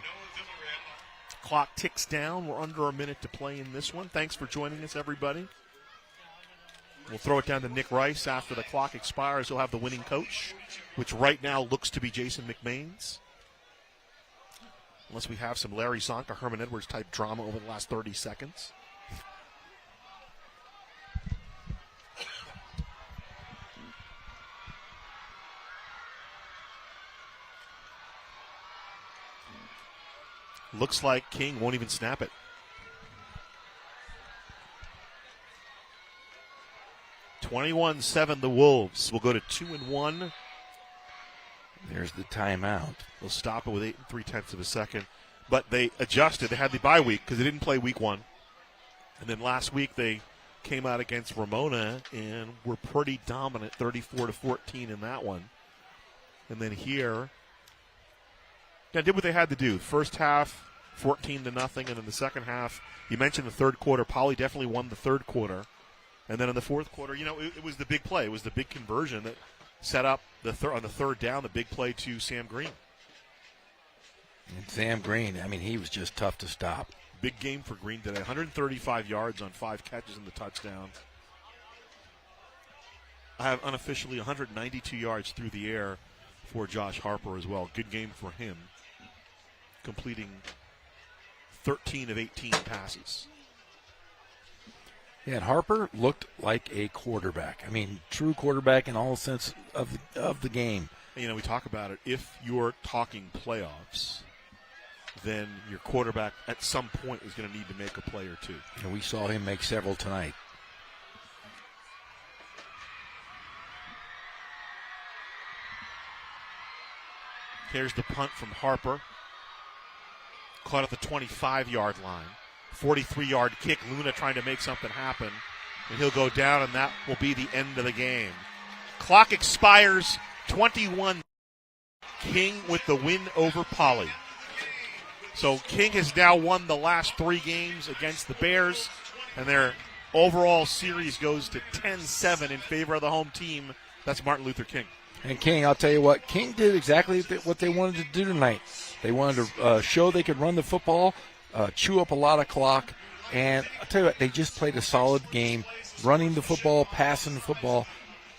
clock ticks down. We're under a minute to play in this one. Thanks for joining us, everybody. We'll throw it down to Nick Rice after the clock expires. He'll have the winning coach, which right now looks to be Jason McMains. Unless we have some Larry Zonka, Herman Edwards type drama over the last 30 seconds. Looks like King won't even snap it. 21-7 the Wolves. Will go to 2-1. There's the timeout. They'll stop it with 8 3/10 of a second. But they adjusted. They had the bye week because they didn't play week 1. And then last week they came out against Ramona and were pretty dominant, 34-14 in that one. And then here, they did what they had to do. First half, 14-0, and then the second half, you mentioned the third quarter. Poly definitely won the third quarter. And then in the fourth quarter, it was the big play. It was the big conversion that set up on the third down, the big play to Sam Green. And Sam Green, I mean, he was just tough to stop. Big game for Green today. 135 yards on 5 catches in the touchdown. I have unofficially 192 yards through the air for Josh Harper as well. Good game for him, completing 13 of 18 passes. Yeah, and Harper looked like a quarterback. I mean, true quarterback in all sense of the game. We talk about it. If you're talking playoffs, then your quarterback at some point is going to need to make a play or two. And we saw him make several tonight. Here's the punt from Harper. Caught at the 25-yard line. 43-yard kick. Luna trying to make something happen. And he'll go down, and that will be the end of the game. Clock expires 21. King with the win over Poly. So King has now won the last 3 games against the Bears, and their overall series goes to 10-7 in favor of the home team. That's Martin Luther King. And King, I'll tell you what, King did exactly what they wanted to do tonight. They wanted to show they could run the football, chew up a lot of clock, and I'll tell you what, they just played a solid game, running the football, passing the football,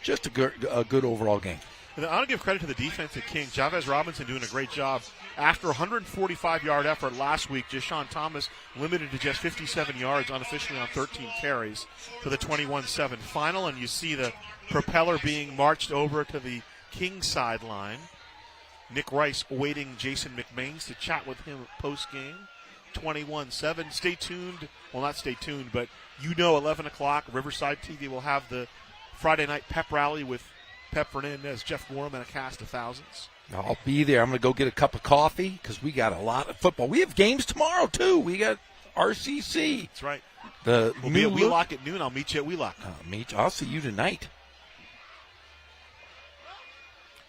just a good overall game. And I want to give credit to the defense at King. Javez Robinson doing a great job. After a 145-yard effort last week, Jashawn Thomas limited to just 57 yards unofficially on 13 carries for the 21-7 final. And you see the propeller being marched over to the King sideline. Nick Rice awaiting Jason McMains to chat with him post-game. 21-7. Stay tuned. Well, not stay tuned, but 11 o'clock, Riverside TV will have the Friday night pep rally with Pep Fernandez, Jeff Gorham, and a cast of thousands. I'll be there. I'm going to go get a cup of coffee because we got a lot of football. We have games tomorrow, too. We got RCC. That's right. We'll be at Wheelock at noon. I'll meet you at Wheelock. I'll see you tonight.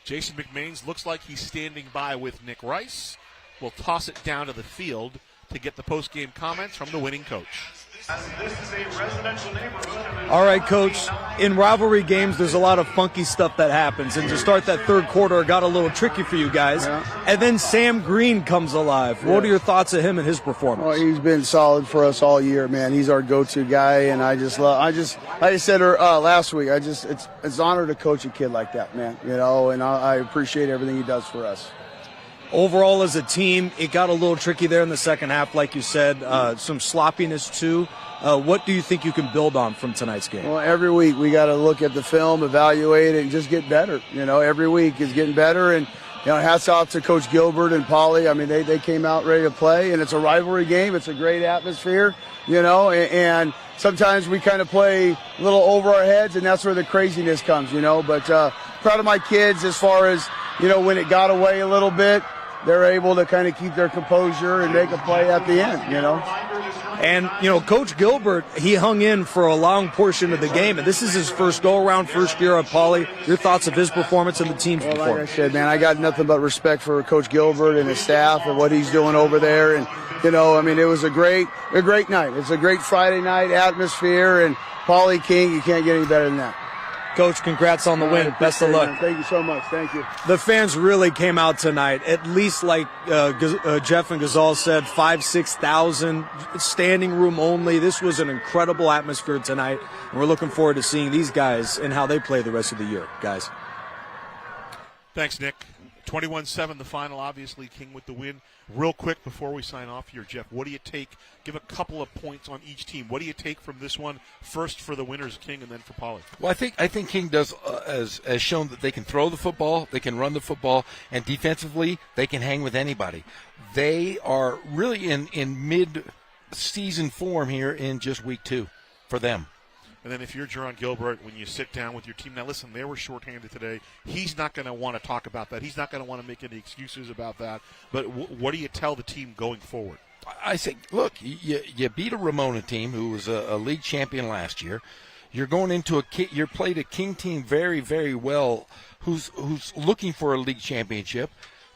Jason McMains looks like he's standing by with Nick Rice. We'll toss it down to the field to get the post-game comments from the winning coach. This is a residential neighborhood. All right, Coach. In rivalry games, there's a lot of funky stuff that happens. And to start that third quarter, it got a little tricky for you guys. Yeah. And then Sam Green comes alive. Yeah. What are your thoughts of him and his performance? Well, he's been solid for us all year, man. He's our go-to guy, and I said last week, it's an honor to coach a kid like that, man. And I appreciate everything he does for us. Overall, as a team, it got a little tricky there in the second half, like you said. Some sloppiness, too. What do you think you can build on from tonight's game? Well, every week we got to look at the film, evaluate it, and just get better. Every week is getting better. And, hats off to Coach Gilbert and Polly. I mean, they came out ready to play, and it's a rivalry game. It's a great atmosphere, and sometimes we kind of play a little over our heads, and that's where the craziness comes, But proud of my kids as far as, when it got away a little bit, they're able to kind of keep their composure and make a play at the end, And, Coach Gilbert, he hung in for a long portion of the game, and this is his first go-around, first year at Poly. Your thoughts of his performance and the team's performance? Like I said, man, I got nothing but respect for Coach Gilbert and his staff and what he's doing over there. And, it was a great night. It's a great Friday night atmosphere, and Poly King, you can't get any better than that. Coach, congrats on the win. Best of luck. Man. Thank you so much. Thank you. The fans really came out tonight. At least, like Jeff and Gazal said, 6,000, standing room only. This was an incredible atmosphere tonight, and we're looking forward to seeing these guys and how they play the rest of the year, guys. Thanks, Nick. 21-7, the final. Obviously, King with the win. Real quick before we sign off here, Jeff, what do you take? Give a couple of points on each team. What do you take from this one? First for the winners, King, and then for Poly. Well, I think King does has shown that they can throw the football, they can run the football, and defensively they can hang with anybody. They are really in mid-season form here in just week 2 for them. And then if you're Jerron Gilbert, when you sit down with your team, now listen, they were shorthanded today. He's not going to want to talk about that. He's not going to want to make any excuses about that. But what do you tell the team going forward? I say, look, you beat a Ramona team who was a league champion last year. You're going into you played a King team very, very well who's looking for a league championship.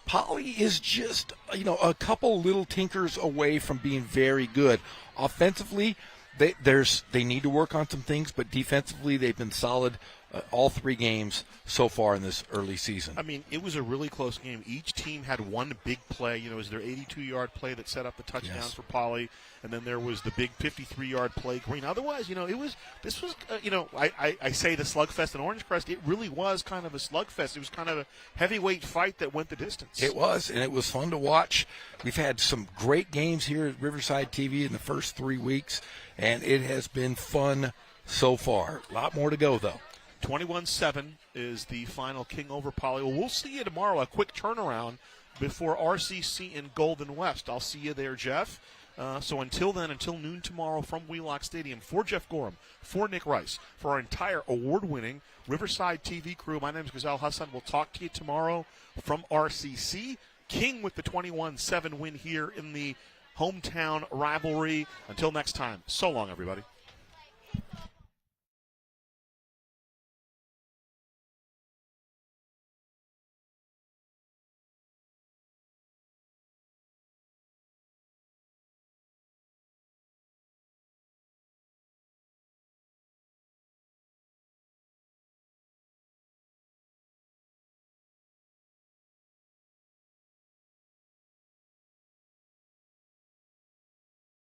Poly is just, a couple little tinkers away from being very good. Offensively, they need to work on some things, but defensively they've been solid all 3 games so far in this early season. I mean, it was a really close game. Each team had one big play. It was their 82-yard play that set up the touchdown for Poly, and then there was the big 53-yard play Green. Otherwise, this was I say the slugfest in Orange Crest. It really was kind of a slugfest. It was kind of a heavyweight fight that went the distance. It was, and it was fun to watch. We've had some great games here at Riverside TV in the first 3 weeks, and it has been fun so far. A lot more to go, though. 21-7 is the final, King over Poly. Well, we'll see you tomorrow, a quick turnaround before RCC in Golden West. I'll see you there, Jeff. So until then, until noon tomorrow from Wheelock Stadium, for Jeff Gorham, for Nick Rice, for our entire award-winning Riverside TV crew, my name is Ghazal Hassan. We'll talk to you tomorrow from RCC. King with the 21-7 win here in the hometown rivalry. Until next time, so long, everybody.